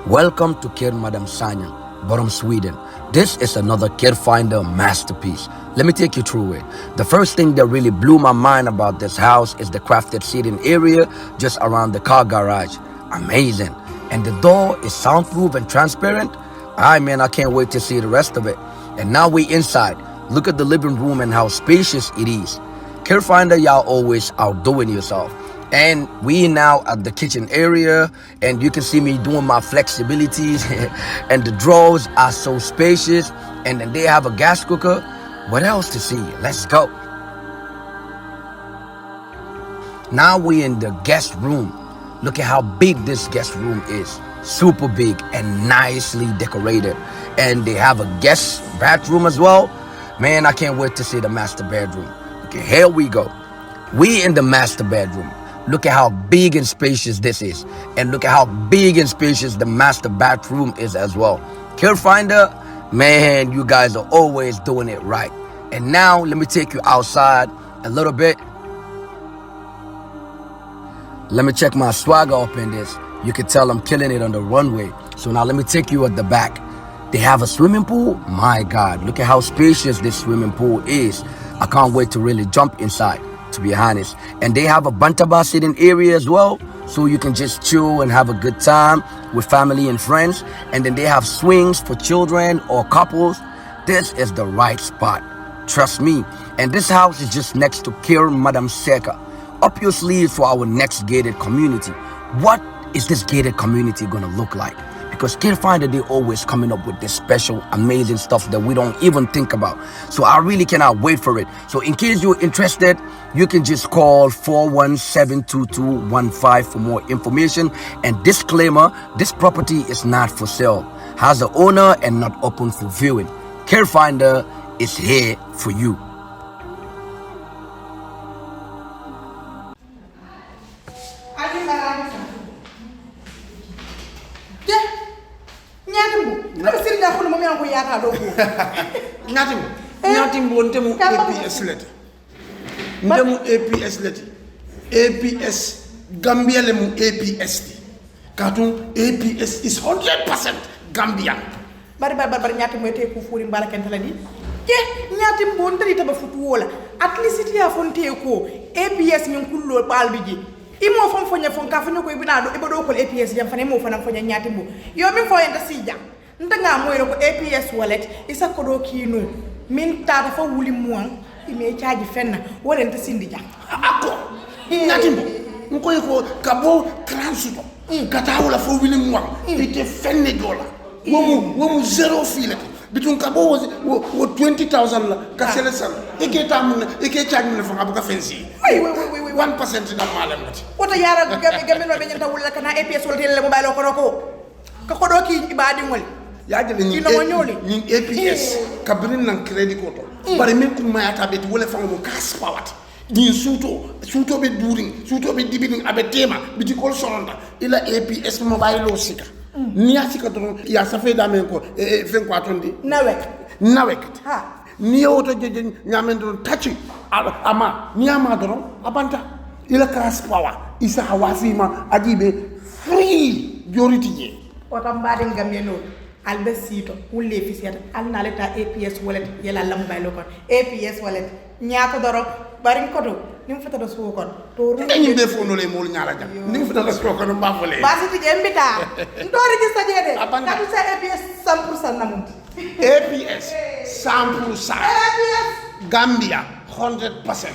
Welcome to Care Madam Sanya, Borom, Sweden. This is another Care Finder masterpiece. Let me take you through it. The first thing that really blew my mind about this house is the crafted seating area just around the car garage. Amazing. And the door is soundproof and transparent. Man, I can't wait to see the rest of it. And now we inside. Look at the living room and how spacious it is. Care Finder, y'all always outdoing yourself. And we now at the kitchen area, and you can see me doing my flexibilities and the drawers are so spacious, and then they have a gas cooker. What else to see? Let's go. Now we in the guest room. Look at how big this guest room is. Super big and nicely decorated. And they have a guest bathroom as well. Man, I can't wait to see the master bedroom. Okay, here we go. We in the master bedroom. Look at how big and spacious this is. And look at how big and spacious the master bathroom is as well. Care Finder, man, you guys are always doing it right. And now let me take you outside a little bit. Let me check my swagger up in this. You can tell I'm killing it on the runway. So now let me take you at the back. They have a swimming pool. My God, look at how spacious this swimming pool is. I can't wait to really jump inside, to be honest. And they have a Bantaba sitting area as well, so you can just chill and have a good time with family and friends. And then they have swings for children or couples. This is the right spot, trust me. And this house is just next to Care Madam Seka. Up your sleeves for our next gated community. What is this gated community gonna look like? Because Care Finder, they always coming up with this special, amazing stuff that we don't even think about. So I really cannot wait for it. So in case you're interested, you can just call 417-2215 for more information. And disclaimer, this property is not for sale, has an owner and not open for viewing. Care Finder is here for you. Ngatimbo ntemu APS leti. Ndemu APS leti. APS Gambia le mu APS ti. Katun APS is 100% Gambian. Bari nyati mwete kufuri mbala kentala di. Ke nyati mbondari taba futu wola. At least ya fonte ko APS nyunkullo balbiji. Imo fon fonya fon ka fonyo ko ibina do ibodo ko APS jam fane mo fana fonya nyati mbo. Yo mi fo yenda sija. Ndanga moyo ko APS wallet isa kodo kino. Min tata fa wuli muan ime charge fenna wala nta sindija ako ngatimbo nkoy ko kabo transito katawula fa wuli muan ite fenne dola womu zero file bitun kabo wo 20,000 la ka sele sal ike tamun ike charge mun fa abuka fensi 1% da malam lati wota yara gabe no be nyanta wula kana APS wala tele mobile ko ka kodo ki ibadi ngol yajale ni APS kabrin nan credit ko to bari min kum mayata be wala fa mo kas pawat din suto be during suto be dibining abe tema biti kol sonda ila APS mobile lo sika ni asika to ya safe da men ko fen ko atondi nawek ha ni oto jeje nyamen do tachi ama ni ama do abanta ila kas pawa isa hawasima ajibe free joriti je wata mbade ngameno albesito wulle fisiyata alna leta APS wallet yela lam baylo kon APS wallet nyaata doro bari ko do nim fata do su kon to ni be fono le mol nyaala jam nim fata do su kon ba fole basiti jembita ndo register jede kadu sa APS 100% namundi APS 100% APS Gambia 100%.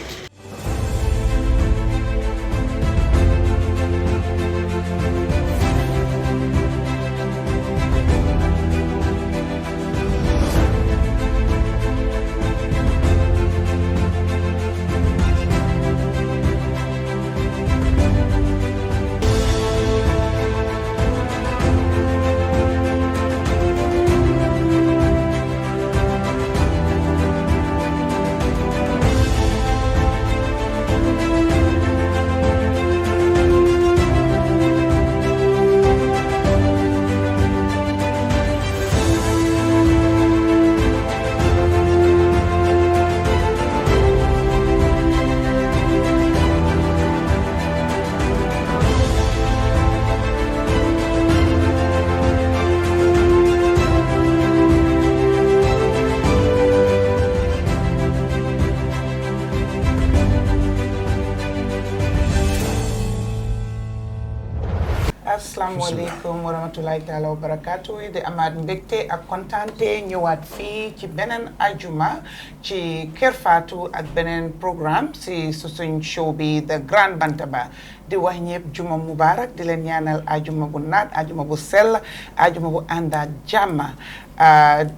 asalaamaaleykum wa rahmatulahi taala wa barakaatu di amaat mbégte ak kontaante ñëwaat fii ci beneen ajuma ci Kër Fatou ak beneen programme si suñ show bi The Grand Bantaba di wax ñëpp juma mubarak di leen ñaanal ajuma bu naat ajuma bu sell ajuma bu ànd ak jàmm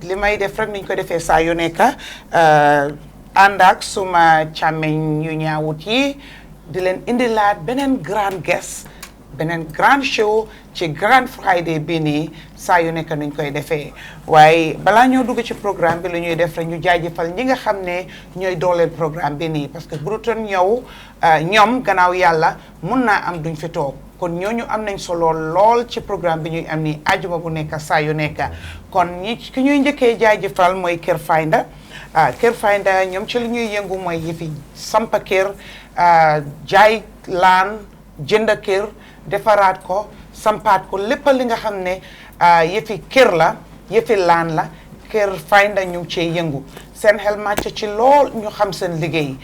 li may def rek niñ ko defee saa yu nekk ànd ak suma càmmeñ yu ñaawut yi di leen indilaat beneen grand guest beneen grand show ci Grand Friday bi nii saa yu nekk nuñ koy defee waaye balaa ñoo dugg ci programme bi lu ñuy def rek ñu jaajëfal ñi nga xam ne ñooy dooleel programme bi nii parce que bu dutoon ñëw ñoom gannaaw yàlla mun naa am duñ fi toog kon ñooñu am nañ solo lool ci programme bi ñuy am nii ajuma bu nekk saa yu nekk kon ki ñuy njëkkee jaajëfal mooy Kër Fayda Kër Fayda ñoom ci li ñuy yëngu mooy yëfi sampa kër jaay laan jënd kër defaraat ko sampaat ko lépp li nga xam ne yëfi kër la yëfi laan la Kër Fayda ñu ngi cee yëngu seen xel màcc ci lool ñu xam seen liggéey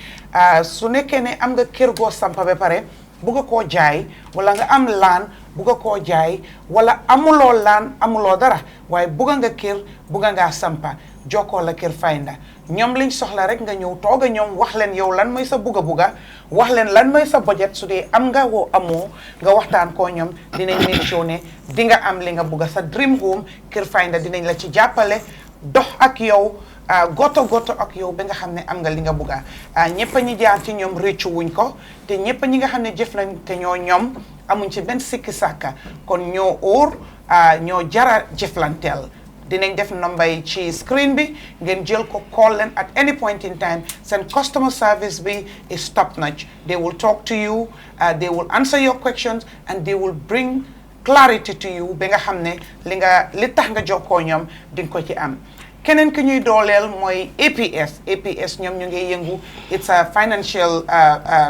su nekkee ne am nga kër goo sampa ba pare bugga koo jaay wala nga am laan bugga koo jaay wala amuloo laan amuloo dara waaye bugga nga kër bugga ngaa sampa jokkoo la Kër Fayda ñoom liñ soxla rek nga ñëw toog a ñoom wax leen yow lan mooy sa bugga wax leen lan mooy sa budget su dee am nga woo amoo nga waxtaan koo ñoom dinañ make sure ne di nga am li nga bugga sa dream home Kër Fayda dinañ la ci jàppale dox ak yow goto ak yow ba nga xam ne am nga li nga bugga ñëpp a ñi jaar ci ñoom réccu wuñ ko te ñëpp ñi nga xam ne jëf nañ te ñoom amuñ ci benn sikki sàkka kon ñoo óor ñoo jara jëflanteel dinañ def number yi ci screen bi ngeen jël ko call leen at any point in time seen customer service bi is top notch they will talk to you they will answer your questions and they will bring clarity to you ba nga xam ne li tax nga jokkoo ñoom di nga ko ci am keneen ki ñuy dooleel mooy APS ñoom ñu ngi yëngu it's a financial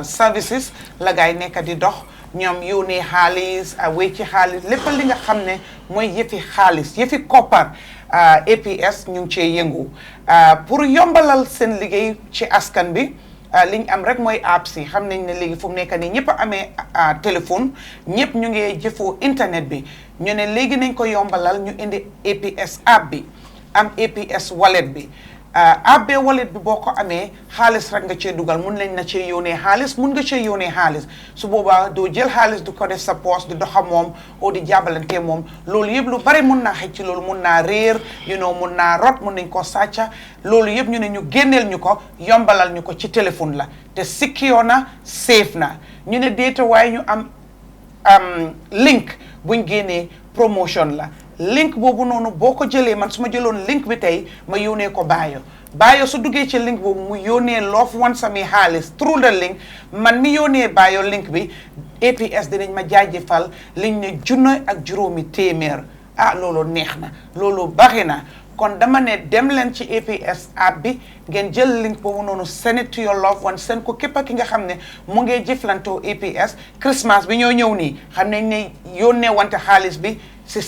services la gaay nekk di dox ñoom yónnee xaalis wecci xaalis lépp li nga xam ne mooy yëfi xaalis yëfi koppar APS ñu ngi cee yëngu pour yombalal seen liggéey ci askan bi liñ am rek mooy apps yi xam nañ ne léegi fu mu nekk nii ñëpp a amee téléphone ñëpp ñu ngi jëfoo internet bi ñu ne léegi nañ ko yombalal ñu indi APS app bi am APS wallet bi app bi wallet bi boo ko amee xaalis rek nga cee dugal mun nañ na cee yónnee xaalis mun nga cee yónnee xaalis su boobaa doo jël xaalis du ko def sa poche di doxa moom oo di jàbbalante moom loolu yëpp lu bari mun naa xëj ci loolu mun naa réer mun naa rot mun nañ ko sàcca loolu yëpp ñu ne ñu génneel ñu ko yombalal ñu ko ci téléphone la te secure na safe na ñu ne déeta waaye ñu am link buñ génnee promotion la link boobu noonu boo ko jëlee man su ma jëloon link bi tey ma yónnee ko baayo su duggee ci link boobu mu yónnee loof wan sami xaalis through the link man mi yónnee baayo link bi APS dinañ ma jaajëfal liñ ne junne ak juróomi téeméer loolu neex na loolu baaxi na kon dama ne dem leen ci APS app bi ngeen jël link boobu noonu send it to your loved one seen ko képp ki nga xam ne mu ngee jëflantoo APS Christmas bi ñoo ñëw nii xam nañ ne yónnee wante xaalis bi si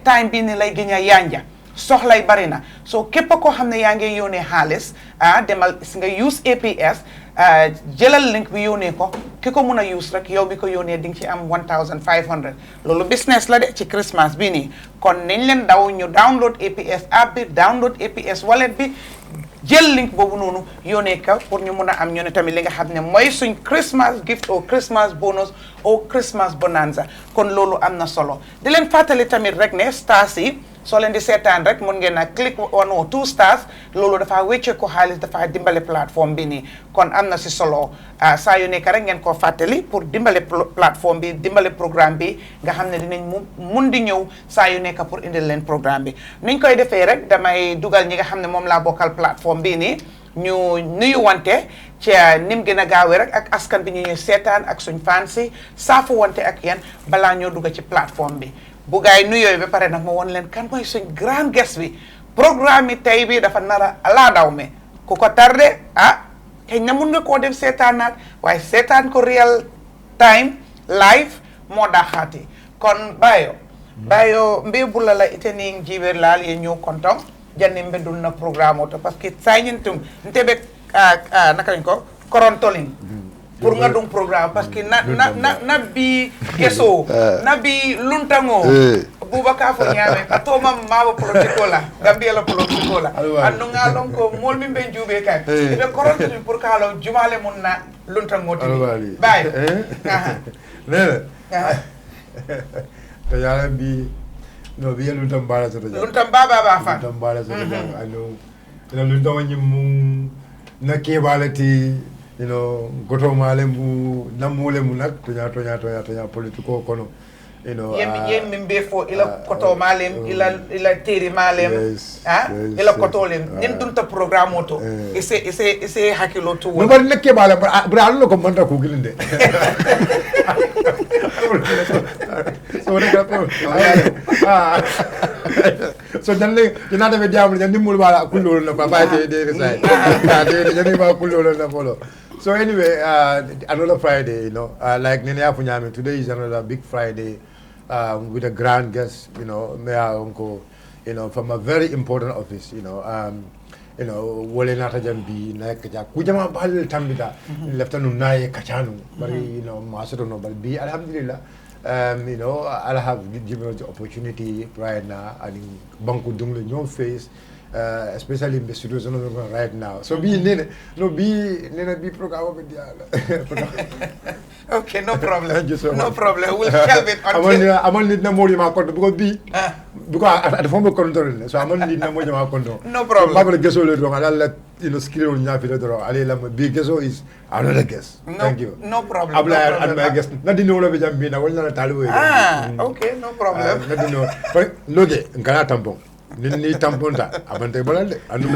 time bii ni lay gën a yanja soxlay bari na soo képp koo xam ne yaa ngi yónnee xaalis demal si nga use APS jëlal link bi yónnee ko ki ko mun a use rek yow bi ko yónnee di nga ci am 1500 loolu business la de ci Christmas bii nii kon nañ leen daw ñu download APS app bi download APS wallet bi jël link boobu noonu yónnee ko pour ñu mun a am ñu ne tamit li nga xam ne mooy suñ Christmas gift ou Christmas bonus ou Christmas bonanza kon loolu am na solo di leen fàttali tamit rek ne stars yi soo leen di seetaan rek mun ngeen a click 1 or 2 stars loolu dafa wéccee ko xaalis dafa dimbale plateforme bi nii kon am na si solo saa yu nekk rek ngeen koo fàttali pour dimbale plateforme bi dimbale programme bi nga xam ne dinañ mun di ñëw saa yu nekk pour indil leen programme bi niñ koy defee rek damay dugal ñi nga xam ne moom laa bokkal plateforme bi nii ñu nuyu wante ci nim gën a gaawee rek ak askan bi ñu seetaan ak suñ fans yi saafu wante ak yéen balaa ñoo dugg ci plateforme bi bu gaay nuyooyu ba pare nag ma won leen kan mooy suñ grand guest bi programme yi tey bi dafa nar a laa daw me ku ko tardé xëy na mun nga koo def seetaanaat waaye seetaan ko real time live moo daxaati kon bayo mbe bula la itening jiber laal ye ñëw konton janni mbedul na programme oto parce que sañintum ntebe naka lañ ko korontolin pour nga dung programme parce que na bi geso na bi luntango Boubacar fo ñame atoma mabo politikola Gambia la politikola andu nga lon ko mol min be jube kay be koronto pour kala jumale mun na luntango tini bay ne to yalla bi no bi luntam bala so luntam baba fa luntam bala so anu ina luntam nyum na ke balati goto malembu namule mu nak tonya politiko kono yem be fo ila koto malem ila teri malem ila koto lem nin dunta programme oto ese hakilo to no bar nekke bala bra allo ko manta ko gilinde so dalle dina dabe diamul ñan nimul bala kullo na ba bayte de say de ñani ba kullo na follow. So anyway, another Friday, like Nene Afunyami, today is another big Friday with a grand guest, Mayor Uncle, from a very important office, Wole Natajan be like Kujama Bal Tambida, Lieutenant Naye Kachanu, Bari, Master no, but be Alhamdulillah. I'll have given the opportunity right now, and Banku Dungle, your face. Especially in the studios right now. So be program with okay, no problem. Thank you so much. No problem. We'll shelve it until I'm on need no more my content because at the form of control. So I'm on need no more my content. No problem. Papa guess all wrong. I'll let skill on your draw. I'll big guess is another guess. Thank you. No problem. I'm my guess. Nothing no love jam I will not tell you. Okay, no problem. Nothing no. But look, ngana tampon. Ni tamponta abante balande anu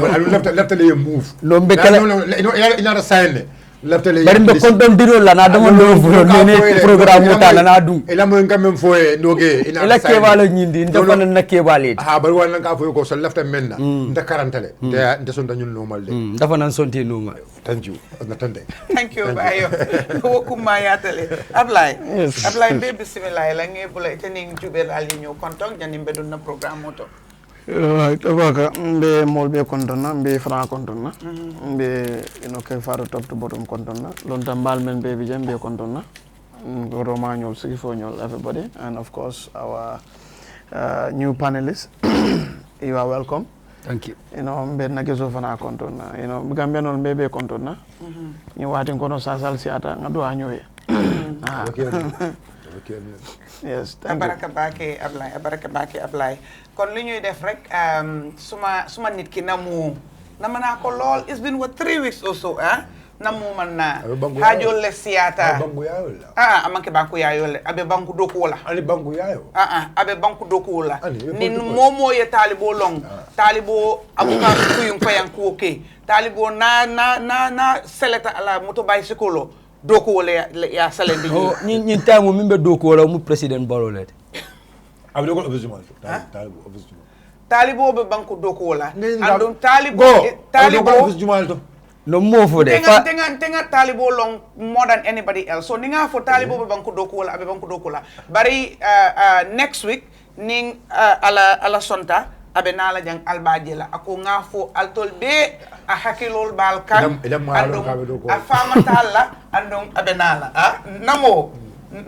left le move no mbekele ina sign left le bari mbe konton diro la na dama do ne programme ta na dum ila mo ngam foye noge ila kebalo nyindi ndefana na kebale ha bari wala ka foye ko so left menna nda karantale de sonda ñun normal de dafa nan sonti numa thank you natande thank you bayo wokuma yatale ablay be bismillah la ngebula tening jubel al ñu konton jani be dun na programme moto tabaka mbe molbe kontonna mbe fra kontonna mbe ke faro top to bottom kontonna lon tambal men be bijam be kontonna roma ñol sigifo ñol everybody, and of course our new panelists. You are welcome. Thank you. Mbe nagezo fana kontonna Gambia non be kontonna ñu wati kono sasal siata ngado anyoye yes, abaraka bake ablay kon li ñuy def rek suma nit ki namu namana ko lol. It's been 3 weeks or so namu man na hajol le siata banku yayo amanke banku yayo le abe banku doku wala ali banku yayo abe banku doku wala nin momo ye talibo long talibo abuka kuyum fayan ku okay talibo na seleta ala moto bicycle doku wala ya salendi ni tamu mimbe doku wala mu president Barrow let abe doku official talibo be banku doku wala andon talibo no more for that. Tenga talibo long more than anybody else. So ninga for talibo be banku doku wala abe banku doku wala. Bari next week ning ala sonta abe nala jang albajela ako nga fo altol be a hakilol balkan andong a famatala andong abe nala namo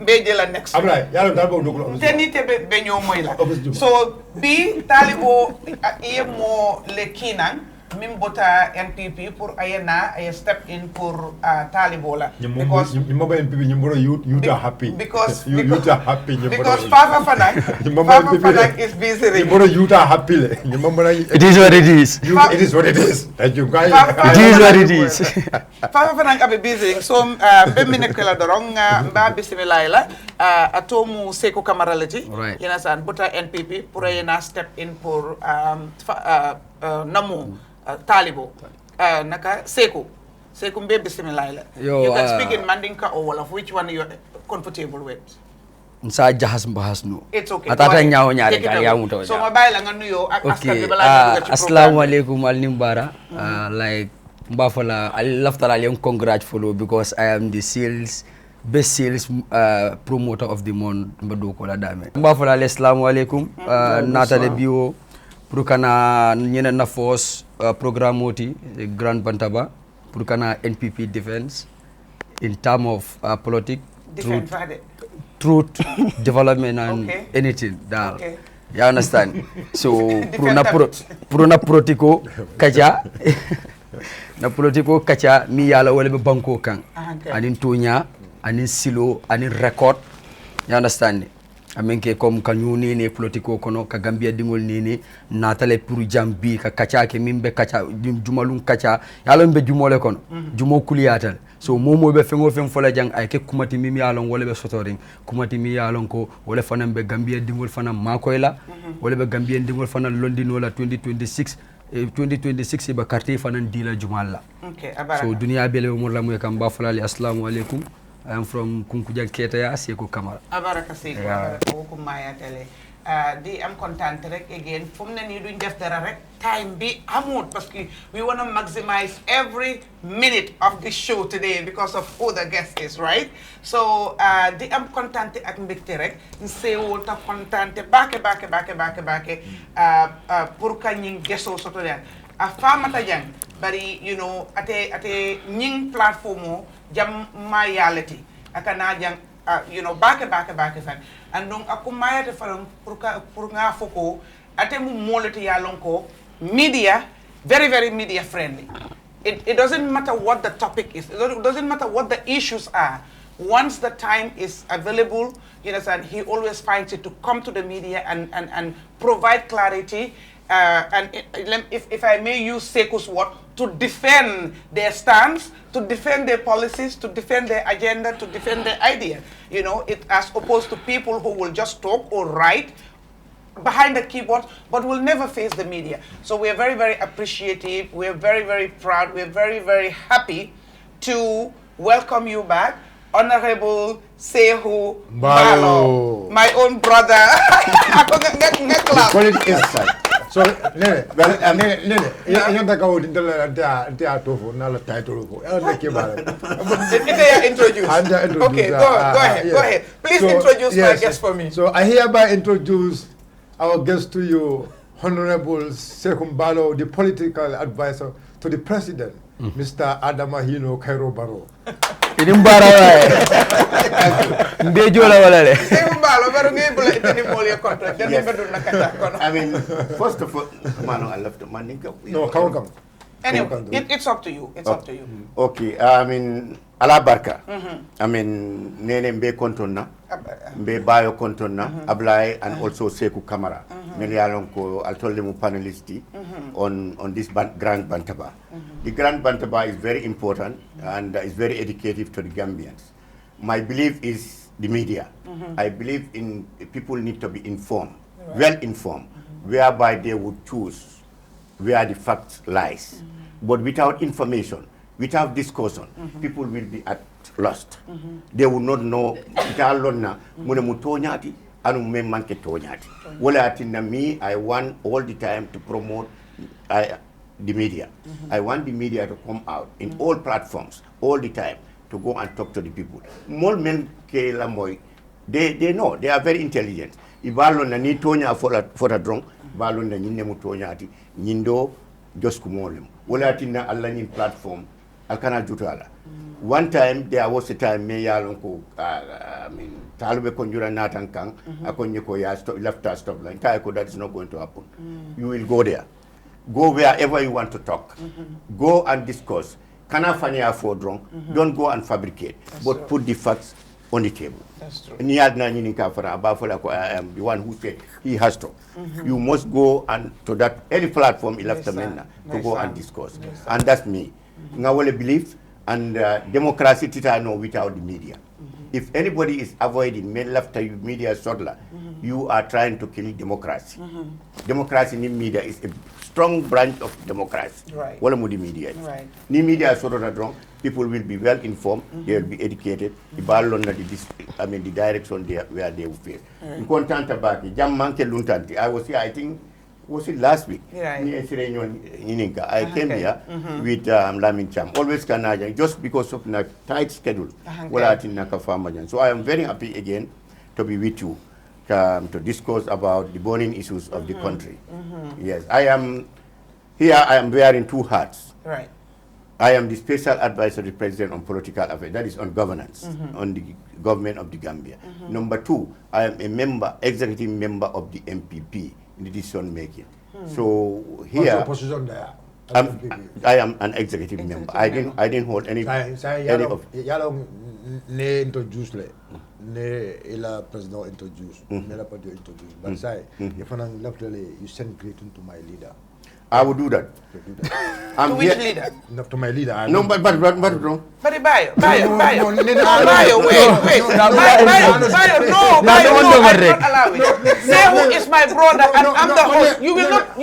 bejela next week. Abray yalo talibo doku tenite be ñoo moy la. So bi talibo iye mo le kinan min bota NPP pour ayena ay step in pour talibola because NPP nyimbo you are happy because you are happy because Fafa Fanak is busy nyimbo you are happy it is what it is it is what it is thank you guys it is what it is Fafa Fanak abe busy so be mi nek la dorong mba bismillah la atomu Seko Camara lati yena san bota NPP pour ayena step in pour namu talibo naka Seko mbe bismillah la you can speak in Mandinka or Wolof, which one you are comfortable with. Nsa jahas mbahas no It's okay. Atata nyaaw nyaare ka ya muto so ma bay la nga nuyo ak askan bi bala ñu ci assalamu alaikum al nimbara like mbafala I laftala yung congrats follow because I am the best sales promoter of the month mbadoko la dame mbafala assalamu alaikum nata de bio pour kana ñene na force programme oti Grand Bantaba pour kana NPP defense in terms of politics, Different Friday. truth, development, and Okay. anything. That, Okay. you understand? So, Different pro na politico kacha, na politico kacha mi yala wale be banko kan, Okay. anin tunya, anin silo, anin record. You understand? Amenke comme kanyuni ne politiko kono ka Gambia dingol nini natale pour jambi ka kacha ke mimbe kacha jumalun kacha yalon be jumole kono jumo kuliyatal so momo be fengo fen fola jang ay ke kumati mimi yalon wala be sotoring kumati mi yalon ko wala fanam be Gambia dingol fanam makoyla wala be Gambia dingol fanam londino la 2026 2026 ba carte fanan dila jumalla Okay, so dunia bele mo lamu kam ba falali assalamu alaikum. I am from Kunkujang Ketaya, Sekou Kamara. Abaraka Sekou, abaraka Wukumaya Tele. Di am content rek again. Fum ne ni duñ def dara rek time bi amut parce que we want to maximize every minute of this show today because of who the guest is, right? So di am content ak mbekté rek nsewo ta content bake pour ka ñing gesso soto den. A famata jang bari you know ate ñing platform jam mayality akana jang you know bake fan and donc akumaya te faram pour nga foko ate mu molati ya lonko media very media friendly. It doesn't matter what the topic is, it doesn't matter what the issues are. Once the time is available, you understand, he always finds it to come to the media and provide clarity. And if I may use Sekou's word, to defend their stance, to defend their policies, to defend their agenda, to defend their idea. You know, it as opposed to people who will just talk or write behind the keyboard, but will never face the media. So we are very appreciative. We are very proud. We are very happy to welcome you back, Honorable Saihou Mballow, my own brother. So, Nene, you take out the tofu, now the title. Introduce. Okay, go ahead. Please introduce my guest for me. So, I hereby introduce our guest to you, Honorable Saihou Mballow, the political advisor to the President, Mr. Adamahino Cairo Barrow. I mean, first of all, Mano, I left the money. No, come. Anyway, it's up to you. It's up to you. Okay, I mean, ala barka. I mean, Nene Mbe Kontona, Mbe Bayo Kontona, Ablai, and also Sekou Kamara. Many alonko, I told them panelists on this Grand Bantaba. The Grand Bantaba is very important and is very educative to the Gambians. My belief is the media. I believe in people need to be informed, well informed, whereby they would choose where the fact lies. But without information, without discussion, people will be at lost. They will not know. Me, I want all the time to promote the media. I want the media to come out in all platforms, all the time, to go and talk to the people. More men, they know, they are very intelligent. Ibalon na ni tonya for a drunk, balon na nyine mutonya ati, nyindo just kumolem. Wala tina Allah ni platform, alkana jutala. One time, there was a time me yalonko, I mean, talube konjura natan kang, akonye ko ya left us stop line. Kayako, that is not going to happen. You will go there. Go wherever you want to talk. Go and discuss. Kana fanya for drunk. Don't go and fabricate, but put the facts on the table. That's true. I am the one who said he has to. You must go and to that any platform he left to go and discuss. And that's me. Ngawale belief and democracy tita no without the media. If anybody is avoiding media sodla, you are trying to kill democracy. Democracy in media is a strong branch of democracy. Right. Wala mudi media. Right. Ni media sodra wrong. People will be well informed. They will be educated. The direction where they will feel. I was here. I think was it last week? Right. I came here with Lamin Cham. Always Canadian, just because of my tight schedule. So I am very happy again to be with you to discuss about the burning issues of the country. Yes, I am here. I am wearing two hats. Right. I am the special advisor to the president on political affairs. That is on governance, on the government of the Gambia. Number 2, I am a member, executive member of the MPP in the decision making. So here, What's your position there? I am an executive member. I didn't hold any of. Yalong ne introduce le ne ila president introduce ne la party introduce. But say if I left you send greeting to my leader. I will do that. To which leader? Not to my leader. No, but wrong. Bayo, wait. No, Bayo, no, I'm not allowing it. Saihou is my brother and I'm the host. You will not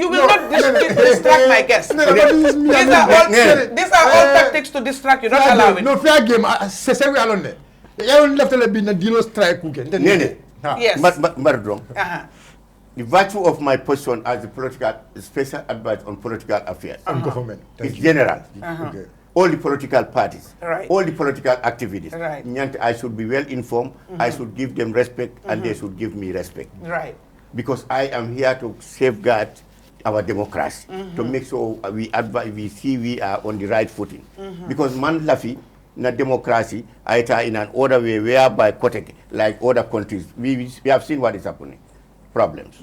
distract my guest. These are all tactics to distract you. Don't allow it. No fair game. C'est we alone. You left le bin deal strike cooking. Yes. But wrong. The virtue of my position as the special advisor on political affairs Government. is general. Okay. All the political parties, Right. all the political activities. Right. I should be well informed, I should give them respect, and they should give me respect. Right. Because I am here to safeguard our democracy, to make sure we see we are on the right footing. Because man lafi na democracy, aita in an order way whereby like other countries, we have seen what is happening. Problems.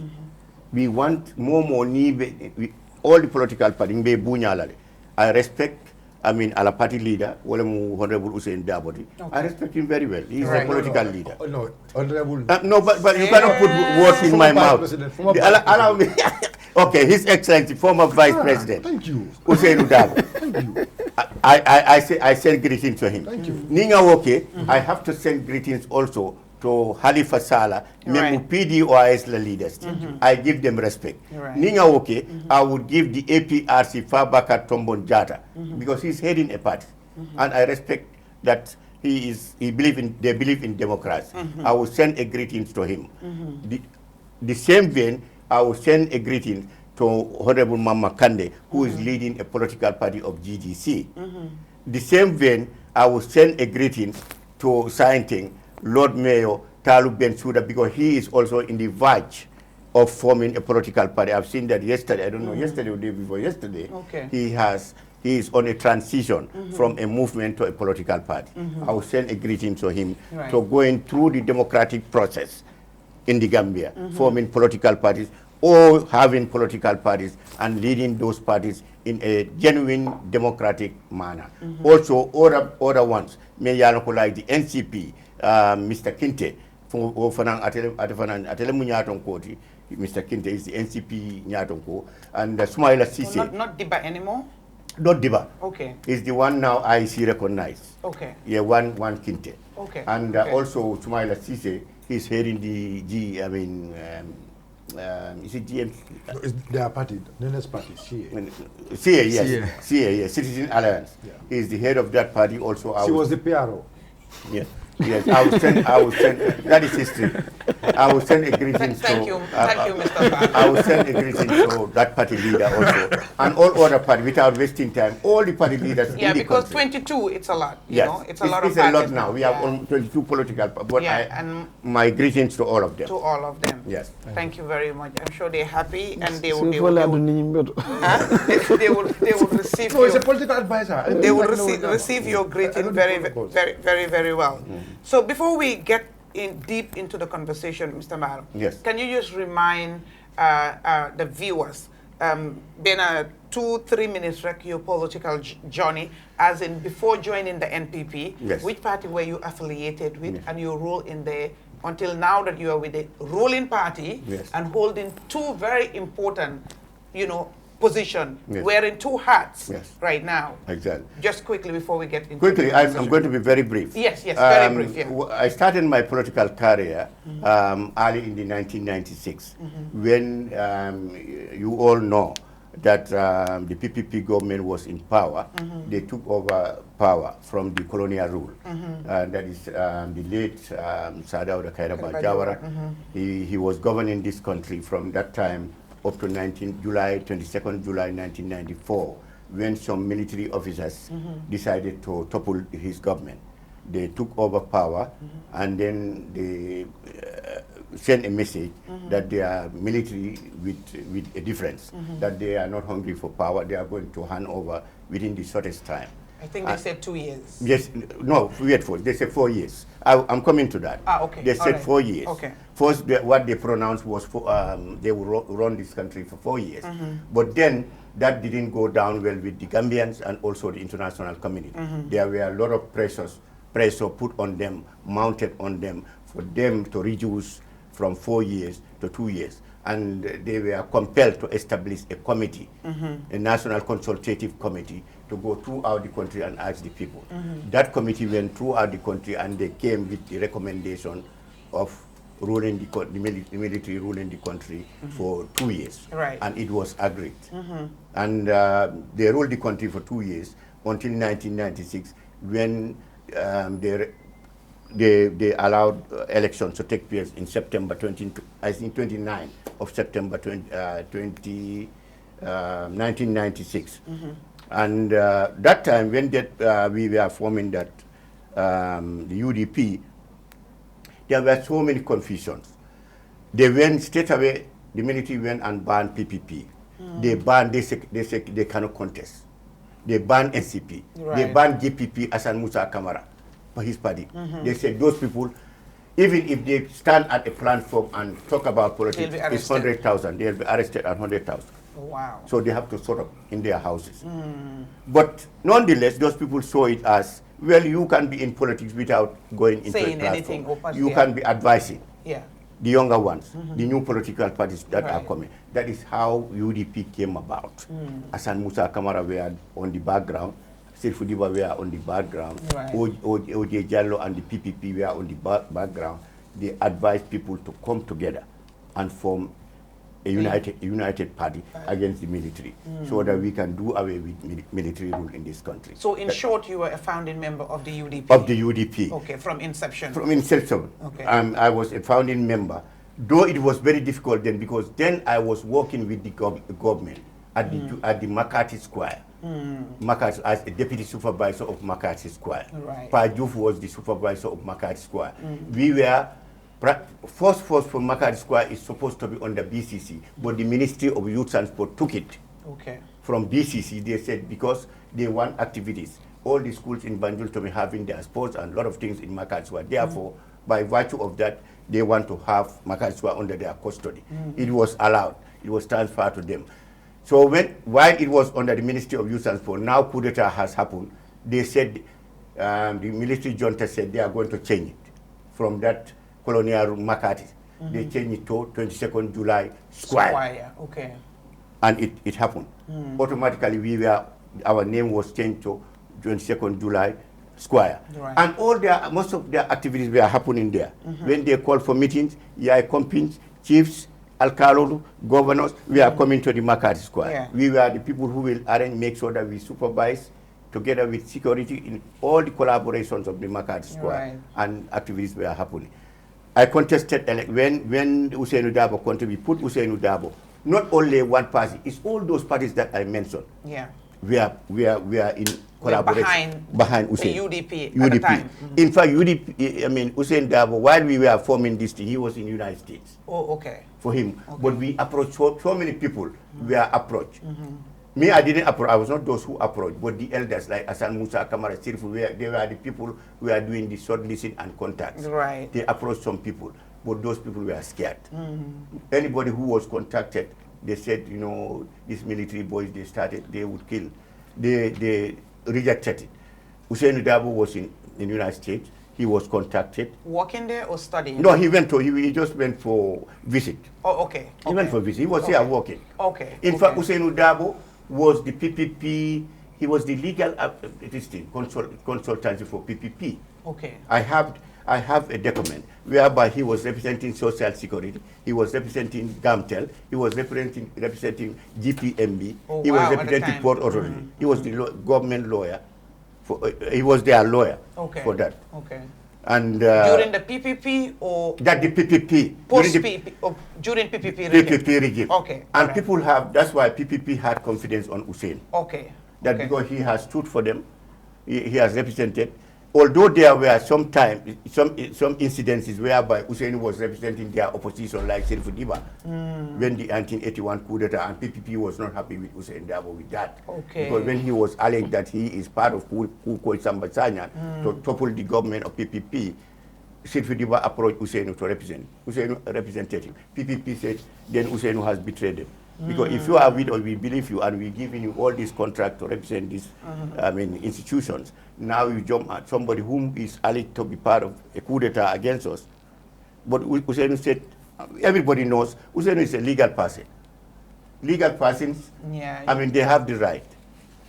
We want more all the political parties. I respect, our party leader, Honorable Hussein Daboti. I respect him very well. He is a political leader. No, honorable. No, but you cannot put words in my mouth. Allow me. Okay, His Excellency, former Vice President. Thank you. Hussein Daboti. Thank you. I send greetings to him. Thank you. Ninga Woke, I have to send greetings also to Halifa Sallah, Right. PDOIS leaders. I give them respect. Right. Ninga Woke, I would give the APRC Fabaka Tombon Jata because he's heading a party. And I respect that they believe in democracy. I will send a greetings to him. The same vein, I will send a greeting to Honorable Mama Kande, who is leading a political party of GDC. The same vein, I will send a greeting to Sainting, Lord Mayor Talu Bensouda, because he is also in the verge of forming a political party. I've seen that yesterday. I don't know, yesterday or the day before yesterday. Okay. He is on a transition from a movement to a political party. I will send a greeting to him Right. to going through the democratic process in the Gambia, forming political parties or having political parties and leading those parties in a genuine democratic manner. Also, other ones, like the NCP, Mr. Kinte, Mr. Kinte is the NCP Nyatonko, and Sumaila Sise. Not Diba anymore? Not Diba. Okay. Is the one now IC recognized. Okay. Yeah, one Kinte. Okay. And Okay. also Sumaila Sise, he's heading the is it GMC? No, it's their party, Nene's party, CA, yes. CA, yes. Citizen Alliance. Yeah. He's the head of that party also. She was the PRO. Yes. Yes, I will send, that is history. I will send a greeting Thank to, you, Mr. Mballow. I will send a greeting to that party leader also, and all other parties, without wasting time, all the party leaders Yeah, in the because country. 22, it's a lot, you Yes, know, it's a lot of It's a lot parties now. We have almost 22 political parties, but Yeah, and my greetings to all of them. to all of them. Yes. Thank you very much. I'm sure they're happy and they will, So they for will, la they will, dunni huh? they will receive No, he's a you. political advisor. They will No. receive your I greeting don't very, know the protocols. very well. So before we get deep into the conversation, Mr. Mballow, Yes. can you just remind the viewers, been a 2-3 minutes rec your political journey, as in before joining the NPP, Yes. which party were you affiliated with, Yes. and your role in there until now that you are with the ruling party Yes. and holding two very important, position, Yes. wearing two hats Yes. right now. Exactly. Just quickly before we get into Quickly, the I'm conversation. going to be very brief. Yes, very brief, yeah. I started my political career early in the 1996 when you all know that the PPP government was in power. They took over power from the colonial rule. That is the late Sadao Kairaba Jawara. He was governing this country from that time up to 22nd July 1994, when some military officers decided to topple his government. They took over power and then they sent a message that they are military with a difference, that they are not hungry for power, they are going to hand over within the shortest time. I think they said 2 years. Yes, no, wait for it. They said 4 years. I'm coming to that. Okay. They said All right. 4 years. Okay. First, what they pronounced was they will run this country for 4 years. But then that didn't go down well with the Gambians and also the international community. There were a lot of pressure put on them, mounted on them, for them to reduce from 4 years to 2 years. And they were compelled to establish a committee, a national consultative committee, to go throughout the country and ask the people. That committee went throughout the country and they came with the recommendation of ruling the military ruling the country for 2 years. Right. And it was agreed. And they ruled the country for 2 years until 1996 when they allowed elections to take place in September 29 of September 1996. And that time when we were forming that the UDP, there were so many confusions. They went straight away, the military went and banned PPP. They said they cannot contest. They banned NCP. Right. They banned GPP, Hassan Musa Kamara, for his party. They said those people, even if they stand at a platform and talk about politics, it's 100,000. They'll be arrested at 100,000. Wow. So they have to sort of in their houses. But nonetheless, those people saw it as, well, you can be in politics without going into Saying a platform. anything open, You yeah. can be advising Yeah. the younger ones, the new political parties that are Right. coming. That is how UDP came about. Hassan Musa Kamara were on the background, Sirfu Diba were on the background, Right. OJ Jallo and the PPP were on the background. They advised people to come together and form a united party against the military, so that we can do away with military rule in this country. So in short, you were a founding member of the UDP? Of the UDP. Okay, from inception? From inception. Okay. I was a founding member, though it was very difficult then, because then I was working with the government at the McCarthy Square. McCarthy, as a deputy supervisor of McCarthy Square. Right. Pa Diouf was the supervisor of McCarthy Square. We were, first for McCarthy Square is supposed to be under BCC, but the Ministry of Youth and Sport took it Okay. from BCC. They said because they want activities, all the schools in Banjul to be having their sports and a lot of things in McCarthy Square. Therefore, by virtue of that, they want to have McCarthy Square under their custody. It was allowed. It was transferred to them. So while it was under the Ministry of Youth and Sport, now coup d'etat has happened. They said, the military junta said they are going to change it from that colonial McCarthy. They changed it to 22nd July Square. Okay. And it happened. Automatically, our name was changed to 22nd July Square. Right. And most of their activities were happening there. When they called for meetings, companies, chiefs, alcaldes, governors, we are coming to the McCarthy Square. Yeah. We were the people who will make sure that we supervise together with security in all the collaborations of the McCarthy Square. Right. And activities were happening. I contested, when Usainu Dabo contested, we put Usainu Dabo. Not only one party, it's all those parties that I mentioned. Yeah. We are in collaboration behind Usain. UDP at the time. In fact, Usain Dabo, while we were forming this thing, he was in the United States. Oh, okay. For him. Okay. But we approached so many people. We are approached. Me, I didn't approach. I was not those who approached, but the elders like Hassan Musa Kamara, Sirfu, they were the people who were doing the short listing and contacts. Right. They approached some people, but those people were scared. Anybody who was contacted, they said, these military boys, they would kill. They rejected it. Usainu Dabo was in the United States. He was contacted. Working there or studying? No, he just went for visit. Oh, okay. He went for visit. He was here working. Okay. In fact, Usainu Dabo was the PPP, he was the legal consultancy for PPP. Okay. I have a document whereby he was representing Social Security, he was representing GAMTEL, he was representing GPMB, he was representing Port Authority. He was the government lawyer. He was their lawyer for that. Okay. And during the PPP or that the PPP during PPP regime. PPP regime. Okay. And people that's why PPP had confidence on Usain. Okay. That because he has stood for them, he has represented, although there were some incidences whereby Hussein was representing their opposition, like Saihou Mballow, when the 1981 coup d'etat, and PPP was not happy with Hussein Dabo with that. Okay. Because when he was alleged that he is part of Kuko Sambasanyan to topple the government of PPP, Saihou Mballow approached Hussein to represent. Hussein represented him. PPP said, then Hussein has betrayed them. Because if you are with us, we believe you, and we're giving you all this contract to represent these institutions. Now you jump at somebody whom is alleged to be part of a coup d'etat against us. But Hussein said, everybody knows Hussein is a legal person. Legal persons, they have the right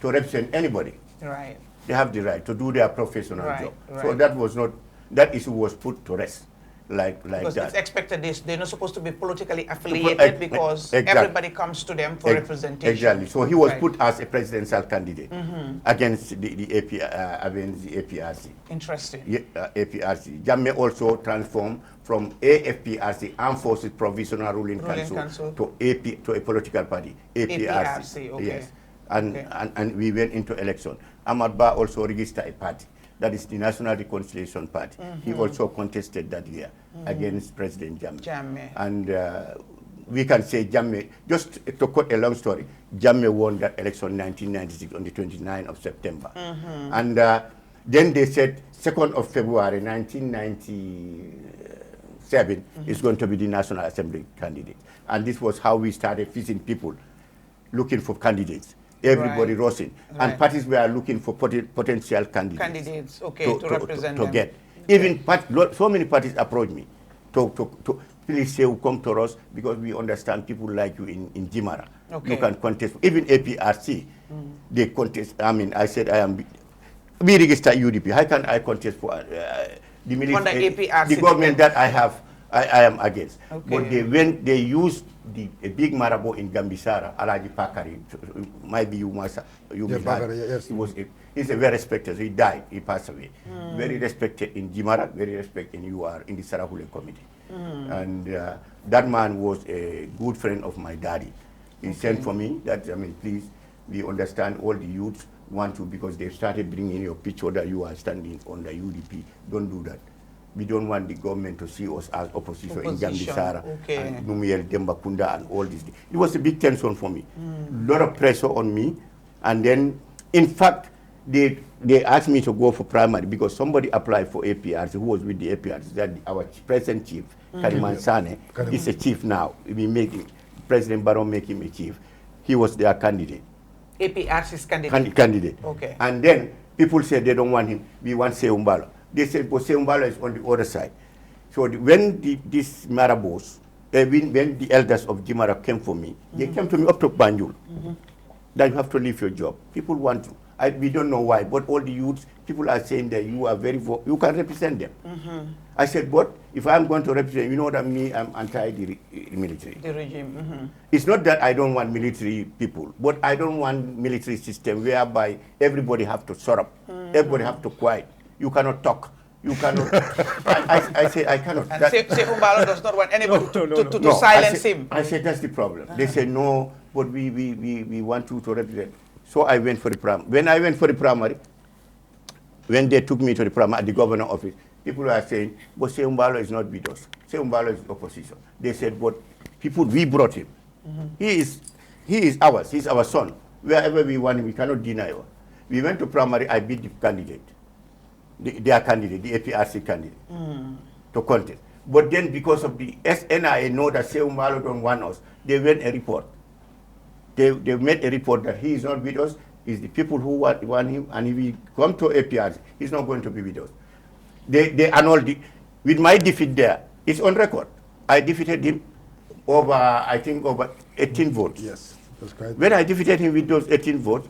to represent anybody. Right. They have the right to do their professional Right, job. right. So that was not, that issue was put to rest. Like Because that. it's expected they're not supposed to be politically affiliated because everybody comes to them for representation. Exactly. So he was Right. put as a presidential candidate against the APRC. Interesting. APRC. Jammeh also transformed from AFPRC, Armed Forces Provisional Ruling Council, to a political party, APRC. Okay. Yes. And we went into election. Ahmad Ba also registered a party. That is the National Reconciliation Party. He also contested that year against President Jammeh. And we can say Jammeh, just to cut a long story, Jammeh won that election in 1996 on the 29th of September. And then they said 2nd of February 1997 is going to be the National Assembly candidate. And this was how we started visiting people looking for candidates. Everybody rushing. And parties were looking for potential candidates. To represent them. Get. Even so many parties approached me to please say, come to us because we understand people like you in Jimara. You can contest. Even APRC, they contest. I said, we register UDP. How can I contest for the military, the government that I am against? But they used a big marabo in Gambisara, Alaji Pakari. Maybe you must yes. He's a very respected. He died. He passed away. Very respected in Jimara. Very respected in UR in the Sarahule committee. And that man was a good friend of my daddy. He sent for me that please, we understand all the youths want to, because they started bringing your picture that you are standing on the UDP. Don't do that. We don't want the government to see us as opposition in Gambisara and Numiel Dembakunda and all this. It was a big tension for me. A lot of pressure on me. And then, in fact, they asked me to go for primary because somebody applied for APRC, who was with the APRC, that our present chief, Kariman Sane, is a chief now. President Barrow make him a chief. He was their candidate. APRC's candidate? Candidate. Okay. And then people said they don't want him. We want Saihou Mballow. They said, but Saihou Mballow is on the other side. So when these Marabos, when the elders of Jimara came for me, they came to me up to Banjul. That you have to leave your job. People want to. We don't know why, but all the youths, people are saying that you are you can represent them. I said, but if I'm going to represent, you know what I mean, I'm anti-military. The regime. It's not that I don't want military people, but I don't want military system whereby everybody have to shut up, everybody have to quiet. You cannot talk. You cannot. I say I cannot. And Saihou Mballow does not want anybody to silence him. I said that's the problem. They say no, but we want you to represent. So I went for the primary. When I went for the primary, when they took me to the primary at the governor's office, people were saying, but Saihou Mballow is not with us. Saihou Mballow is opposition. They said, but we brought him. He is ours. He's our son. Wherever we want him, we cannot deny him. We went to primary. I beat the candidate. Their candidate, the APRC candidate, to contest. But then because of the SNIA know that Saihou Mballow don't want us, they made a report. They made a report that he is not with us, it's the people who want him, and if he come to APRC, he's not going to be with us. They annulled with my defeat there, it's on record. I defeated him over 18 votes. Yes, that's correct. When I defeated him with those 18 votes,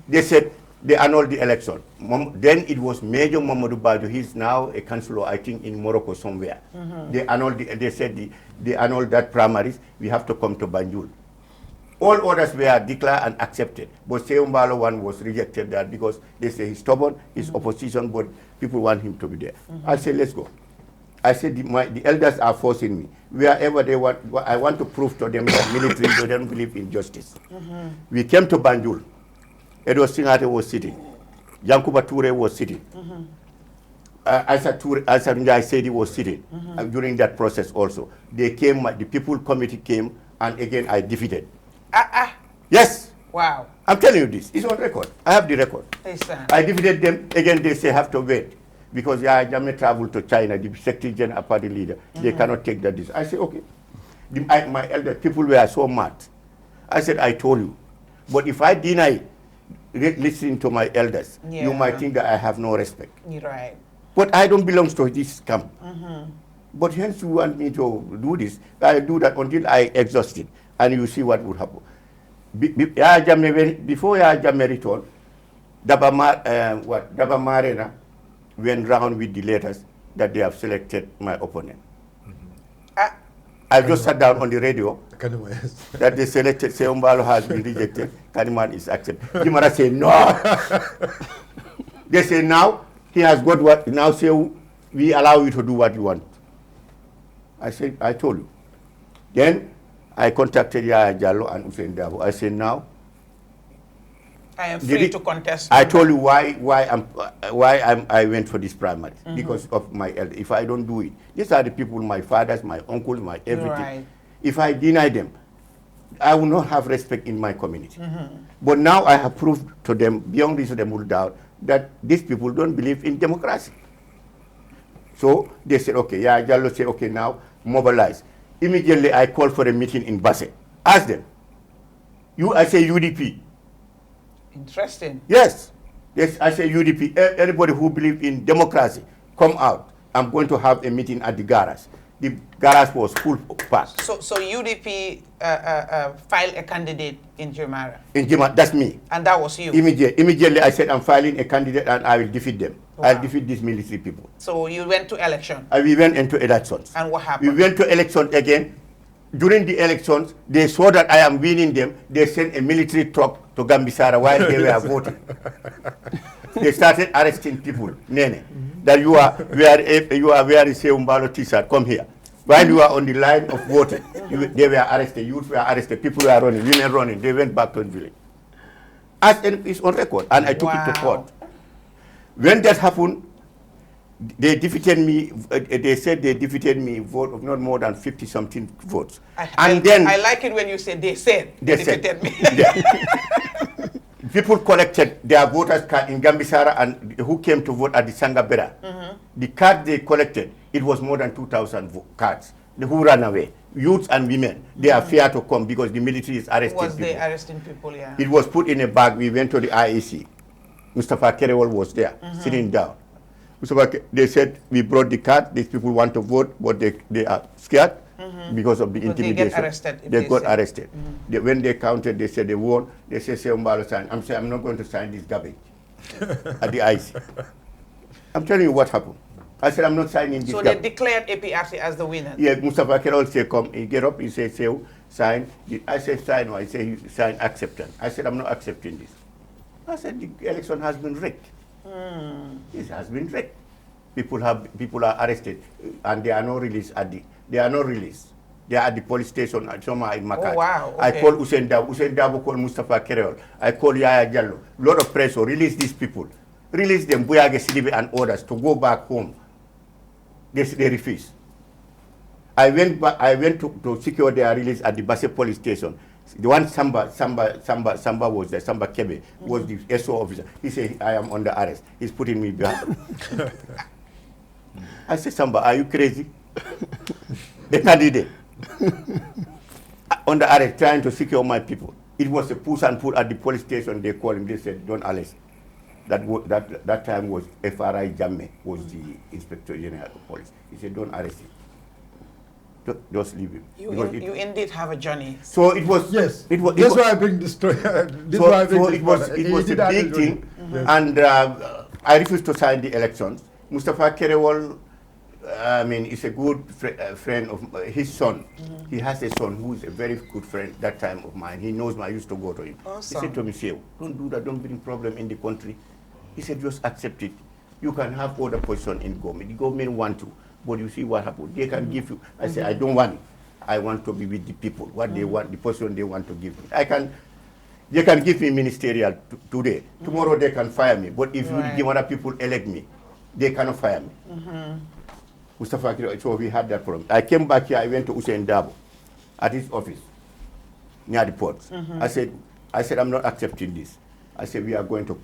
they said, they annulled the election. Then it was Major Mamadou Bajo. He's now a councillor, I think, in Morocco somewhere. They annulled. They said they annulled that primaries. We have to come to Banjul. All others were declared and accepted. But Saihou Mballow one was rejected that because they say he's stubborn, he's opposition, but people want him to be there. I said, let's go. I said, the elders are forcing me. Wherever they want, I want to prove to them that military, they don't believe in justice. We came to Banjul. Edward Singate was sitting. Yankuba Toure was sitting. I said he was sitting during that process also. They came, the people committee came, and again I defeated. Yes. Wow. I'm telling you this. It's on record. I have the record. Listen. I defeated them. Again, they say have to wait. Because Yaya Jammeh traveled to China, the Secretary General party leader. They cannot take that. I said, okay. My elder people were so mad. I said, I told you. But if I deny listening to my elders, you might think that I have no respect. You're right. But I don't belong to this camp. But hence you want me to do this. I do that until I exhaust it. And you see what would happen. Before Yaya Jammeh returned, Daba Marena went round with the letters that they have selected my opponent. I just sat down on the radio that they selected Saihou Mballow has been rejected. Kaniman is accepted. Jimara said no. They say now he has got what now. Say we allow you to do what you want. I said I told you. Then I contacted Yaya Jallow and Hussein Dabo. I said now I am free to contest. I told you why I went for this primary because of my elder. If I don't do it, these are the people, my fathers, my uncles, my everything. Right. If I deny them, I will not have respect in my community. But now I have proved to them beyond reasonable doubt that these people don't believe in democracy. So they said, okay, Yaya Jallow said, okay, now mobilize. Immediately I called for a meeting in Basse. Ask them. I say UDP. Interesting. Yes. Yes, I say UDP. Anybody who believes in democracy, come out. I'm going to have a meeting at the garage. The garage was full packed. So UDP filed a candidate in Jemara. In Jemara, that's me. And that was you. Immediately I said I'm filing a candidate and I will defeat them. Wow. I'll defeat these military people. So you went to election. We went into elections. And what happened? We went to elections again. During the elections, they saw that I am winning them. They sent a military truck to Gambisara while they were voting. They started arresting people. Nene, that you are wearing Saihou Mballow t-shirt. Come here. While you are on the line of voting, they were arrested. Youth were arrested. People were running. Women running. They went back to the village. It's on record, and I took it to court. When that happened, they defeated me. They said they defeated me vote of not more than 50-something votes. I like it when you say they said they defeated me. People collected their voters card in Gambisara and who came to vote at the Sangabera. The card they collected, it was more than 2,000 cards. Who ran away, youths and women, they are fear to come because the military is arresting people. They arresting people? Yeah. It was put in a bag. We went to the IEC. Mustafa Kerewal was there, sitting down. They said, we brought the card, these people want to vote, but they are scared because of the intimidation. They get arrested. They got arrested. When they counted, they said they won. They said, Saihou Mballow sign. I'm saying, I'm not going to sign this garbage at the IC. I'm telling you what happened. I said, I'm not signing this garbage. So they declared APRC as the winner? Yeah, Mustafa Kerewal said, come, he get up, he said, Saihou, sign. I said, sign. I said, sign acceptance. I said, I'm not accepting this. I said, the election has been rigged. It has been rigged. People are arrested, and they are not released They are at the police station somewhere in Makati. Oh, wow. Okay. I called Hussein Dabo. Hussein Dabo called Mustafa Kerewal. I called Yaya Jallow. Lot of pressure. Release these people. Release them, Buyage Sidibe and others, to go back home. They refuse. I went to secure their release at the Basse police station. The one Samba was there. Samba Kebe was the SO officer. He said, I am under arrest. He's putting me behind. I said, Samba, are you crazy? The candidate under arrest, trying to secure my people. It was a push and pull at the police station. They called him. They said, don't arrest. That time was FRI Jammeh was the Inspector General of Police. He said, don't arrest him. Just leave him. You indeed have a journey. So it was. Yes. That's why I bring this story. It was a big thing, and I refused to sign the elections. Mustafa Kerewal, is a good friend of his son. He has a son who is a very good friend that time of mine. He knows me. I used to go to him. Awesome. He said to me, Saihou, don't do that. Don't bring problem in the country. He said, just accept it. You can have other position in government. The government want to. But you see what happened. They can give you. I say, I don't want it. I want to be with the people. What they want, the person they want to give me. They can give me ministerial today. Tomorrow they can fire me. But if you give other people elect me, they cannot fire me. Mustafa Kiro, so we had that problem. I came back here, I went to Usain Dabo at his office near the port. I said, I'm not accepting this. I said,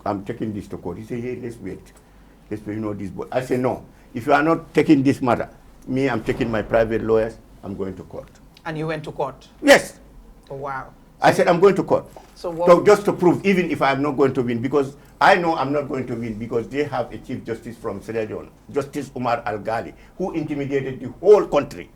I'm taking this to court. He said, hey, let's wait. Let's wait, this. But I said, no, if you are not taking this matter, I'm taking my private lawyers, I'm going to court. And you went to court? Yes. Oh, wow. I said, I'm going to court. So just to prove, even if I'm not going to win, because I know I'm not going to win, because they have a Chief Justice from Sierra Leone, Justice Umar Al-Ghali, who intimidated the whole country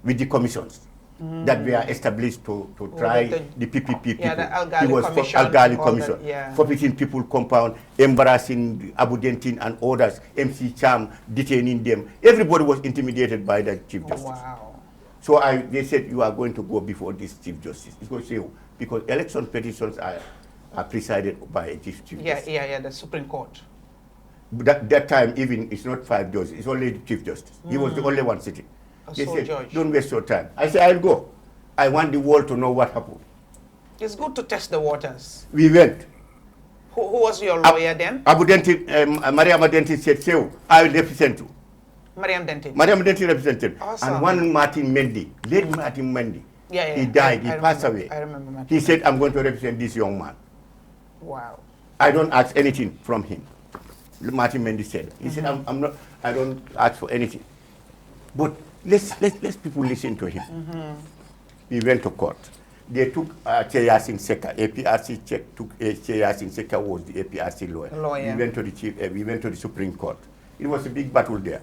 with the commissions that were established to try the PPP people. Yeah, the Al-Ghali It was Commission. Al-Ghali Commission. Yeah. Forbidding people compound, embarrassing Abu Dentin and others, MC Cham, detaining them. Everybody was intimidated by the Chief Justice. Wow. So they said, you are going to go before this Chief Justice. It's going to say, because election petitions are presided by a Chief Justice. Yeah, the Supreme Court. That time, even, it's not 5 judges, it's only the Chief Justice. He was the only one sitting. They said, judge. don't waste your time. I said, I'll go. I want the world to know what happened. It's good to test the waters. We went. Who was your lawyer then? Abu Dentin, Mariam Dentin said, Sew, I will represent you. Mariam Dentin. Mariam Dentin represented. Awesome. And one Martin Mendy, late Martin Mendy, he died, he passed away. I remember Martin. He said, I'm going to represent this young man. Wow. I don't ask anything from him. Martin Mendy said. He said, I don't ask for anything. But let's people listen to him. We went to court. They took Cheyasin Seka, APRC took Cheyasin Seka was the APRC lawyer. We went to the Supreme Court. It was a big battle there.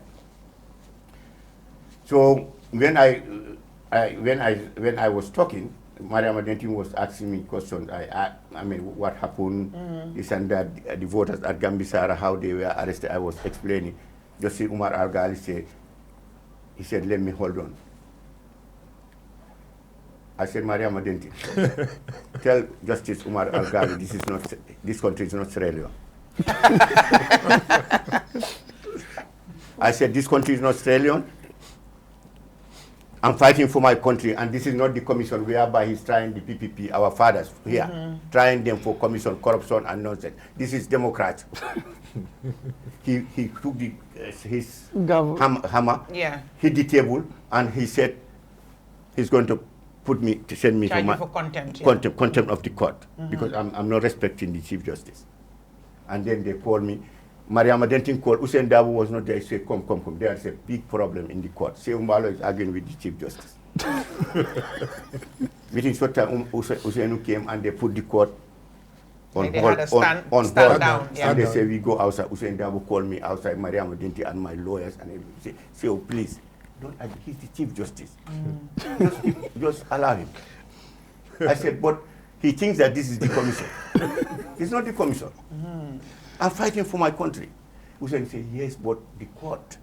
So when I was talking, Mariam Dentin was asking me questions. I mean, what happened, this and that, the voters at Gambisara, how they were arrested. I was explaining. Justice Umar Al-Ghali said, he said, let me hold on. I said, Mariam Dentin, tell Justice Umar Al-Ghali, this country is not Sierra Leone. I said, this country is not Sierra Leone. I'm fighting for my country, and this is not the commission whereby he's trying the PPP, our fathers here, trying them for commission, corruption, and nonsense. This is Democrats. he took his hammer, hit the table, and he said he's going to send me Charge to for contempt, contempt of the court, because I'm not respecting the Chief Justice. And then they called me. Mariam Dentin called. Usain Dabo was not there. He said, come. There's a big problem in the court. Saihou Mballow is arguing with the Chief Justice. Within short time, Usainu came and they put the court on hold. And they say, we go outside. Usain Dabo called me outside, Mariam Dentin and my lawyers, and they say, oh, please, don't argue. He's the Chief Justice. Just allow him. I said, but he thinks that this is the commission. It's not the commission. I'm fighting for my country. Hussein said, yes, but the court,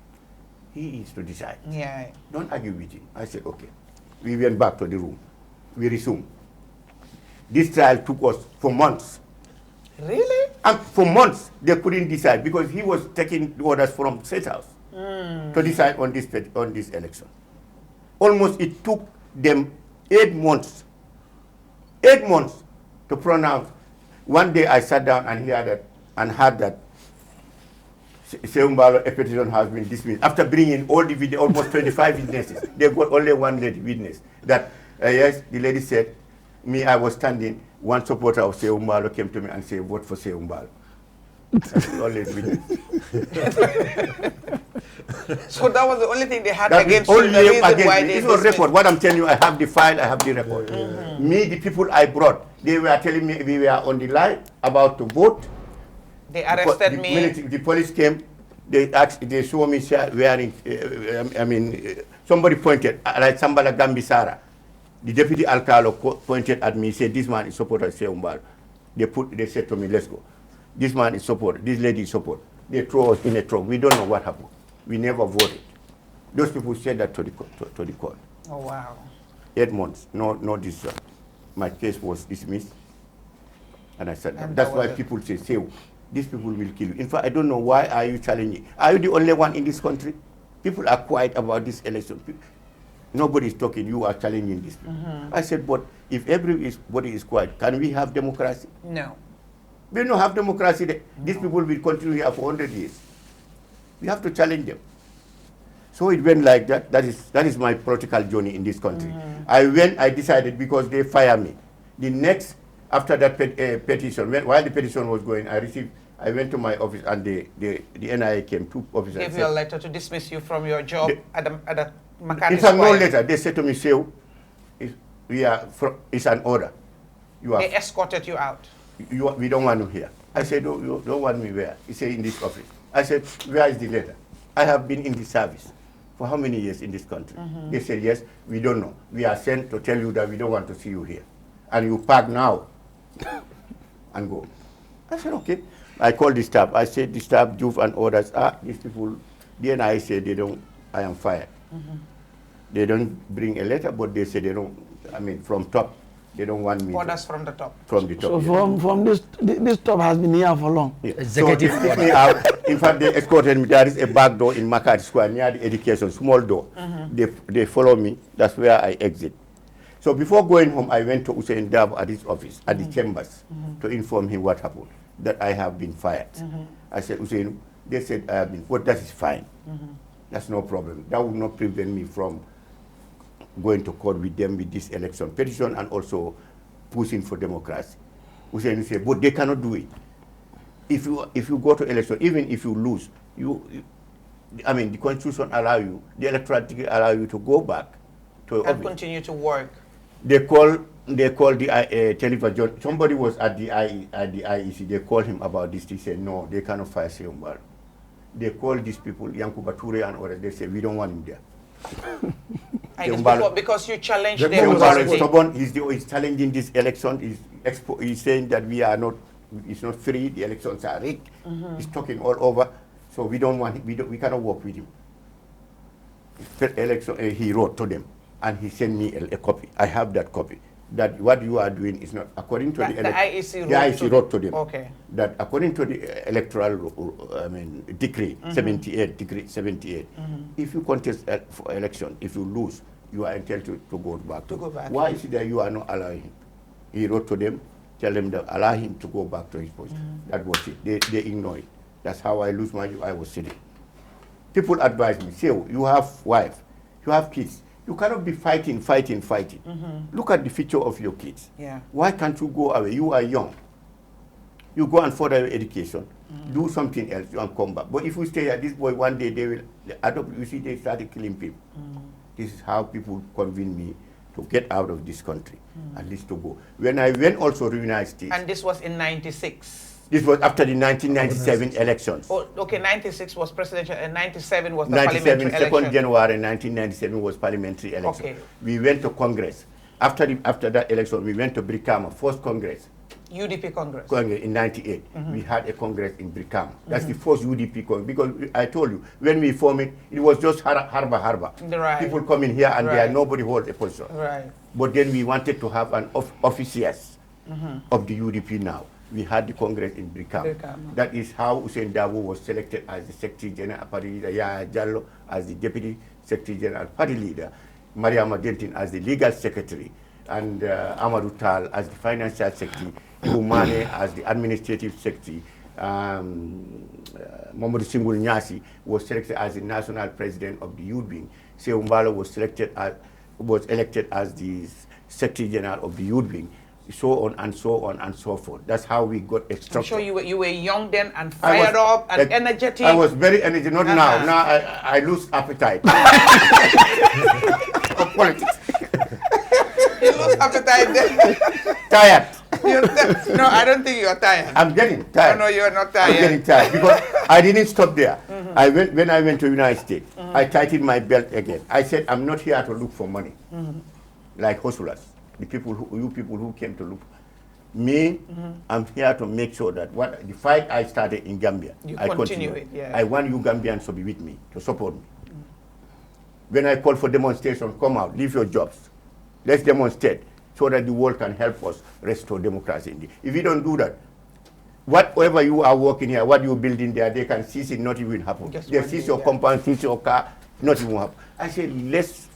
he is to decide. Yeah. Don't argue with him. I said, okay. We went back to the room. We resumed. This trial took us for months. Really? And for months, they couldn't decide because he was taking orders from State House to decide on this election. Almost it took them 8 months. 8 months to pronounce. One day I sat down and heard that Saihou Mballow a petition has been dismissed. After bringing all the video, almost 25 witnesses, they got only one lady witness. That, yes, the lady said, I was standing, one supporter of Saihou Mballow came to me and said, vote for Saihou Mballow. That's the only witness. So that was the only thing they had against you, the reason why they it's not record. What I'm telling you, I have the file, I have the record. Me, the people I brought, they were telling me we were on the line, about to vote. They arrested me. The police came, they saw me wearing, somebody pointed, like Sambala Gambisara. The deputy alcalde pointed at me, said, this man is supporter of Saihou Mballow. They said to me, let's go. This man is support, this lady is support. They throw us in a truck. We don't know what happened. We never voted. Those people said that to the court. Oh, wow. 8 months, no decision. My case was dismissed. And I said, that's why people say, these people will kill you. In fact, I don't know why are you challenging. Are you the only one in this country? People are quiet about this election. Nobody is talking. You are challenging this. I said, but if everybody is quiet, can we have democracy? No. We don't have democracy. These people will continue here for 100 years. We have to challenge them. So it went like that. That is my political journey in this country. I decided, because they fire me. The next, after that petition, while the petition was going, I went to my office, and the NIA came, 2 officers. Gave you a letter to dismiss you from your job at the mechanic. In fact, no letter. They said to me, Saihou, it's an order. They escorted you out. We don't want you here. I said, you don't want me where? He said, in this office. I said, where is the letter? I have been in the service for how many years in this country? They said, yes, we don't know. We are sent to tell you that we don't want to see you here. And you pack now and go. I said, okay. I called the staff. I said, the staff, Juve and others, these people, the NIA said I am fired. They don't bring a letter, but they say they don't, from top, they don't want me. Orders from the top. From the top. So from this top has been here for long. Yeah. Executive so me out. In fact, they escorted me. There is a back door in Makati Square near the education, small door. They follow me. That's where I exit. So before going home, I went to Hussein Dabo at his office, at the chambers, to inform him what happened, that I have been fired. I said, Hussein, they said I have been, well, that is fine. That's no problem. That would not prevent me from going to court with them with this election petition and also pushing for democracy. Hussein said, but they cannot do it. If you go to election, even if you lose, the constitution allow you, the electoral ticket allow you to go back to and continue to work. They call the television. Somebody was at the IEC. They called him about this. He said, no, they cannot fire Saihou Mballow. They called these people, Yankuba Toure and others. They said, we don't want him there. Because you challenged them. Saihou Mballow is stubborn. He's challenging this election. He's saying that it's not free. The elections are rigged. He's talking all over. So we don't want him. We cannot work with him. He wrote to them. And he sent me a copy. I have that copy. That what you are doing is not according to the IEC wrote to them. Okay. That according to the electoral, decree 78. If you contest for election, if you lose, you are entitled to go back. Why is it that you are not allowing him? He wrote to them, tell them that allow him to go back to his post. That was it. They ignore it. That's how I lose my. I was sitting. People advise me, say, you have wife, you have kids. You cannot be fighting. Look at the future of your kids. Yeah. Why can't you go away? You are young. You go and further your education. Do something else and come back. But if you stay at this boy, one day they will adopt. You see, they started killing people. This is how people convince me to get out of this country, at least to go. When I went also to the United States. And this was in 96. This was after the 1997 elections. Oh, okay, 96 was presidential and 97 was the parliamentary election. 2nd January 1997 was parliamentary election. Okay. We went to Congress. After that election, we went to Brikama, first Congress. UDP Congress. In 98. We had a Congress in Brikama. That's the first UDP Congress. Because I told you, when we formed it, it was just harbor. Right. People come in here and there, nobody holds a position. Right. But then we wanted to have an officials of the UDP now. We had the Congress in Brikama. That is how Hussein Dabo was selected as the Secretary General Party Leader, Yaya Jallo as the Deputy Secretary General Party Leader, Mariama Gentin as the Legal Secretary, and Amadou Tal as the Financial Secretary, Umane as the Administrative Secretary, Mamadou Singul Nyasi was selected as the National President of the Youth Wing. Saihou Mballow was elected as the Secretary General of the Youth Wing. So on and so on and so forth. That's how we got a structure. I'm sure you were young then and fired up and energetic. I was very energetic. Not now. Now I lose appetite. For politics. You lose appetite then. Tired. No, I don't think you are tired. I'm getting tired. No, you are not tired. I'm getting tired because I didn't stop there. When I went to the United States, I tightened my belt again. I said, I'm not here to look for money, like hustlers. The people who came to look. Me, I'm here to make sure that the fight I started in Gambia, I continue it. Yeah. I want you Gambians to be with me, to support me. When I call for demonstration, come out, leave your jobs. Let's demonstrate so that the world can help us restore democracy. If you don't do that, whatever you are working here, what you're building there, they can seize it, not even happen. They seize your compound, seize your car, not even happen. I said, let's.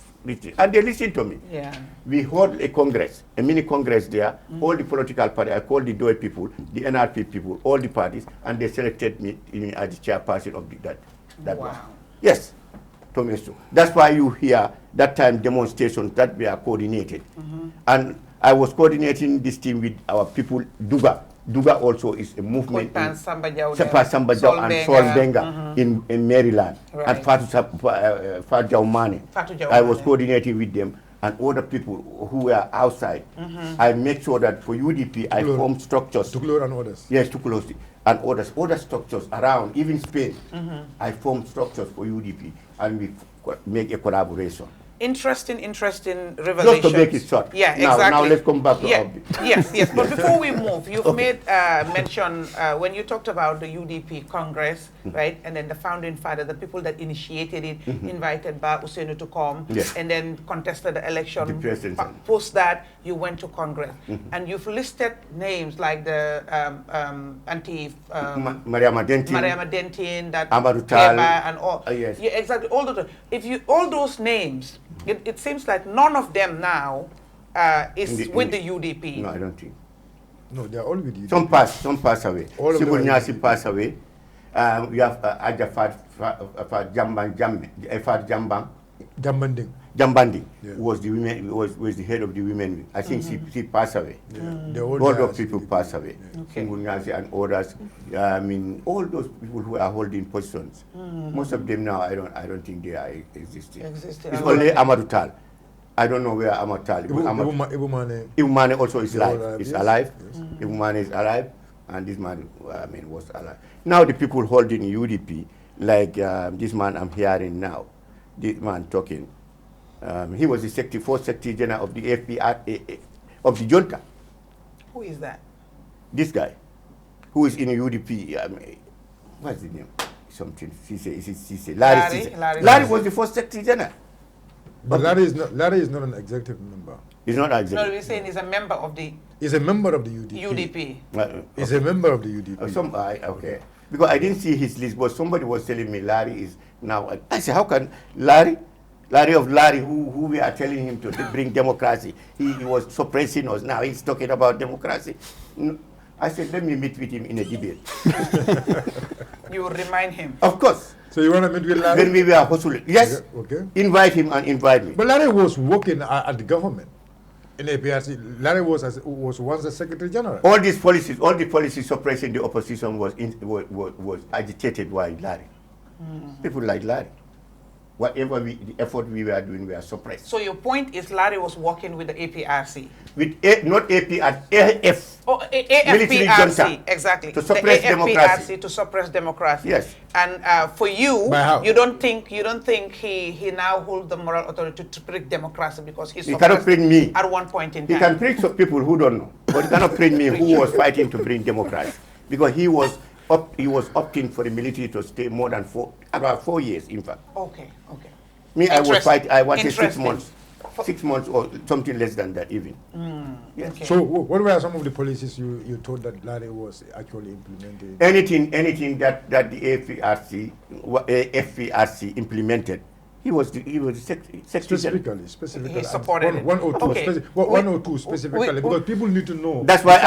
And they listened to me. Yeah. We held a Congress, a mini Congress there, all the political parties. I called the DOE people, the NRP people, all the parties, and they selected me as the chairperson of that. That was. Wow. Yes, Tomesto. That's why you hear that time demonstrations that we are coordinated. And I was coordinating this team with our people, Duga. Duga also is a movement. Kuntan Samba Jaw Samba Jaw and Sol Benga in Maryland. Right. And Fatu Jaw Mane. I was coordinating with them and other people who were outside. I make sure that for UDP, I form structures. Tukulor and others. Yes, Tukulor and other structures around, even Spain. I form structures for UDP and we make a collaboration. Interesting revelation. Just to make it short. Yeah, now, exactly. Now let's come back to our Yes. But before we move, you've made mention when you talked about the UDP Congress, right? And then the founding father, the people that initiated it, invited Ba Usenu to come, and then contested the election. The president. Post that, you went to Congress, and you've listed names like the Mariama Dentin, that Amadou Tal, and all. Yes. Yeah, exactly. All those names. It seems like none of them now is with the UDP. No, I don't think. No, they are all with UDP. Some pass away. Sibul Nyasi pass away. We have Aja Fat Jambandi was the women was the head of the women. I think she passed away. A lot of people pass away. Sibul Nyasi and others. I mean, all those people who are holding positions. Most of them now, I don't think they are existing. It's only Amadou Tal. I don't know where Amadou Tal. Ibu Mane also is alive. Is alive. Ibu Mane is alive, and this man, was alive. Now the people holding UDP, like this man I'm hearing now, this man talking. He was the fourth Secretary General of the FPR of the junta. Who is that? This guy, who is in UDP. What's his name? Something. Larry was the first Secretary General. But Larry is not an executive member. He's not executive. No, we're saying he's a member of the. He's a member of the UDP. He's a member of the UDP. Okay. Because I didn't see his list, but somebody was telling me Larry is now. I said, how can Larry, who we are telling him to bring democracy, he was suppressing us. Now he's talking about democracy. I said, let me meet with him in a debate. You will remind him. Of course. So you want to meet with Larry? When we were hustling. Yes. Okay. Invite him and invite me. But Larry was working at the government in APRC. Larry was once the Secretary General. All the policies suppressing the opposition was agitated by Larry. People like Larry. Whatever the effort we were doing, we are suppressed. So your point is Larry was working with the APRC? With not APRC, AF. Oh, AFPRC, exactly. To suppress democracy. To suppress democracy. Yes. And for you, you don't think he now holds the moral authority to bring democracy because he cannot bring me at one point in time. He can bring some people who don't know, but he cannot bring me who was fighting to bring democracy because he was opting for the military to stay more than about 4 years, in fact. Okay. Me, I wanted 6 months. 6 months or something less than that even. Yes. Okay. So what were some of the policies you thought that Larry was actually implementing? Anything that the FPRC implemented. He was the specifically. He supported 102 specifically because people need to know. That's why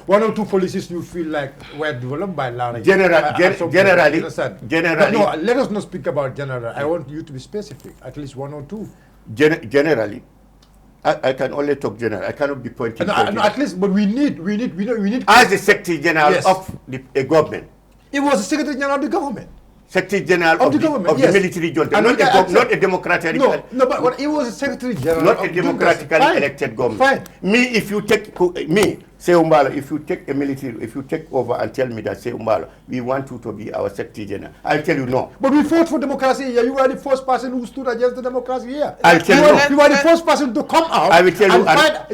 102 policies you feel like were developed by Larry. Generally. No, let us not speak about general. I want you to be specific. At least 102. Generally, I can only talk general. I cannot be pointing. No, at least, but we need. As the Secretary General of the government. He was the Secretary General of the government. Secretary General of the government, of the military junta, not a democratic. No, but he was a Secretary General. Not a democratically elected government. Fine. Me, if you take Saihou Mballow, if you take a military, if you take over and tell me that Saihou Mballow, we want you to be our Secretary General, I'll tell you no. But we fought for democracy here. You were the first person who stood against the democracy here. I'll tell you. You were the first person to come out. I will tell you,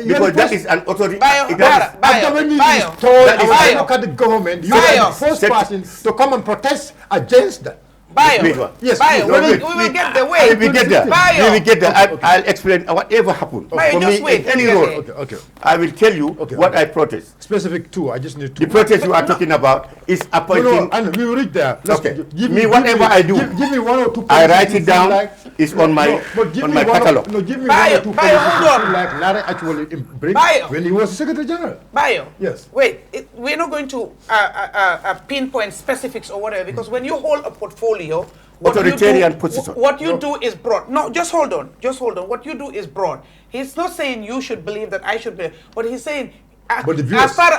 because that is an authority. After when you told our democratic government, you were the first person to come and protest against that. Yes, we will get the way. We will get there. I'll explain whatever happened. For me, in any role, I will tell you what I protest. Specific too. I just need to. The protest you are talking about is appointing. And we will reach there. Okay. Give me whatever I do. Give me 1 or 2 I write it down. It's on my catalog. No, give me Bayo, 1 or 2 Bayo, policies hold on. like Larry actually bring Bayo. when he was Secretary General. Bayo. Yes. Wait, we're not going to pinpoint specifics or whatever, because when you hold a portfolio, Authoritarian position. What you do is broad. No, just hold on. Just hold on. What you do is broad. He's not saying you should believe that I should believe, but he's saying But the views. as far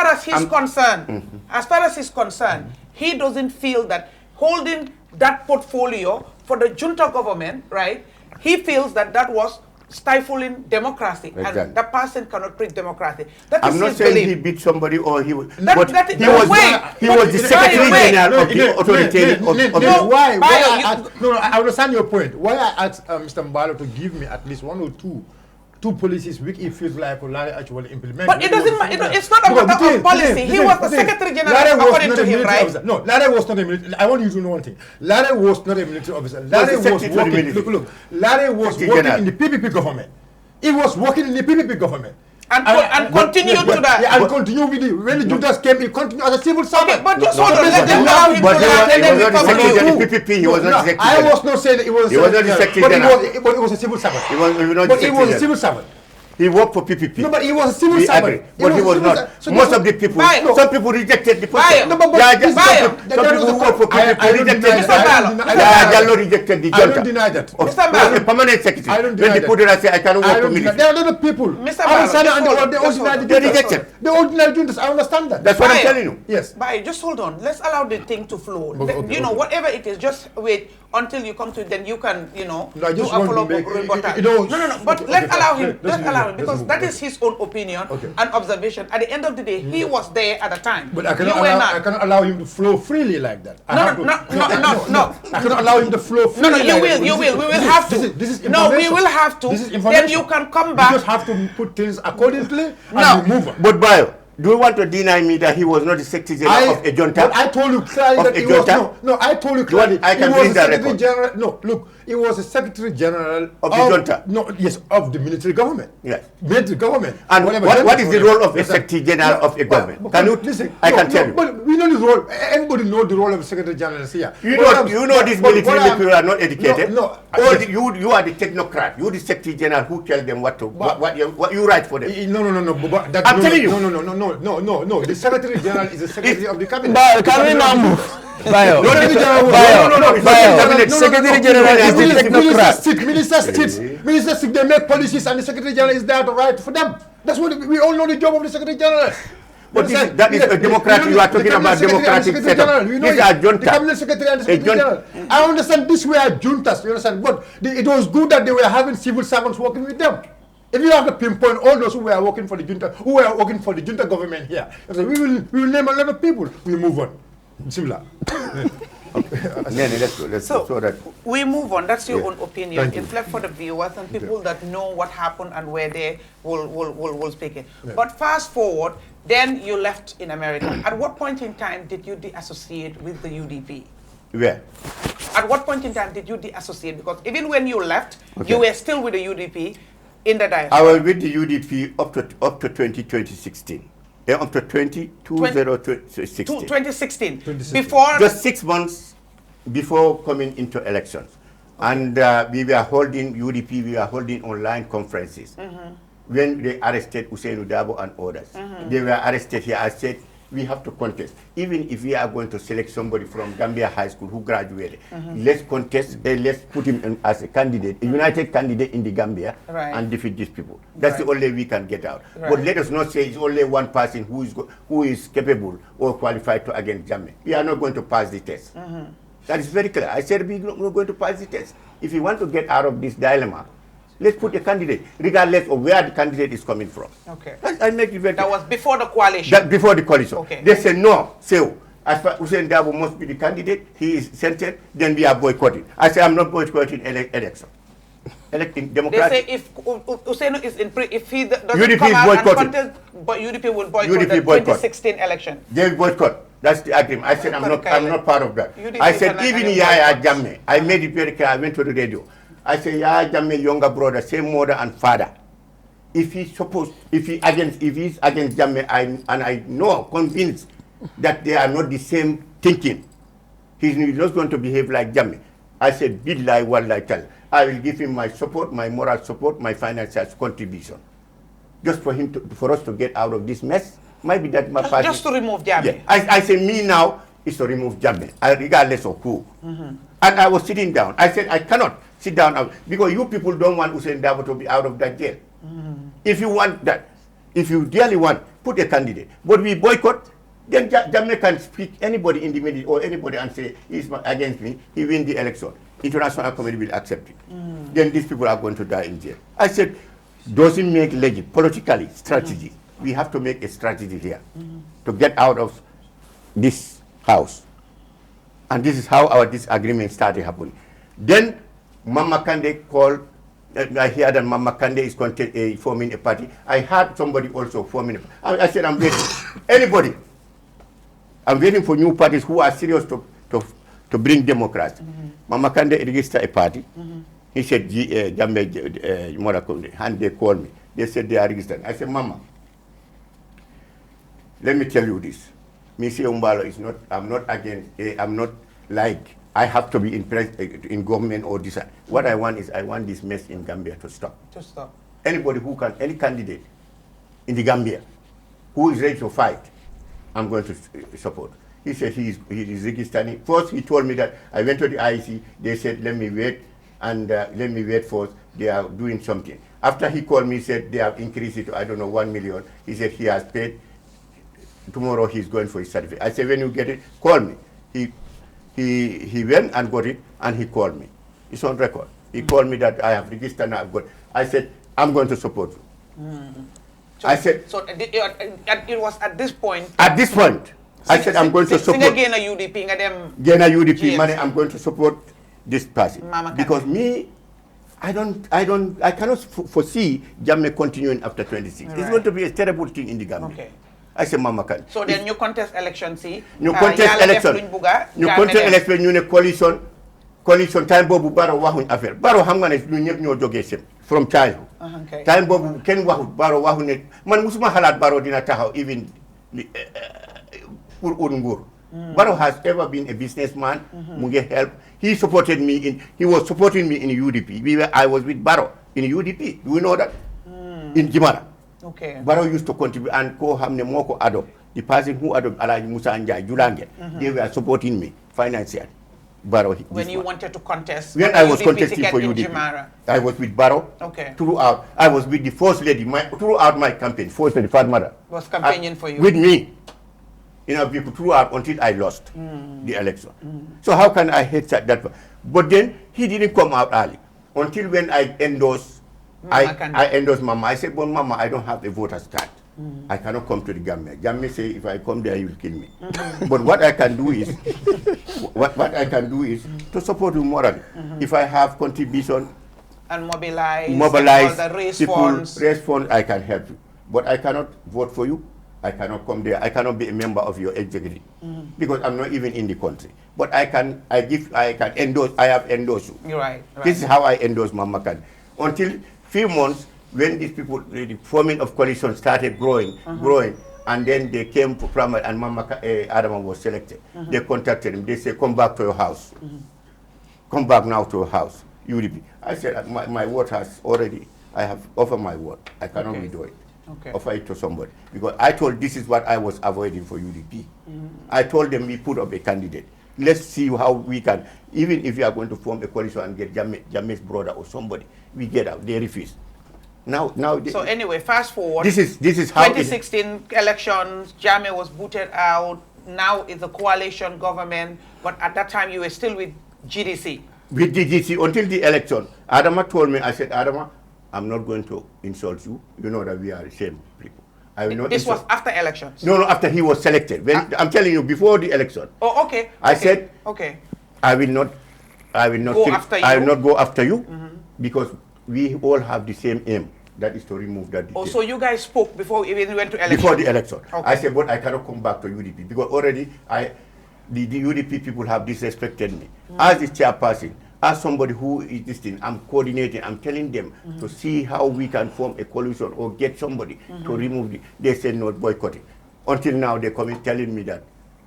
as he's concerned, as far as he's concerned, he doesn't feel that holding that portfolio for the junta government, right? He feels that that was stifling democracy, Exactly. and that person cannot preach democracy. That is I'm not his saying belief. he beat somebody or he was. That- but that- he no, was. wait. He was the Wait, Secretary wait. General of the authoritarian. I understand your point. Why I asked Mr. Mballow to give me at least 1 or 2 policies which he feels like Larry actually implement. But it doesn't matter. It's not a matter of policy. He was the Secretary General, according to him, right? No, Larry was not a military. I want you to know one thing. Larry was not a military officer. Larry was Secretary working. Military. Look. Larry was Secretary working General. in the PPP government. He was working in the PPP government. And continue to that. Yeah, and continue with it. When the juntas came, he continued as a civil servant. Okay, but just hold on. Let them allow him to But that, and then we come he was to not the PPP. He was not the Secretary I General. was not saying that he was He was not the Secretary General. but he was a civil servant. He was not But the he was a Secretary civil General. servant. He worked for PPP. No, but he was a civil We servant. agree, but he was not. Most of the people, Bayo. some people rejected the Bayo. person. No, but this- Bayo. Some people who work for PPP I don't rejected deny the that. person. Mr. Yaya Jallo rejected the I junta. don't deny that. Oh, Mr. he was Mballow. a permanent secretary. I don't When deny they that. put it, I say, I cannot I work for don't deny. military. There are other people. Mr. I Mballow, understand just hold on, the just hold ordinary on. They juntas. rejected. The ordinary juntas, I understand that. That's what I'm Bayo. telling you. Yes. But just hold on. Let's allow the thing to flow. Okay, You know, okay. whatever it is, just wait until you come to it. Then you can, No, I do just a want to follow-up make- rebuttal. you know- No. But Okay, let's okay, allow okay. him. Let's Let's allow move him, on. because Let's that move is his own opinion Okay. and observation. At the end of the day, he was there at the time. But I You cannot, were allow, not. I cannot allow him to flow freely like that. I No, have to- no. I cannot allow him to flow freely. No, you like will, that. you will. We will This is- have to. This is No, we information. will have to. This is Then information. you can come You back. just have to put things accordingly No. and we move on. But Bayo, do you want to deny me that he was not the Secretary General of a junta? But I told you clearly Of that a he was junta? no. I told you Do you want- clearly I can he was bring a that Secretary record. General. No, look, he was a Secretary General Of the junta? No, yes, of the military government. Yes. Military government. And Whatever what general is the government. role of a Yes, sir. Secretary General of a government? But Can you? listen? I can tell you. But we know the role. Everybody know the role of a Secretary General here. You But know, I'm- you know these but military what I'm- people are not educated. No. Or you are the technocrat. You the Secretary General who tell them what to what you write for them. No. But that, I'm no, telling you. No. The Secretary General is the Secretary of the cabinet. Can we now move? Bayo. No, Secretary General. Bayo. Secretary General is the technocrat. Ministers sit, they make policies, and the Secretary General is there to write for them. That's what we all know the job of the Secretary General. But that is a democrat. You are talking about democratic setup. These are junta. The cabinet secretary and the A secretary general. I understand these were juntas, you understand, but it was good that they were having civil servants working with them. If you have to pinpoint all those who were working for the junta, who were working for the junta government here, so we will name a lot of people. We move on. Similar. Let's go. So that We move on. That's your own opinion. Thank you. It's left for the viewers and people that know what happened and where they will speak it. But fast forward, then you left in America. At what point in time did you de-associate with the UDP? where? At what point in time did you de-associate? Because even when you left, you were still with the UDP in the diaspora. I was with the UDP up to 2016. Up to 2016. 2016. Before Just 6 months before coming into elections. And we were holding UDP, we were holding online conferences. When they arrested Usainu Dabo and others. They were arrested here. I said, we have to contest. Even if we are going to select somebody from Gambia High School who graduated, let's contest, let's put him in as a candidate, a united candidate in the Gambia, and defeat these people. That's the only way we can get out. But let us not say it's only one person who is capable or qualified to against Jammeh. We are not going to pass the test. That is very clear. I said we're not going to pass the test. If you want to get out of this dilemma, let's put a candidate, regardless of where the candidate is coming from. Okay. I make it very That clear. was before the coalition. That before the coalition. Okay. They say no. Say, as far Usain Dabo must be the candidate, he is sentenced, then we are boycotting. I say I'm not boycotting election. Electing They democratic. say if Usainu is in if he doesn't UDP come is out and boycotted. contest, but UDP will boycott UDP the boycott. 2016 election. They boycott. That's the agreement. I said I'm not part of that. UDP I said cannot even have Yaya boycotts. Jammeh, I made it very clear. I went to the radio. I said Yaya Jammeh, younger brother, same mother and father. If he's against Jammeh, I know, convinced that they are not the same thinking. He's not going to behave like Jammeh. I said, billahi wallahi tal. I will give him my support, my moral support, my financial contribution. Just for him for us to get out of this mess. Maybe that my party. Just to remove Jammeh. Yeah. I say me now is to remove Jammeh, regardless of who. And I was sitting down. I said I cannot sit down because you people don't want Hussein Dabo to be out of that jail. If you want that, if you really want, put a candidate. But we boycott, then Jammeh can speak anybody in the middle or anybody and say he's against me. He win the election. International community will accept it. Then these people are going to die in jail. I said, doesn't make legit politically strategy. We have to make a strategy here to get out of this house. And this is how our disagreement started happening. Then Mama Kande called. I hear that Mama Kande is forming a party. I heard somebody also forming a party. I said, I'm waiting. Anybody. I'm waiting for new parties who are serious to bring democracy. Mama Kande registered a party. He said, Jammeh Morakonde, and they called me. They said they are registered. I said, Mama, let me tell you this. Saihou Mballow is not, I'm not against, I'm not like, I have to be in government or this. What I want is, I want this mess in Gambia to stop. To stop. Anybody who can, any candidate in the Gambia who is ready to fight, I'm going to support. He said he is registering. First, he told me that I went to the IEC. They said, let me wait, and let me wait first. They are doing something. After he called me, he said they have increased it to, I don't know, 1 million. He said he has paid. Tomorrow he's going for his certificate. I said, when you get it, call me. He went and got it, and he called me. It's on record. He called me that I have registered and I've got. I said, I'm going to support you. So, I said, so it was at this point. At this point, I said, I'm going to support. Again a UDP, Again a UDP money. I'm going to support this person because me, I cannot foresee Jammeh continuing after 26. Right. It's going to be a terrible thing in the Gambia. Okay. I say Mama Kane. So then you contest election, see? You contest election. You contest election. You ne coalition time bobu Barrow waxuñ affaire Barrow xam nga ne ñu ñëpp ñoo jógee sem from childhood. Time bobu kenn waxut Barrow waxu ne man musuma xalaat Barrow dina taxaw even pour ut nguur. Barrow has ever been a businessman. Mu ngi help. He supported me he was supporting me in UDP. I was with Barrow in UDP. Do we know that? In Jimara. Okay. Barrow used to contribute and ko hamne moko adopt. The person who adopted Alaji Musa Njai Julange, they were supporting me financially. Barrow. When you wanted to contest? When I was contesting for UDP. I was with Barrow. Okay. Throughout. I was with the first lady throughout my campaign. First lady, Fatmada. Was campaigning for you? With me. You know, people throughout until I lost the election. So how can I hate that? But then he didn't come out early. Until when I endorsed I endorsed Mama. I said, but Mama, I don't have a voter's card. I cannot come to the Gambia. Gambia say, if I come there, you will kill me. But what I can do is, what I can do is to support you morally. If I have contribution and mobilize all the race funds, I can help you. But I cannot vote for you. I cannot come there. I cannot be a member of your executive because I'm not even in the country. But I can endorse. I have endorsed you. You're right. This is how I endorse Mama Kane. Until few months, when these people, the forming of coalition started growing, and then they came for primary, and Mama Adama was selected. They contacted him. They said, come back to your house. Come back now to your house, UDP. I said, my word has already, I have offered my word. I cannot redo it. Offer it to somebody. Because I told this is what I was avoiding for UDP. I told them we put up a candidate. Let's see how we can, even if you are going to form a coalition and get Jammeh's brother or somebody, we get out. They refuse. Now. So anyway, fast forward. This is how 2016 elections. Jammeh was booted out. Now it's a coalition government. But at that time, you were still with GDC. With GDC until the election. Adama told me. I said, Adama, I'm not going to insult you. You know that we are the same people. I will not. This was after elections. No, after he was selected. I'm telling you, before the election. Oh, okay. I said, okay. I will not go after you because we all have the same aim. That is to remove that detail. Oh, so you guys spoke before we even went to election? Before the election. Okay. I said, but I cannot come back to UDP because already the UDP people have disrespected me. As the chairperson, as somebody who is this thing, I'm coordinating, I'm telling them to see how we can form a coalition or get somebody to remove it. They said no, boycott it. Until now, they're coming telling me that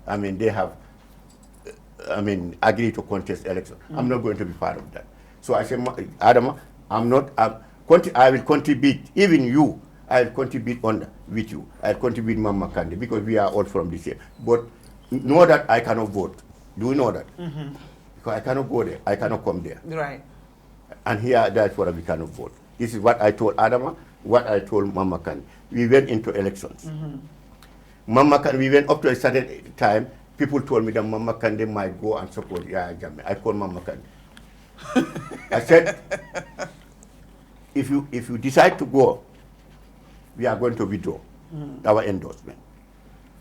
I mean, they have, agreed to contest election. I'm not going to be part of that. So I said, Adama, I will contribute, even you, I will contribute with you. I will contribute Mama Kandi, because we are all from this year. But know that I cannot vote. Do you know that? Because I cannot go there. I cannot come there. Right. And here, that's what we cannot vote. This is what I told Adama, what I told Mama Kandi. We went into elections. Mama Kandi, we went up to a certain time. People told me that Mama Kandi might go and support Yaya Jammeh. I called Mama Kandi. I said, if you decide to go, we are going to withdraw our endorsement.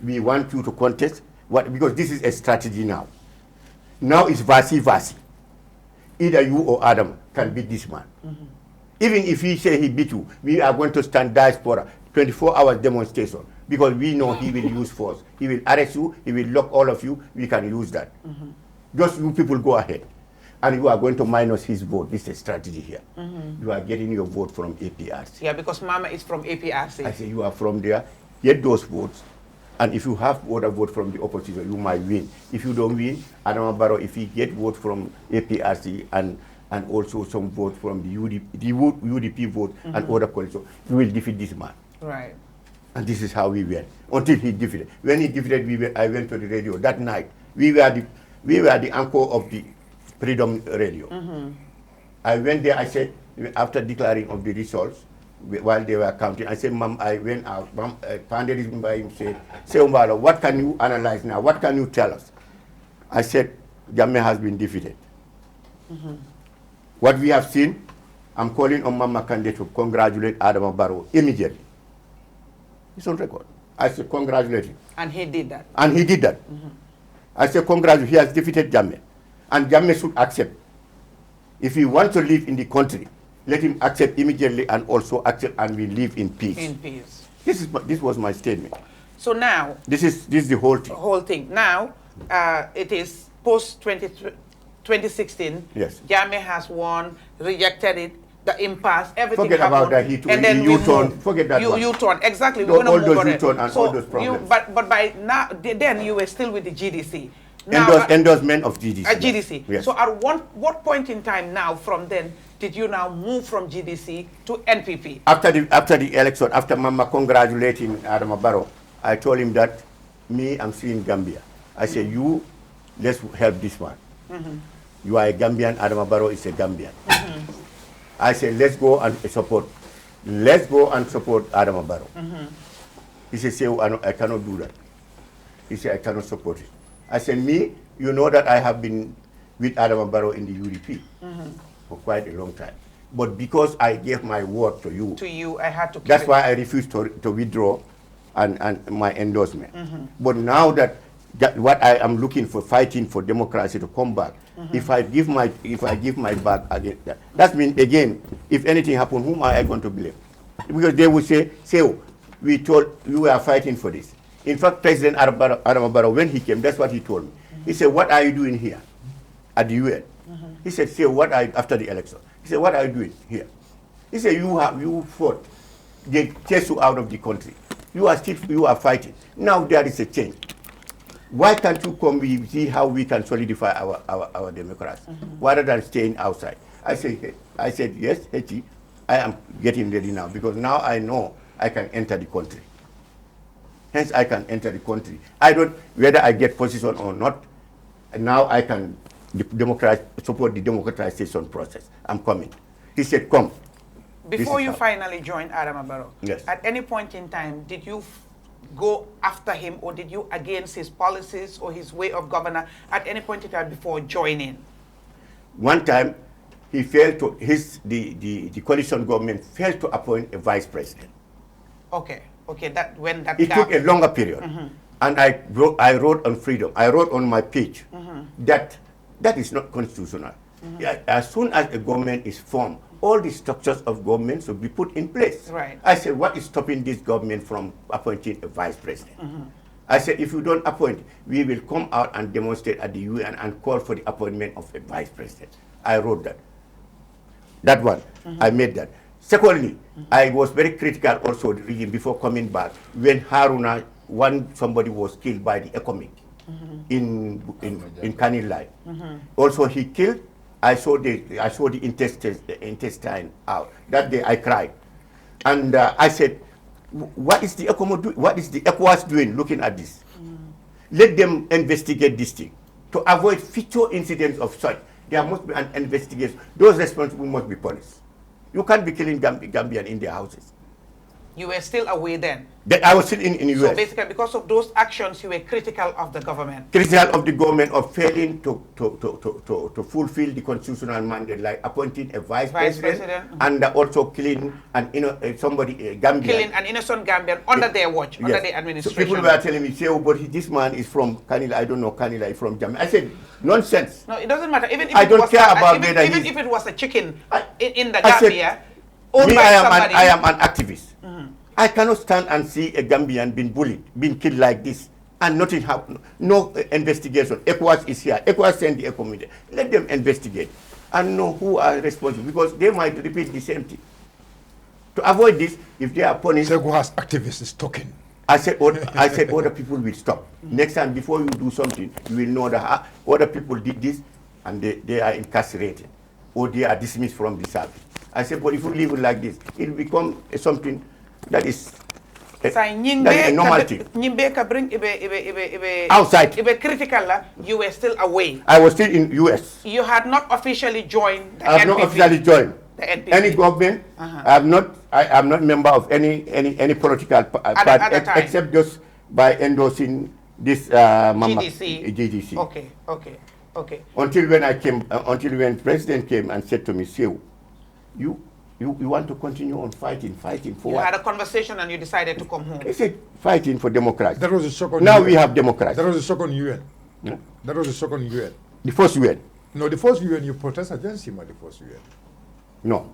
We want you to contest, because this is a strategy now. Now it's versi. Either you or Adam can beat this man. Even if he say he beat you, we are going to stand diaspora, 24 hours demonstration, because we know he will use force. He will arrest you, he will lock all of you, we can use that. Just you people go ahead. And you are going to minus his vote. This is a strategy here. You are getting your vote from APRC. Yeah, because Mama is from APRC. I say you are from there. Get those votes. And if you have other vote from the opposition, you might win. If you don't win, Adama Barrow, if he get vote from APRC and also some vote from the UDP vote and other coalition, you will defeat this man. Right. And this is how we went until he defeated. When he defeated, I went to the radio that night. We were the anchor of the Freedom Radio. I went there. I said, after declaring of the results, while they were counting, I said, Mom, I went out. Mom, Pandey by him said, Saihou Mballow, what can you analyze now? What can you tell us? I said, Jammeh has been defeated. What we have seen, I'm calling on Mama Kande to congratulate Adama Barrow immediately. It's on record. I said, congratulate him. And he did that. And he did that. I said, congratulate, he has defeated Jammeh. And Jammeh should accept. If he wants to live in the country, let him accept immediately and also accept, and we live in peace. In peace. This was my statement. So now, this is the whole thing. Whole thing. Now, it is post 2016. Yes. Jammeh has won, rejected it, the impasse, everything. Forget happened, about that. He and then U-turn. Forget that. U-turn. Exactly. No, We're going to move on it. U-turn and So all those problems. but by now, then you were still with the GDC. Now, endorsement of GDC. GDC. Yes. So at what point in time now from then did you now move from GDC to NPP? After the election, after Mama congratulating Adama Barrow, I told him that I'm seeing Gambia. I said, let's help this one. You are a Gambian, Adama Barrow is a Gambian. I said, let's go and support Adama Barrow. He said, I cannot do that. He said, I cannot support it. I said, you know that I have been with Adama Barrow in the UDP for quite a long time. But because I gave my word to you, I had to keep That's why I refused to withdraw and my endorsement. But now that what I am looking for, fighting for democracy to come back, if I give my back again, that means again, if anything happens, whom am I going to blame? Because they will say, we told you were fighting for this. In fact, President Adama Barrow, when he came, that's what he told me. He said, what are you doing here at the UN? He said, after the election, he said, what are you doing here? He said, you fought. They chased you out of the country. You are fighting. Now there is a change. Why can't you come, we see how we can solidify our democracy, rather than staying outside? I said, yes, Hechi, I am getting ready now, because now I know I can enter the country. Hence, I can enter the country. Whether I get position or not, now I can support the democratization process. I'm coming. He said, come. Before you finally joined Adama Barrow, yes. At any point in time, did you go after him, or did you against his policies or his way of governor at any point in time before joining? One time, he failed to, the coalition government failed to appoint a vice president. Okay. It took a longer period. And I wrote on Freedom, I wrote on my page that is not constitutional. As soon as a government is formed, all the structures of government should be put in place. Right. I said, what is stopping this government from appointing a vice president? I said, if you don't appoint, we will come out and demonstrate at the UN and call for the appointment of a vice president. I wrote that. That one, I made that. Secondly, I was very critical also of the regime before coming back when Haruna, somebody was killed by the economic in Kanilai. Also, he killed. I saw the intestine out. That day, I cried, and I said, "What is the ECOWAS doing? Looking at this, let them investigate this thing to avoid future incidents of such. There must be an investigation. Those responsible must be punished. You can't be killing Gambian in their houses." You were still away then? That I was still in the US. So basically, because of those actions, you were critical of the government? Critical of the government of failing to fulfill the constitutional mandate, like appointing a vice president. And also killing Gambian. Killing an innocent Gambian under their watch, under their administration. So people were telling me, but this man is from Kanila. I don't know Kanila, is from Jamaica. I said, nonsense. No, it doesn't matter. Even if I don't care about even if it was a chicken in the I Gambia, said, I am an activist. I cannot stand and see a Gambian being bullied, being killed like this, and nothing happened. No investigation. ECOWAS is here. ECOWAS send the ECO media. Let them investigate and know who are responsible, because they might repeat the same thing. To avoid this, if they are punished, ECOWAS activists is talking. I said other people will stop. Next time, before you do something, you will know that other people did this, and they are incarcerated, or they are dismissed from the service. I said, but if you leave it like this, it will become something that is a normal thing. Outside. Critical, you were still away. I was still in US. You had not officially joined the I have NPP. not officially joined The NPP. any government. I am not member of any political party except just by endorsing this GDC. Okay. Until when President came and said to me, Saihou, you want to continue on fighting for you what? had a conversation and you decided to come home. He said, fighting for democracy. That was the second Now UN. we have democracy. That was the second UN. Yeah. That was the second UN. The first UN. No, the first UN, you protest against him at the first UN. No.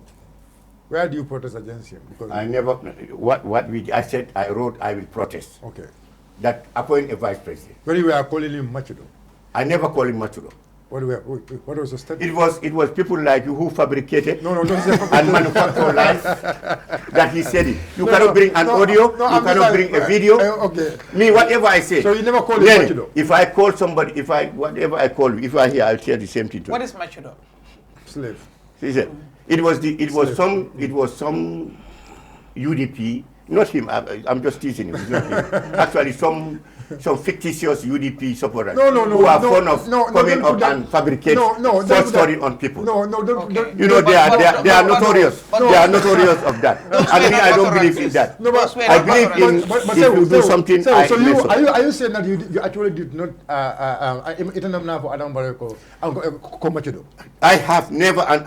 Where do you protest against him? Because I never, I said, I wrote, I will protest. Okay. That appoint a vice president. When you were calling him Machudo, I never call him Machudo. what was the statement? It was people like you who fabricated No, don't say and manufacture lies that he said it. You cannot bring an audio, you cannot bring a video. Okay. Me, whatever I say. So you never call him Machudo? If I call somebody, whatever I call you, if I hear, I'll share the same thing to you. What is Machudo? Slave. He said, it was some UDP, not him. I'm just teasing him. It's not him. Actually, some fictitious UDP supporters who are fond of coming up and fabricating false story on people. Don't. You know, they are notorious. They are notorious of that. And me, I don't believe in that. No, but I believe in if you do something, so I are you saying that you actually did not for Adam Barako Machudo? I have never, and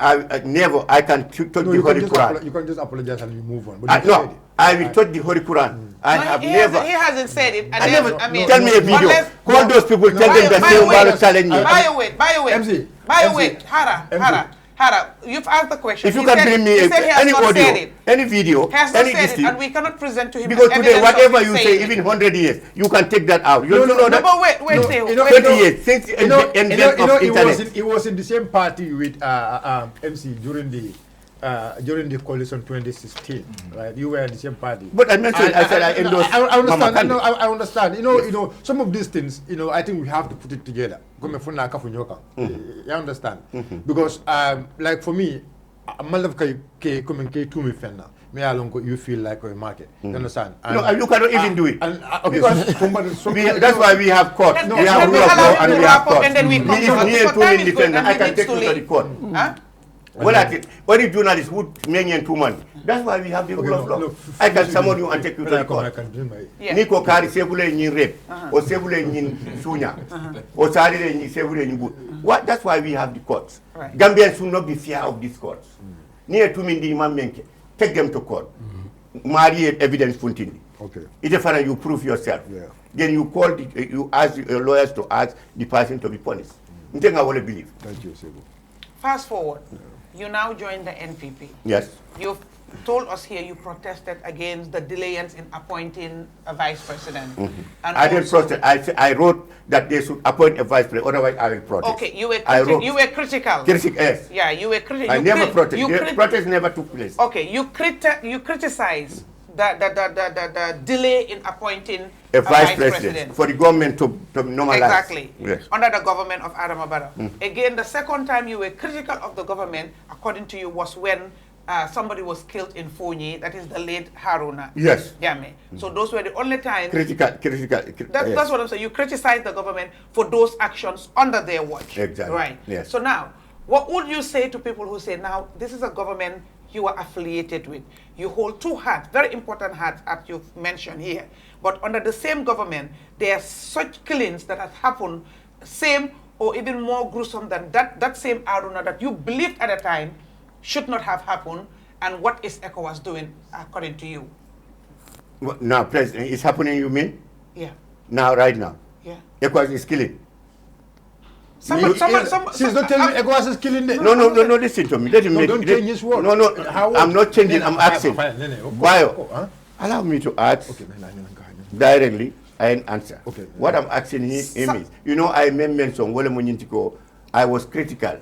I can touch the Holy Quran. You can just apologize and you move on. But No, I will touch the Holy Quran. I have never. He hasn't said it. And I never. I mean, Tell me a video. Call those people. Tell them that Saihou Mballow challenge me. By the way, Hara, you've asked the question. If you can bring me any audio, any video, any this thing, and we cannot present to him. because today whatever you say, even 100 years, you can take that out. You know that. But wait, 20 years since the end of internet. He was in the same party with MC during the coalition 2016, right? You were in the same party. But I mentioned, I said I endorsed Mama understand. Kandeh. I understand. You know, some of these things, I think we have to put it together. You understand? Because, like for me, you feel like a market. You understand? No, you cannot even do it. Okay, that's why we have court. We have rule of law and we have court. And then we I can take you to the court. What if journalists would mention 2 months? That's why we have the rule of law. I can summon you and take you to the court. Niko kari sebule nyin rape, or sebule nyin sunya, or sari sebule nyin good. What? That's why we have the courts. Gambians should not be fear of these courts. Near to me, take them to court. Marry evidence funtini. Okay. It's a you prove yourself. Yeah. Then you ask your lawyers to ask the person to be punished. I think I want to believe. Thank you, Saihou. Fast forward. You now joined the NPP. Yes. You've told us here you protested against the delayance in appointing a vice president. And I didn't protest. I wrote that they should appoint a vice president, otherwise I will protest. Okay, you were critical. Yes. Yeah, you were critical. I never protested. Protest never took place. Okay, you criticize the delay in appointing a vice president for the government to normalize. Exactly. Yes. Under the government of Adama Barrow. Again, the second time you were critical of the government, according to you, was when somebody was killed in Fonyi, that is the late Haruna. Yes. Jame. So those were the only times. Critical. That's what I'm saying. You criticized the government for those actions under their watch. Exactly. Right. Yes. So now, what would you say to people who say, now, this is a government you are affiliated with. You hold two hats, very important hats, as you've mentioned here. But under the same government, there are such killings that have happened, same or even more gruesome than that same Aruna that you believed at the time should not have happened. And what is ECOWAS doing, according to you? Now, President, it's happening, you mean? Yeah. Now, right now. Yeah. ECOWAS is killing. She's not telling me ECOWAS is killing them. No, listen to me. Let him don't change his word. No, I'm not changing, I'm asking. Bio, allow me to ask directly and answer. Okay. What I'm asking him is, you know, I mentioned Wole Munyintiko, I was critical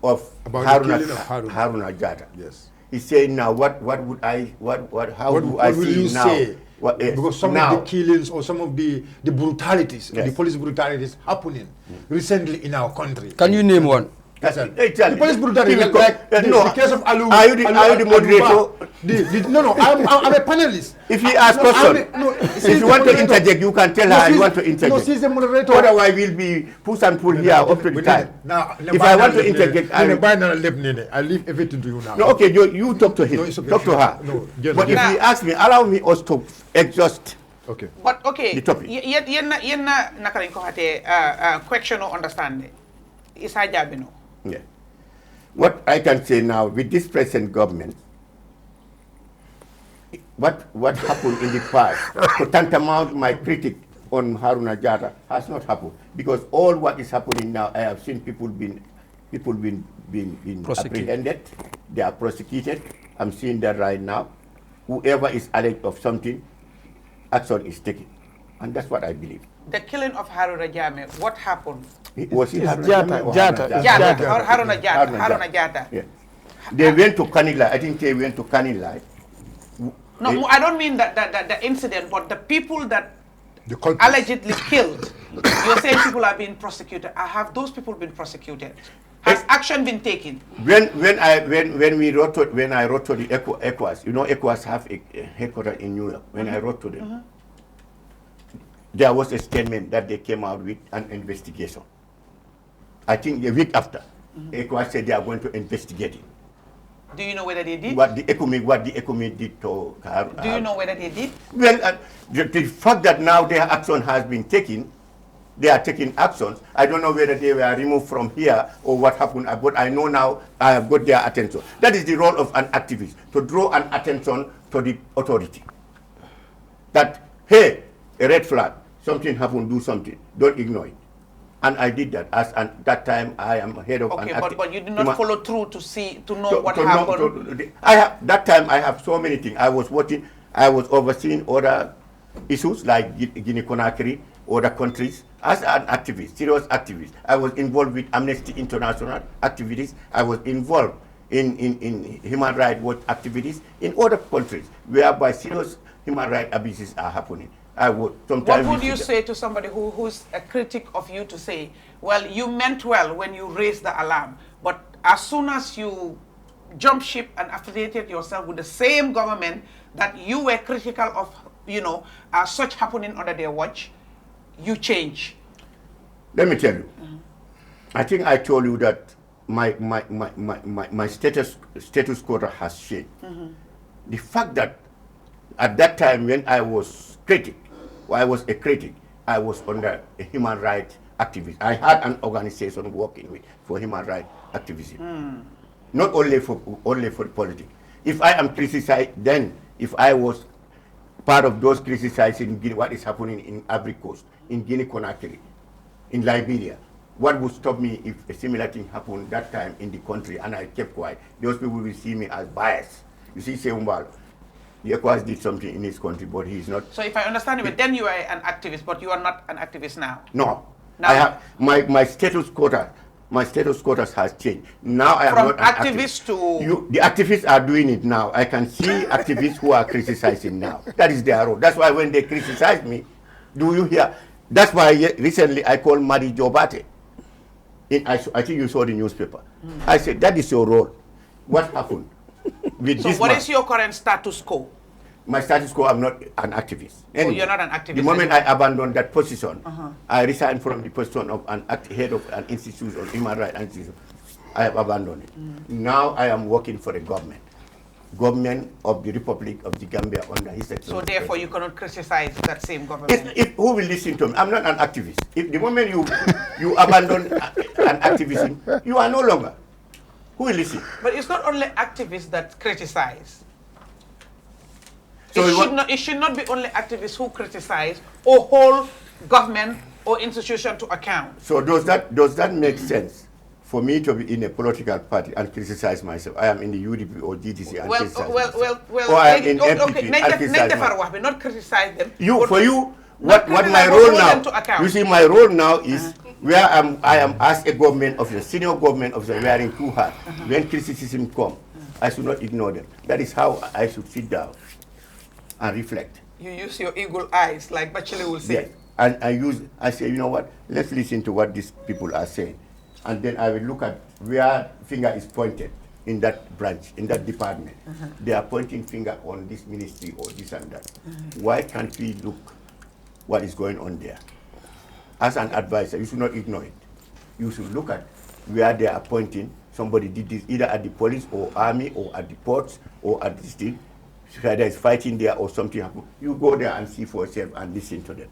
of Haruna Jata. Yes. He said, now, how do I see now? Say? Because some of the killings or some of the brutalities, Yes. the police brutalities happening recently in our country. Can you name one? The police brutality, like the case of Alu. Are you the moderator? No, I'm a panelist. If he asks question, if you want to interject, you can tell her you want to interject. No, she's the moderator. Otherwise, we'll be push and pull here up to the time. Now, if I want to interject, I leave everything to you now. No, okay, you talk to him. No, it's okay. Talk to her. No, but if he asks me, allow me us to exhaust. Okay. But okay, the topic. Yenna nakarin ko hate question or understanding. Isa jabino. Yeah. What I can say now with this present government, what happened in the past, to tantamount my critic on Haruna Jata has not happened, because all what is happening now, I have seen people being apprehended, they are prosecuted. I'm seeing that right now. Whoever is alleged of something, action is taken, and that's what I believe. The killing of Haruna Jame, what happened? Was he Jata. Haruna Jata. Yeah. They went to Kanilai. I think they went to Kanilai. No, I don't mean that the incident, but the people that allegedly killed. You're saying people are being prosecuted. Have those people been prosecuted? Has action been taken? When I wrote to the ECOWAS, you know, ECOWAS have a headquarters in New York. When I wrote to them, there was a statement that they came out with an investigation. I think a week after, ECOWAS said they are going to investigate it. Do you know whether they did? What the ECOWAS did to Do you know whether they did? Well, the fact that now their action has been taken, they are taking actions. I don't know whether they were removed from here or what happened, but I know now I have got their attention. That is the role of an activist, to draw an attention to the authority. That, hey, a red flag, something happened, do something, don't ignore it. And I did that. At that time, I am head of an activist. But you did not follow through to know what happened? That time, I have so many things. I was overseeing other issues like Guinea-Conakry, other countries, as an activist, serious activist. I was involved with Amnesty International activities. I was involved in human rights watch activities in other countries whereby serious human rights abuses are happening. What would you say to somebody who's a critic of you to say, well, you meant well when you raised the alarm, but as soon as you jump ship and affiliated yourself with the same government that you were critical of, such happening under their watch, you change? Let me tell you. I think I told you that my status quo has changed. The fact that at that time when I was a critic, I was under a human rights activist. I had an organization working for human rights activism. Not only for politics. If I am criticized, then if I was part of those criticizing what is happening in Ivory Coast, in Guinea-Conakry, in Liberia, what would stop me if a similar thing happened that time in the country and I kept quiet? Those people will see me as biased. You see, Saihou Mballow, the ECOWAS did something in his country, but he's not. So if I understand you, then you are an activist, but you are not an activist now. No. I have my status quo. My status quo has changed. Now I am From not an activist to... The activists are doing it now. I can see activists who are criticizing now. That is their role. That's why when they criticize me, do you hear? That's why recently I called Mari Jobate. I think you saw the newspaper. I said, that is your role. What happened? With So this what man? is your current status quo? My status quo, I'm not an activist. Anyway, you're not an activist The moment anymore. I abandoned that position, I resigned from the position of head of an institution, human rights institution. I have abandoned it. Now I am working for the government of the Republic of the Gambia under his excellency. So therefore you cannot criticize that same government. Who will listen to me? I'm not an activist. If the moment you abandon an activism, you are no longer. Who will listen? But it's not only activists that criticize. So It should not be only activists who criticize or hold government or institution to account. So does that make sense for me to be in a political party and criticize myself? I am in the UDP or GTC and criticize myself. Or I am in MPP and criticize myself. Not criticize them. What my role now? You see, my role now is where I am as a government officer, senior government officer, wearing two hats. When criticism comes, I should not ignore them. That is how I should sit down and reflect. You use your eagle eyes, like Bachelet will say. Yes. And I say, you know what? Let's listen to what these people are saying, and then I will look at where finger is pointed in that branch, in that department. They are pointing finger on this ministry or this and that. Why can't we look what is going on there? As an advisor, you should not ignore it. You should look at where they are pointing. Somebody did this either at the police or army or at the ports or at this thing. Whether it's fighting there or something happened, you go there and see for yourself and listen to them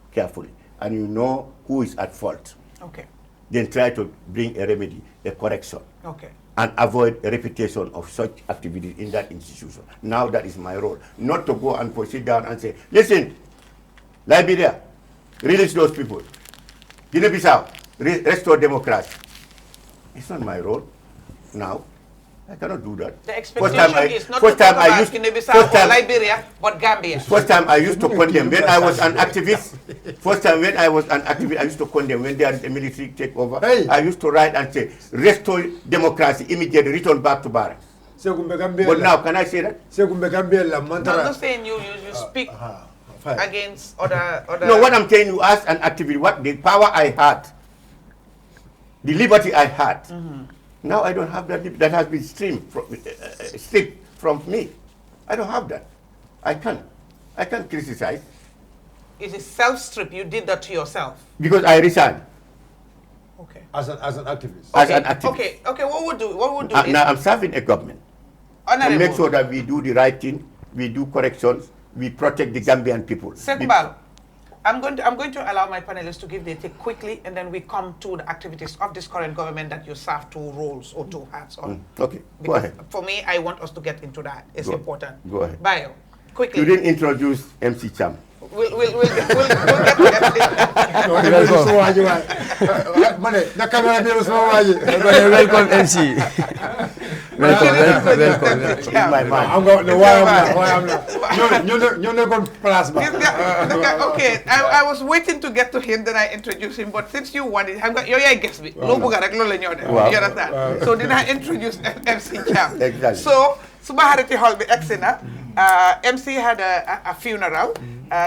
carefully. And you know who is at fault. Okay. Then try to bring a remedy, a correction. Okay. And avoid a repetition of such activities in that institution. Now that is my role. Not to go and sit down and say, listen, Liberia, release those people. Guinea-Bissau, restore democracy. It's not my role now. I cannot do that. The expectation is not to talk about Guinea-Bissau or Liberia, but Gambia. First time I used to condemn when I was an activist. First time when I was an activist, I used to condemn when there is a military takeover. Hey. I used to write and say, restore democracy, immediately return back to barracks. But now, can I say that? I'm not saying you speak against other... No, what I'm telling you as an activist, what the power I had, the liberty I had, now I don't have that. That has been stripped from me. I don't have that. I can't criticize. It is self-strip. You did that to yourself. Because I resigned. Okay. As an activist. As an activist. Okay. What would do is, now I'm serving a government. Honorable, To make sure that we do the right thing, we do corrections, we protect the Gambian people. Saihou Mballow, I'm going to allow my panelists to give their take quickly, and then we come to the activities of this current government that you serve two roles or two hats on. Okay, Because go ahead. for me, I want us to get into that. It's important. Go ahead. Bayo, quickly. You didn't introduce MC Cham. We'll get to that. Welcome, MC. Welcome. My man. I'm going to why I'm not. You're not going to pass back. Okay, I was waiting to get to him, then I introduce him. But since you wanted, you're a guest. You understand? So then I introduce MC Cham. Exactly. So, Subaharati Hall be excellent. MC had a funeral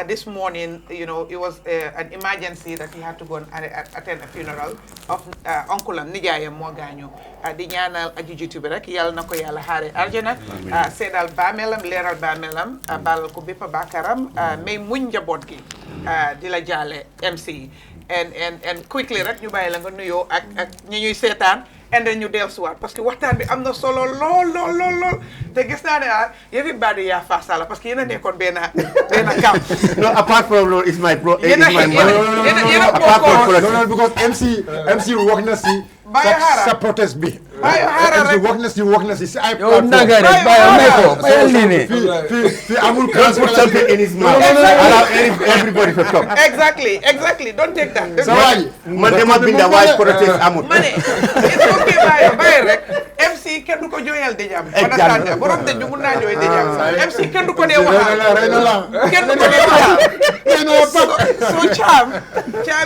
this morning. You know, it was an emergency that he had to go and attend a funeral of uncle and Nijaya Morganyo. Di ñaanal aji jitu bi rek yalla nako yalla xare arjana sédal bamelam leral bamelam balal ko bepp bakaram may muñ njabot gi di la jale MC and quickly rek ñu bayila nga nuyo ak ñi ñuy sétane and then ñu del suwat parce que waxtaan bi amna solo lol te gis na ne everybody ya fa sala parce que yena nekkon bena camp. No, apart from Lord, it's my bro. No, because MC work na si sa protest bi. MC work na si ay fi amul Don't put something in his mouth. Allow everybody to talk. Exactly. Don't take that. Man dama binda why protest amul. Mane, it's okay bye rek. MC kenn du ko joyal de jam. Understand nga borom de ju mun na joy de jam. MC kenn du ko de waxal. Kenn du ko de waxal. So Cham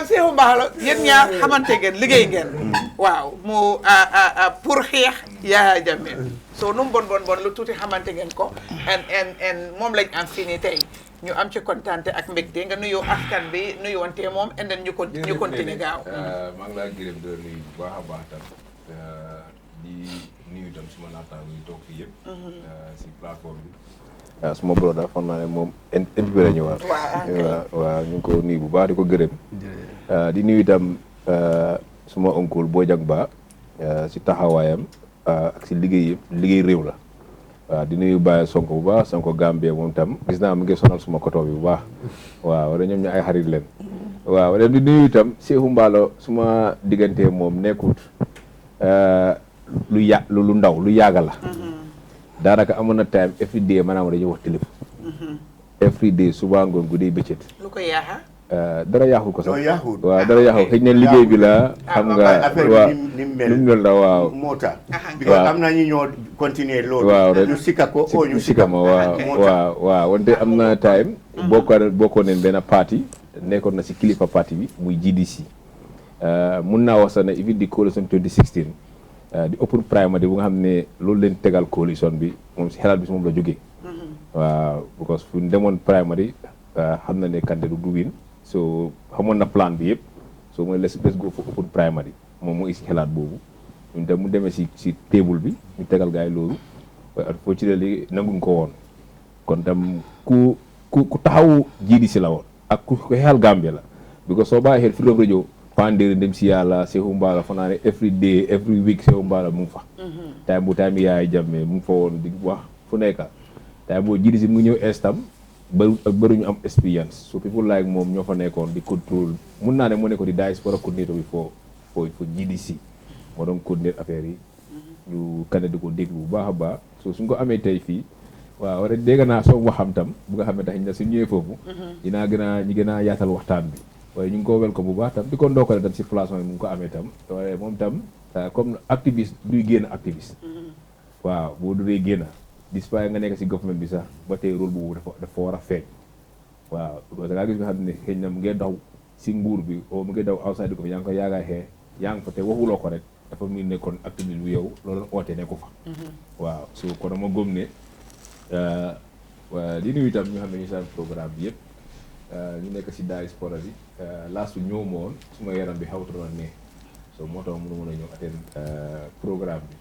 Saihou Mballow yéen ñaar xamante ngeen liggéey ngeen. waaw mu pour xeex Yaya Jammeh so nu mu bon lu tuuti xamante ngeen ko and moom lañ am fii nii tey ñu am ci kontaante ak mbégte nga nuyoo askan bi nuyuwante moom and then ñu continuer gaaw maa ngi laa gërëm de nuyu bu baax a baax tam di nuyu tam suma naataango yi toog fii yëpp si plateforme bi waaw suma broda xam naa ne moom invité la ñëwaat waaw ñu ngi ko nuyu bu baax di ko gërëm di nuyu itam suma oncle Bojang Ba si taxawaayam ak si liggéey réew la waaw di nuyu Baye Sonko bu baax Sonko Gambie moom tam gis naa mu ngi sonal suma koto bi bu baax waaw wala ñoom ñu ay xarit leen waaw wala di nuyu itam Saihou Mballow suma diggante moom nekkut lu ndaw lu yàgga la daanaka amoon na time every day maanaam dañuy wax téléphone every day suba ngoon guddi bëccëg lu ko yaaxa dara yaaxul ko sax waaw dara yaaxul xëy na liggéey bi la xam nga waaw ni mu mel la waaw moo tax because am na ñu ñoo continuer loolu waaw rek ñu sikka ko o ñu sikka ma waaw wante am na time bokkoon nañ benn parti nekkoon na si kilifa parti bi muy GDC mun naa wax sax ne even di coalition 2016 di open primary bu nga xam ne loolu leen tegal coalition bi moom si xelaat bi si moom la jógee waaw because fu ñu demoon primary xam na ne candidat du win so xamoon na plan bi yëpp so mooy let's go for open primary moom mu si xelaat boobu ñun tam mu demee si table bi ñu tegal gars yi loolu waaye unfortunately nanguñ ko woon kon tam ku taxawu GDC la woon ak ku xel Gambia la because soo bàyyi xel Freedom Radio Panderi dem si yàlla Saihou Mballow fa naa ne every day every week Saihou Mballow mu ngi fa time Yaya Jammeh mu ngi fa woon di wax fu nekka time boo GDC mu ngi ñëw estam bëri ñu am experience so people like moom ñoo fa nekkoon di contrôle mun naa ne moo nekkoon di diaspora coordinator bi for GDC moo doon coordinate affaire yi ñu kane di ko déglu bu baax a baax so suñ ko amee tey fii waaw rek dégg naa soo waxam tam bu nga xam ne tax na su ñëwee foofu dinaa gën a yaatal waxtaan bi waaye ñu ngi ko welcome bu baax tam di ko ndokkale tam si place mu ngi ko amee tam waaye moom tam comme activiste duy génn activiste waaw boo duree génn despite nga nekk si government bi sax ba tey rôle boobu dafa war a feeñ waaw parce que da ngaa gis nga xam ne xëy na mu ngi daw si nguur bi o mu ngi daw outside ko yaa ngi ko yaagaay xee yaa ngi fa te waxuloo ko rek dafa mu nekkoon activiste bu yow loolu oote ne ko fa waaw so kon ma gëm ne di nuyu itam ñu xam ne ñu saan programme bi yëpp ñu nekk si diaspora bi last ñëw moon suma yaram bi xawturoon ne so moo tax mënu mën a ñëw atteindre programme bi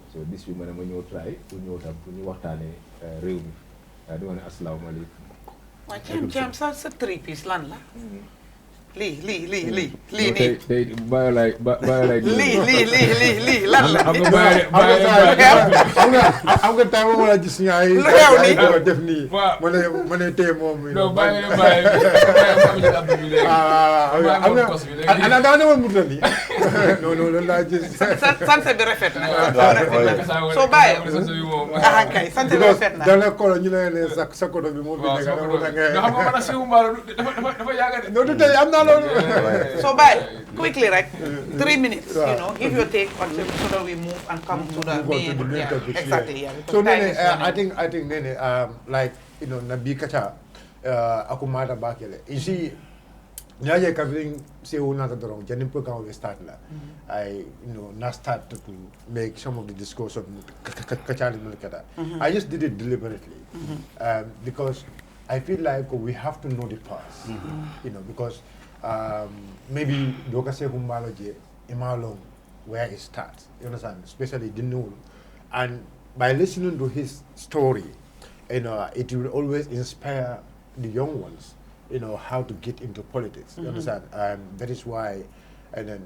so bis bi ma ne ma ñëw try pour ñëw tam pour ñu waxtaanee réew mi di wax ne asalaamaaleykum. waaw Jam sa 3 piece lan la. lii nii. tey bàyyi lay lii lan la. am nga temps moom la gis ñu ay. lu xew nii def nii. ma ne tey moom. non bàyyi am nga daa ne woon mu toll nii. non loolu laa gis. sanse bi rafet na. soo bàyyee. kay sanse bi rafet na. dans le kolo ñu ne sa kodo bi moo fi nekk. xam nga man Saihou Mballow dafa yàgg de. non du tey am naa loolu. So bye, quickly, right? 3 minutes, give your take on it so that we move and come to the main. Exactly, yeah. So Nene, I think Nene, like, Nabi Kacha, Akumada Bakele. You see, Nyaje covering Saihou Nata Dorong, Janim Program will start. I, not start to make some of the discussion. I just did it deliberately because I feel like we have to know the past, because maybe Doka Saihou Mballow Imalong, where it starts, you understand, especially the Nul. And by listening to his story, it will always inspire the young ones, how to get into politics, you understand. And that is why, and then,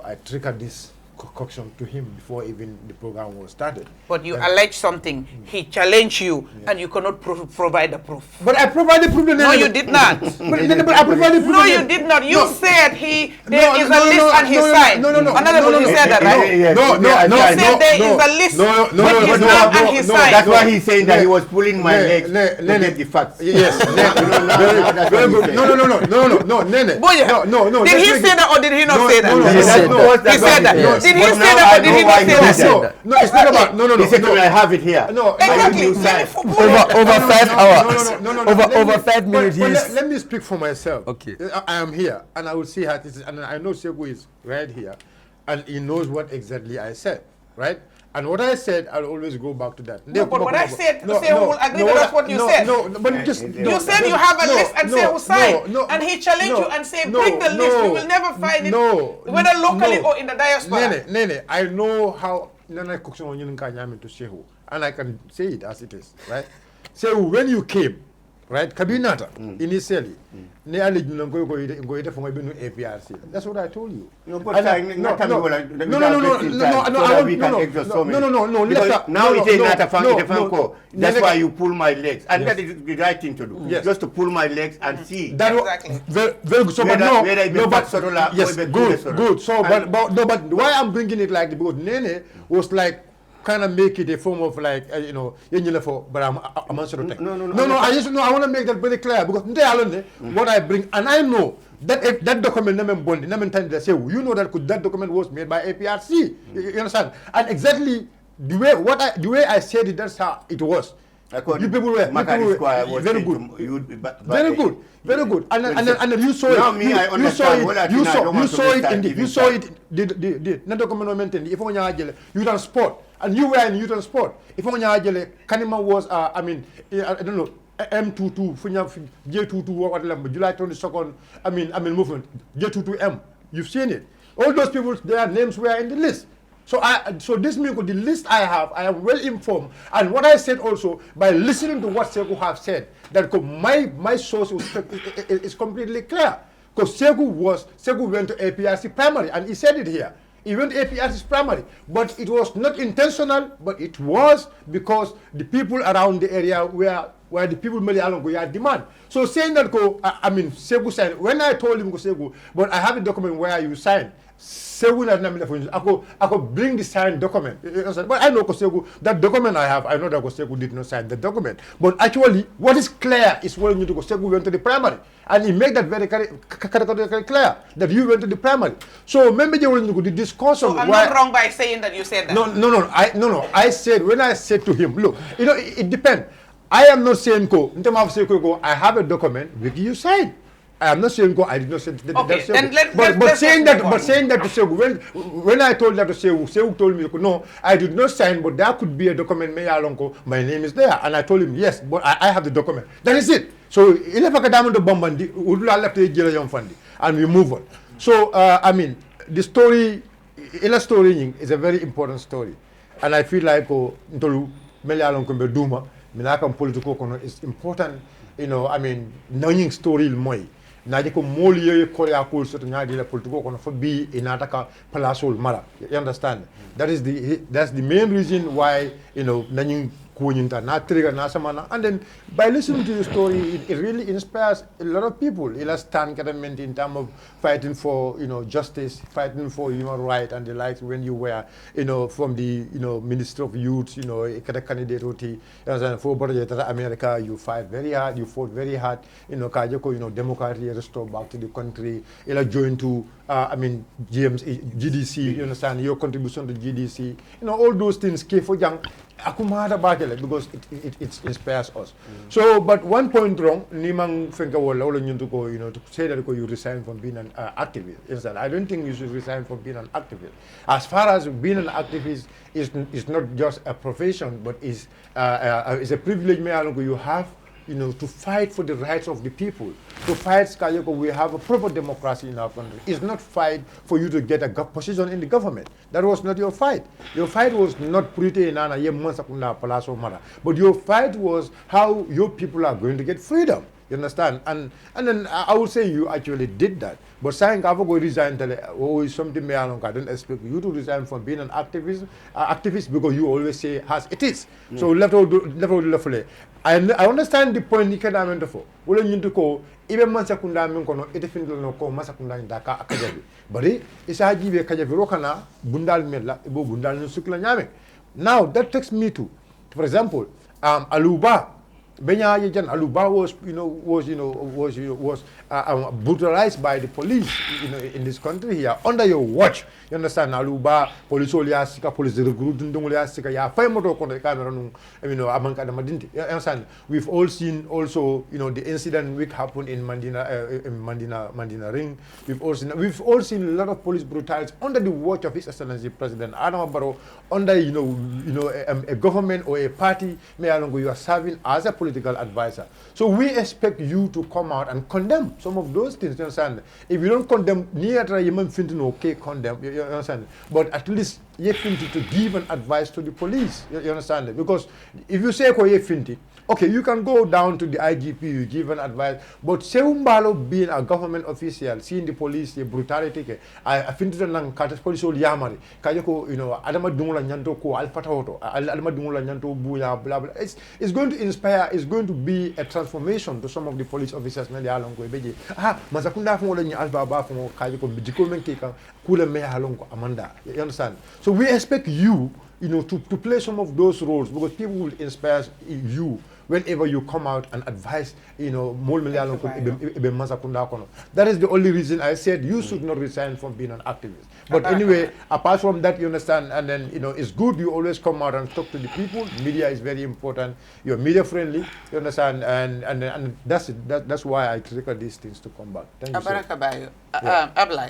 I triggered this concoction to him before even the program was started. But you allege something. He challenged you, and you cannot provide the proof. But I provided proof. No, you did not. But I provided proof. No, you did not. You said there is a list on his side. No. You said that, right? No. You said there is a list with his name on his side. That's why he's saying that he was pulling my legs to get the facts. Yes. No, Nene. No. Did he say that or did he not say that? He said that. Did he say that or did he not say that? No, it's not about. No. He said, I have it here. No, exactly. Over 5 hours. No. Over 5 minutes. Let me speak for myself. Okay. I am here, and I will see how this is, and I know Saihou is right here. and he knows what exactly I said, right? And what I said, I'll always go back to that. No, but what I said, Saihou will agree that that's what you said. No, but just... You said you have a list and Saihou signed, and he challenged you and said, bring the list, you will never find it, whether locally or in the diaspora. Nene, I know how Nana Cookson on Yunka to Saihou, and I can say it as it is, right? Saihou, when you came, right, Kabinata, initially, that's what I told you. No, now it is not a funko. That's why you pull my legs, and that is the right thing to do. Yes. Just to pull my legs and see. Exactly. Very good. So, but yes, good. So, but why I'm bringing it like the because Nene was like kind of make it a form of like but I'm answering. No. I want to make that very clear because what I bring, and I know that document you know that document was made by APRC. You understand? And exactly the way I said it, that's how it was. You people were very good. Very good. And you saw it. Now me, I understand. You saw it. The document if youth and sport, and you were in youth and sport. If Kanima was, I don't know, M22, J22, whatever, July 22nd, movement, J22M. You've seen it. All those people, their names were in the list. So this means the list I have, I am well informed. And what I said also, by listening to what Saihou have said, that my source is completely clear. Because Saihou went to APRC primary, and he said it here. He went to APRC primary, but it was not intentional, but it was because the people around the area where the people made a demand. So saying that Saihou signed, when I told him Saihou, but I have a document where you signed, I could bring the signed document. But I know that document I have, I know that Saihou did not sign the document. But actually, what is clear is when you Saihou went to the primary. And he made that very clear, that you went to the primary. So maybe you will the discussion. So I'm not wrong by saying that you said that? No. I said, when I said to him, look, it depends. I am not saying, in terms of Saihou, I have a document which you signed. I am not saying I did not say that. Okay, then but saying that to Saihou, when I told that to Saihou told me, no, I did not sign, but there could be a document, my name is there. And I told him, yes, but I have the document. That is it. So, and we move on. So, the story, Ila story is a very important story. And I feel like, it's important, knowing story more. Naje ko moli yoy ko ya ko so nyaadi la politiko kono fo bi inataka palasol mara. You understand? That's the main reason why nanying kunyinta na trigger na samana. And then by listening to the story, it really inspires a lot of people. It'll stand government in terms of fighting for justice, fighting for human rights and the likes. When you were from the Minister of Youth, a candidate for America, you fight very hard, you fought very hard. Democracy restore back to the country. It'll join to GDC. You understand your contribution to GDC. All those things. Because it inspires us. So, but one point wrong, Nimang to say that you resign from being an activist. I don't think you should resign from being an activist. As far as being an activist is not just a profession, but is a privilege you have. To fight for the rights of the people. To fight, we have a proper democracy in our country. It's not fight for you to get a position in the government. That was not your fight. Your fight was not pretty in but your fight was how your people are going to get freedom. You understand? And then I would say you actually did that. But saying I will resign or something I don't expect you to resign from being an activist because you always say as it is. So I understand the point you can amend for. Even Mansakunda Minkono, it no ko Masakunda in Daka Akajabi. But it's a give Kajavokana, Bundal Mela, Bundal Sukla Nyame. Now that takes me to, for example, Aluba Benya Yejan Aluba was brutalized by the police, in this country here under your watch. You understand? Aluba police oliasika police recruiting oliasika ya fay moto ko camera no amanka da madinti. You understand? We've all seen also the incident which happened in Mandina Ring. We've all seen a lot of police brutality under the watch of His Excellency President Adama Barrow, under a government or a party you are serving as a political advisor. So we expect you to come out and condemn some of those things. You understand? If you don't condemn, condemn. You understand? But at least you to give an advice to the police. You understand? Because if you say okay, you can go down to the IGP, you give an advice. But Saihou Mballow being a government official, seeing the police, the brutality, I think that the police will yamari. Kajako, Adama Dungula Nyanto ko Alpatahoto, Adama Dungula Nyanto Buya, blah blah. It's going to inspire. It's going to be a transformation to some of the police officers. Mazakunda from Olani Alba from Kajako Bijiko Menkeka, Kula Meya Halongo Amanda. You understand? So we expect you, to play some of those roles because people will inspire you whenever you come out and advise, that is the only reason I said you should not resign from being an activist. But anyway, apart from that, you understand, and then, it's good you always come out and talk to the people. Media is very important. You're media friendly, you understand, and that's it. That's why I trigger these things to come back. Thank you, sir. Ablai,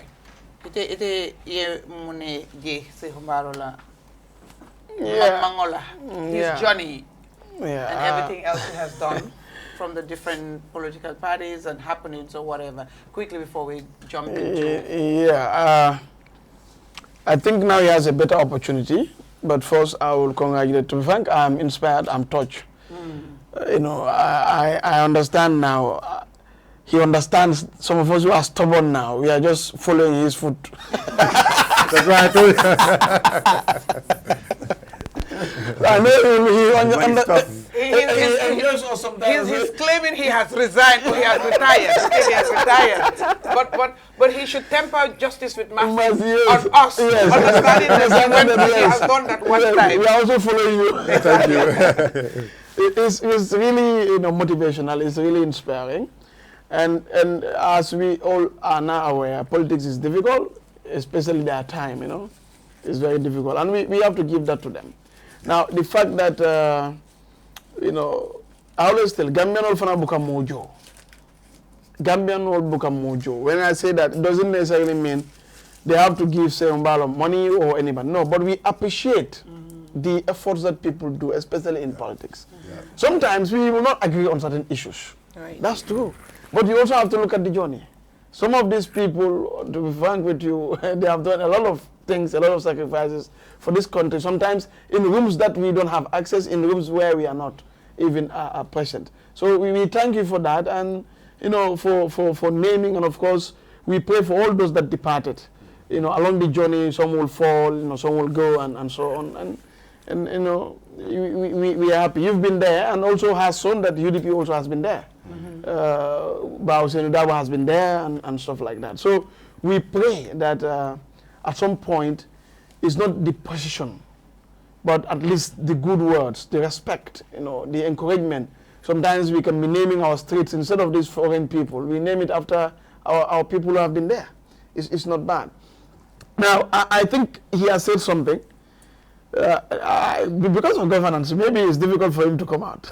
ite ye mune je Saihou Mballow la. Mangola, his journey, and everything else he has done from the different political parties and happenings or whatever. Quickly before we jump into... I think now he has a better opportunity, but first I will congratulate. To be frank, I'm inspired, I'm touched. I understand now. He understands some of us who are stubborn now. We are just following his foot. That's why I told you. I know he's claiming he has resigned or he has retired. He has retired. But he should temper justice with mercy on us. Yes. Understanding that he has done that one time. We are also following you. Thank you. It's really motivational. It's really inspiring. And as we all are now aware, politics is difficult, especially their time, It's very difficult. And we have to give that to them. Now, the fact that, I always tell Gambian all fana buka mojo. Gambian all buka mojo. When I say that, it doesn't necessarily mean they have to give Saihou Mballow money or anybody. No, but we appreciate the efforts that people do, especially in politics. Yeah. Sometimes we will not agree on certain issues. Right. That's true. But you also have to look at the journey. Some of these people, to be frank with you, they have done a lot of things, a lot of sacrifices for this country, sometimes in rooms that we don't have access, in rooms where we are not even present. So we thank you for that, and for naming, and of course we pray for all those that departed. Along the journey, some will fall, some will go, and so on, and we are happy. You've been there, and also has shown that UDP also has been there. Bao Senudaba has been there, and stuff like that. So we pray that at some point, it's not the position, but at least the good words, the respect, the encouragement. Sometimes we can be naming our streets instead of these foreign people. We name it after our people who have been there. It's not bad. Now, I think he has said something. Because of governance, maybe it's difficult for him to come out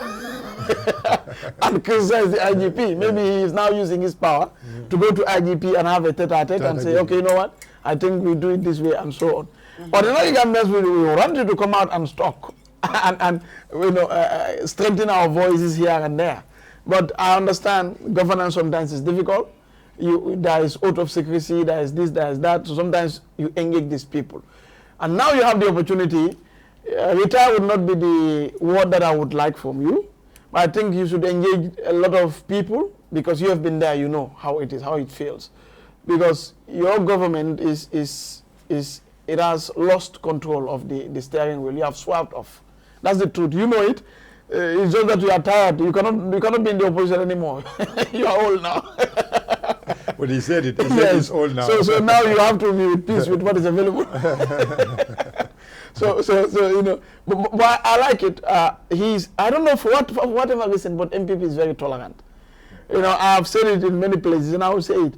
and criticize the IGP. Maybe he is now using his power to go to IGP and have a tete-a-tete and say, okay, you know what? I think we do it this way, and so on. But Gambians will want you to come out and talk and strengthen our voices here and there. But I understand governance sometimes is difficult. There is oath of secrecy, there is this, there is that. So sometimes you engage these people. And now you have the opportunity. Retire would not be the word that I would like from you. But I think you should engage a lot of people because you have been there, you know how it is, how it feels. Because your government it has lost control of the steering wheel. You have swapped off. That's the truth. You know it. It's just that you are tired. You cannot be in the opposition anymore. You are old now. But he said it. He said it's old now. So now you have to be at peace with what is available. So you know, but I like it. I don't know for whatever reason, but MPP is very tolerant. You know, I have said it in many places, and I will say it.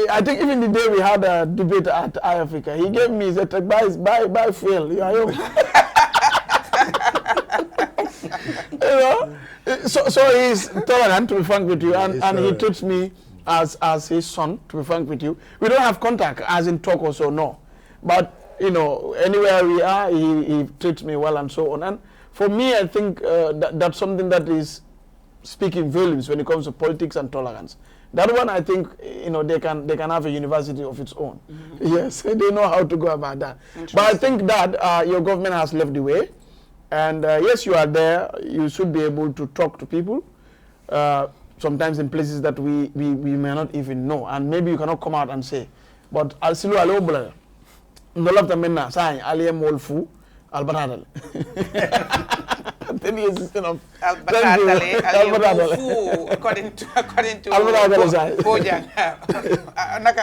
I think even the day we had a debate at iAfrica, he gave me, he said, buy fuel. You know? You know? So he's tolerant, to be frank with you, and he treats me as his son, to be frank with you. We don't have contact, as in talk or so, no. But, you know, anywhere we are, he treats me well and so on. And for me, I think that's something that is speaking volumes when it comes to politics and tolerance. That one, I think, you know, they can have a university of its own. Yes, they know how to go about that. But I think that your government has left the way. And yes, you are there. You should be able to talk to people. Sometimes in places that we may not even know. And maybe you cannot come out and say. But I'll see you all over. No love the men saying, Aliyah Molfu, Albanadal. 10 years instead of according to Bojang.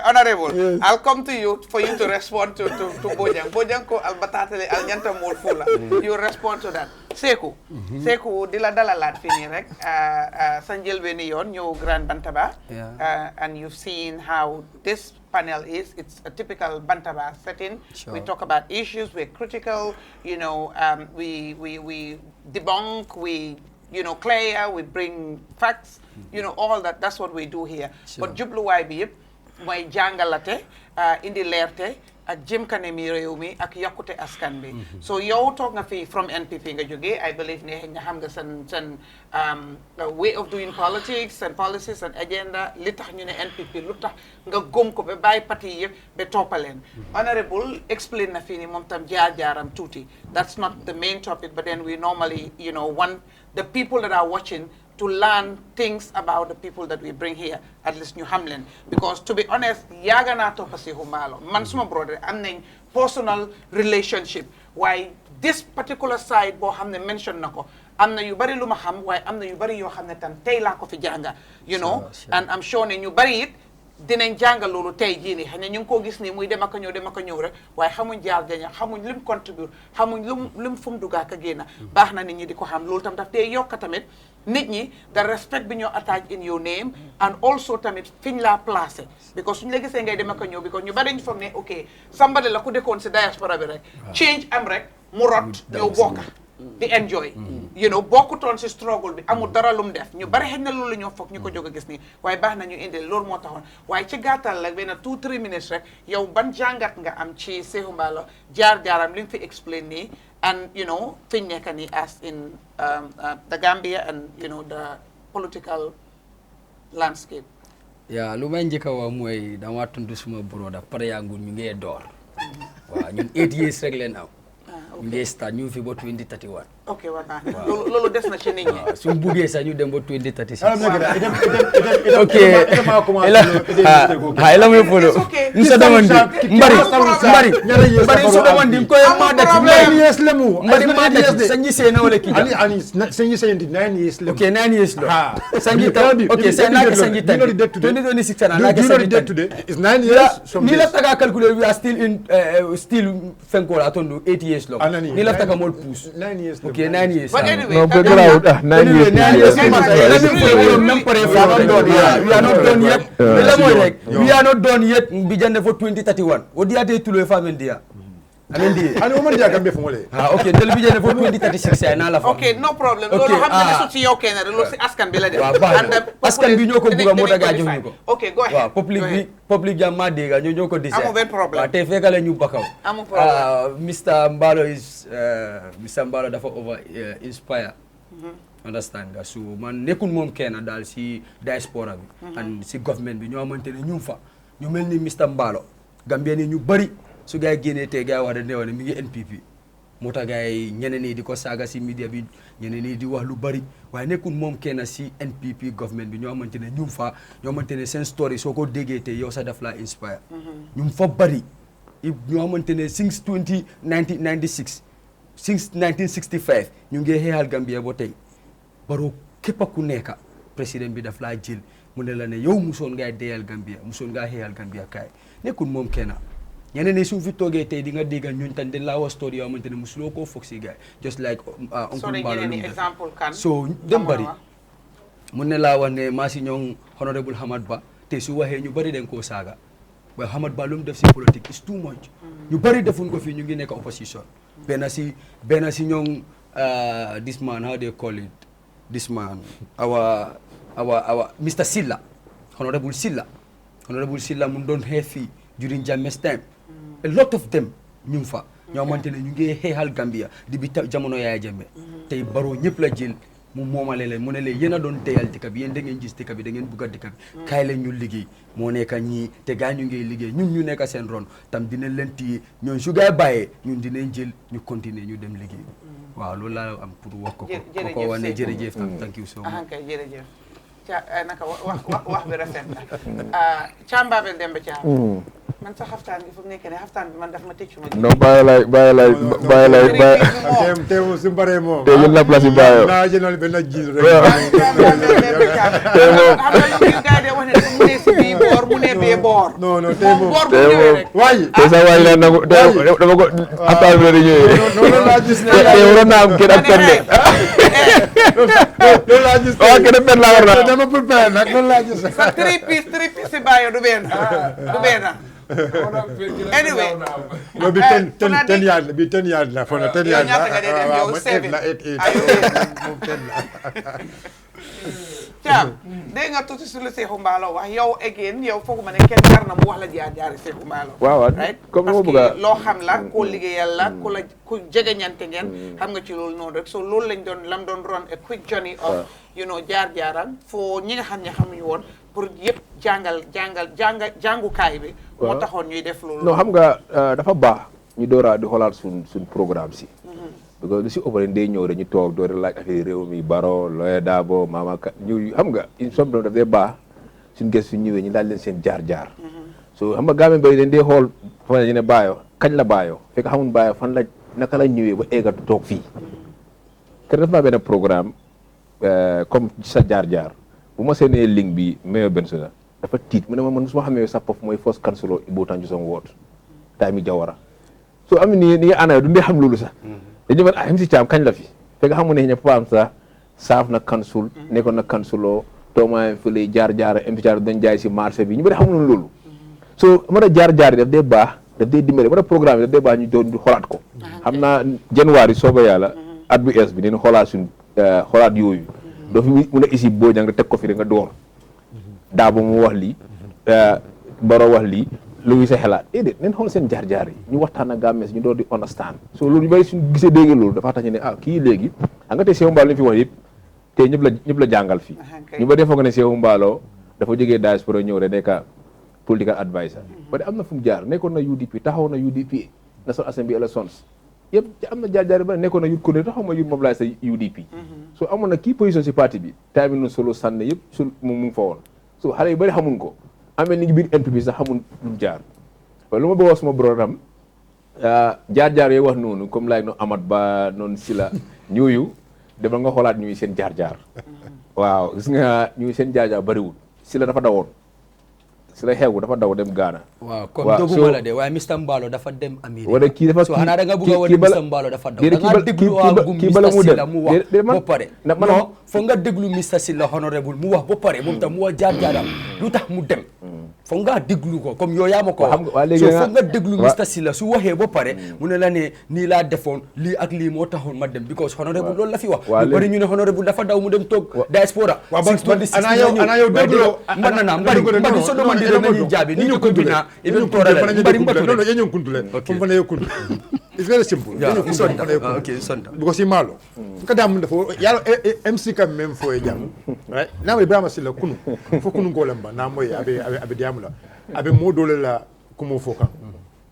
Honorable, yes. I'll come to you for you to respond to Bojang. Bojang ko albatatale aljanta molfula. You respond to that. Saihou. Saihou dila dalalat fini rek. Sanjel weni yon ñu Grand Bantaba. And you've seen how this panel is. It's a typical Bantaba setting. Sure. We talk about issues, we're critical, you know, we debunk, we, you know, clear, we bring facts, you know, all that. That's what we do here. Sure. But jubluwaay bi yëpp mooy jàngalate, indi leerte ak jëm kanam réew mi ak yokkute askan bi. So yow toog nga fi from NPP nga jógee. I believe ne nga xam nga seen way of doing politics and policies and agenda li tax ñu ne NPP lu tax nga gëm ko ba bàyyi parti yëpp ba toppaleen. Honorable explain na fii ni moom tam jaar-jaaram tuuti. That's not the main topic, but then we normally, you know, want the people that are watching to learn things about the people that we bring here, at least New Hamlin. Because to be honest, yaga na to Saihou Mballow. Man suma brother, am nañ personal relationship. Why this particular side bo xam ne mention nako, am na yu bari lu ma xam, waaye am na yu bari yoo xam ne tam tey laa ko fi jànga, you know, and I'm sure ne ñu bari it dinañ jàngal loolu tey jii nii xëy na ñu ngi koo gis nii muy dem ak a ñëw rek waaye xamuñ jaar jaña xamuñ lim contribute xamuñ lim fu mu duggaa ka génna baax na nit ñi di ko xam loolu tam daf dee yokk tamit nit ñi the respect bi ñoo attach in your name and also tamit fiñ laa placé because suñu la gisee ngay dem ak a ñëw because ñu bari ñu foog ne ok somebody la ku dëkkoon si diaspora bi rek change am rek mu rot yow bokka di enjoy you know bokkutoon si struggle bi amul dara lum def ñu bari xëy na loolu la ñoo foog ñu ko jóg a gis nii waaye baax na ñu indi loolu moo taxoon waaye ci gàttal la benn 2-3 minutes rek yow ban jàngat nga am ci Saihou Mballow jaar-jaaram li nga fi explain nii and you know fiñ nekk nii as in the Gambia and you know the political landscape. Yeah, lu may njëkk a wax mooy dama tontu suma broda pare yaa ngu ñu ngee door waaw ñun 8 years rek leen am ñu ngi start ñu fi ba 2031. ok waaw loolu des na ci nit ñi. suñu buggee sax ñu dem ba 2036. ok ila muy polo nsa damandi mbari so damandi ko ma dati mbari ma dati sanji se na wala kita ani sanji se 9 years lemu. ok 9 years lo sanji ta ok se na ka sanji ta 2026 na ka sanji ta today is 9 years ni la taka calculer we are still in still fenko atondo 8 years lo ni la taka mol pouce 9 years. Okay, 9 years. But anyway, no, but 9 years. We are not done yet. We are not done yet. Bijande for 2031. What do you do to the family there? I mean, okay, tell me for 2036. Okay, no problem. Okay, okay, go ahead. Public jamade ga ñoo ko dise. Amu ben problème. Té fekale ñu bakaw. Amu problème. Mr. Mballow is Mr. Mballow dafa over inspire. Understand nga so man nekkul mom kenn dal si diaspora bi and si government bi ñoo xamantene ñu fa ñu melni Mr. Mballow Gambien ñu bari su gaay génné té gaay wax da néwone mi ngi NPP mota gaay ñeneen ñi di ko saga si media bi ñeneen ñi di wax lu bari waaye nekkul moom kenn si NPP government bi ñoo xamante ne ñu fa ñoo xamante ne seen story soo ko déggee te yow sa daf la inspire ñu fa bari ñoo xamante ne since 1996 since 1965 ñu ngi xeexal Gambia ba tey baro képp ku nekk président bi daf laa jël mu ne la ne yow musoon ngay deyal Gambia musoon ngaa xeexal Gambia kaay nekkul moom kenn ñeneen ni suñ fi toogee tey di nga déggal ñun tan dañ laa wax story yoo xamante ne musuloo koo foog si gars just like Uncle Mballow lu mu def so dem bari mun ne laa wax ne maa si ñoom honorable Hamad Ba te su waxee ñu bari dañ koo saaga waaye Hamad Ba lu mu def si politique is too much ñu bari defuñ ko fii ñu ngi nekk opposition benn si ñoom this man how they call it this man our Mr. Silla honorable Silla mun doon xeex fii during Jammeh's time a lot of them ñu ngi fa ñoo xamante ne ñu ngi xeexal Gambia di bi jamono Yaya Jammeh tey Barrow ñëpp la jël mu moomale leen mu ne leen yéen a doon teyal dëkk bi yéen da ngeen gis dëkk bi da ngeen bugg a dëkk bi kaay leen ñu liggéey moo nekk ñii te gaa ñu ngi liggéey ñun ñu nekk seen ron tam dinañ leen téye ñoon su gaa bàyyee ñun dinañ jël ñu continuer ñu dem liggéey waaw loolu laa am pour wax ko ko wax ne jërëjëf tam thank you so much jërëjëf naka wax bi rafet la Thiam Babel Demba Thiam man sa xaftaan gi fu mu nekk ne xaftaan bi man daf ma tëccu ma non bàyyi lay teewu su mbaree moom te jël na place yi bàyyi naa jënal benn jiitu rek tey moom gars yi wax ne mu ne si bii boor mu ne bee boor non tey moom boor bu ñëwee rek waaye te sa waay la nangu dama ko xaftaan bi la di ñëwee noonu laa gis ne te waroon naa am kenn ak kenn de loolu laa gis waaw kenn benn laa war naa dama préparé nag loolu laa gis sa three piece si bàyyi du benn anyway no bi ten yaad bi 10 yaad la fona 10 yaad la yow 7 la 8 moom 10 la Thiam dégg nga tuuti su la Saihou Mballow wax yow again yow fooguma ne kenn war na mu wax la jaar-jaari Saihou Mballow waaw right comme parce ni ma bëgg a que loo xam la koo liggéeyal la ku jegeñante ngeen xam nga ci loolu noonu rek so loolu lañ doon lam doon run a quick journey of jaar-jaaram foo ñi nga xam ne xamuñu woon pour yëpp jàngukaay bi moo taxoon ñuy def loolu non xam nga dafa baax ñu dooraa di xoolaat suñ programme si parce que lu si ëpp day ñëw dañu toog door laaj affaire réew mi Baro Loya Dabo Mama Ka ñu xam nga une somme daf dee baax suñ gës su ñëwee ñu laaj leen seen jaar-jaar so xam nga gaa bari dañ dee xool fa ñu ne Bayo kañ la Bayo fekk xamuñ Bayo fan la naka la ñëwee ba eggat toog fii kër def naa benn programme comme sa jaar-jaar bu ma seenee ligne bi Mayor Bensouda dafa tiit mu ne ma man su ma xamee sa pof mooy first councilor Ibo Tanjusong Ward Taimi Jawara so am ni nga ana du ndee xam loolu sax dañu mën MC Thiam kañ la fi fekk xamu ne ñëpp am sax saaf na council nekkoon na councilor toomaa fële jaar-jaar MC Thiam dañ jaay si marché bi ñu bëri xamuloon loolu so mën a jaar-jaar yi daf dee baax daf dee dimbale mën a programme yi daf dee baax ñu doon di xoolaat ko xam naa janvier sooba yàlla at bu es bi dinañ xoolaat suñ xoolaat yooyu doo fi mun a isi boo jàng teg ko fi rek nga door daa ba mu wax lii Baro wax lii lu sa xelaat déedéet nañ xool seen jaar-jaar yi ñu waxtaan ak gàmmees ñu door di understand so loolu ñu bari suñu gisee dégg loolu dafa tax ñu ne kii léegi xam nga te Saihou Mballow li fi wax yëpp te ñëpp la jàngal fii ñu bari foog ne Saihou Mballow dafa jógee diaspora ñëw rek nekk political advisor ba de am na fu mu jaar nekkoon na UDP taxaw na UDP National Assembly elections yëpp am na jaar-jaar yi ba nekkoon na yut ko ne taxaw ma yut mobilize sa UDP so amoon na kii position si parti bi time bi noonu solo sànne yëpp su mu ngi fa woon so xale yu bari xamuñ ko amee ni ngi biir NPP sax xamul lu jaar lu ma bëgg wax suma programme jaar-jaar yooyu wax noonu comme like no Amat Ba noonu Sila ñooyu demal nga xoolaat ñuy seen jaar-jaar waaw gis nga ñuy seen jaar-jaar bariwul Sila dafa dawoon Sila xewu dafa daw dem Ghana waaw comme doguma la de waaye Mr Mballow dafa dem Amérique wala kii dafa so xanaa da nga bëgg a wane Mr Mballow dafa daw da nga déglu waagum Mr Silla mu wax ba pare non foog nga déglu Mr Silla honorable mu wax ba pare moom tam mu wax jaar-jaaram lu tax mu dem foog nga déglu ko comme yow yaa ma ko wax so foog nga déglu Mr Silla su waxee ba pare mu ne la ne nii laa defoon lii ak lii moo taxoon ma dem because honorable loolu la fi wax lu bari ñu ne honorable dafa daw mu dem toog diaspora ana yow dégloo mbadi so domandi de nañu jaabi ni ñu ko bina even torale mbari mbatu non yenyon kuntule fo fane yokuntu it's very simple yenyon sonta okay sonta because imalo kada mun defo yalo MC kam même fo e jam right na Ibrahima Silla kunu fo kunu golamba na moy abe diamula abe modole la kumo foka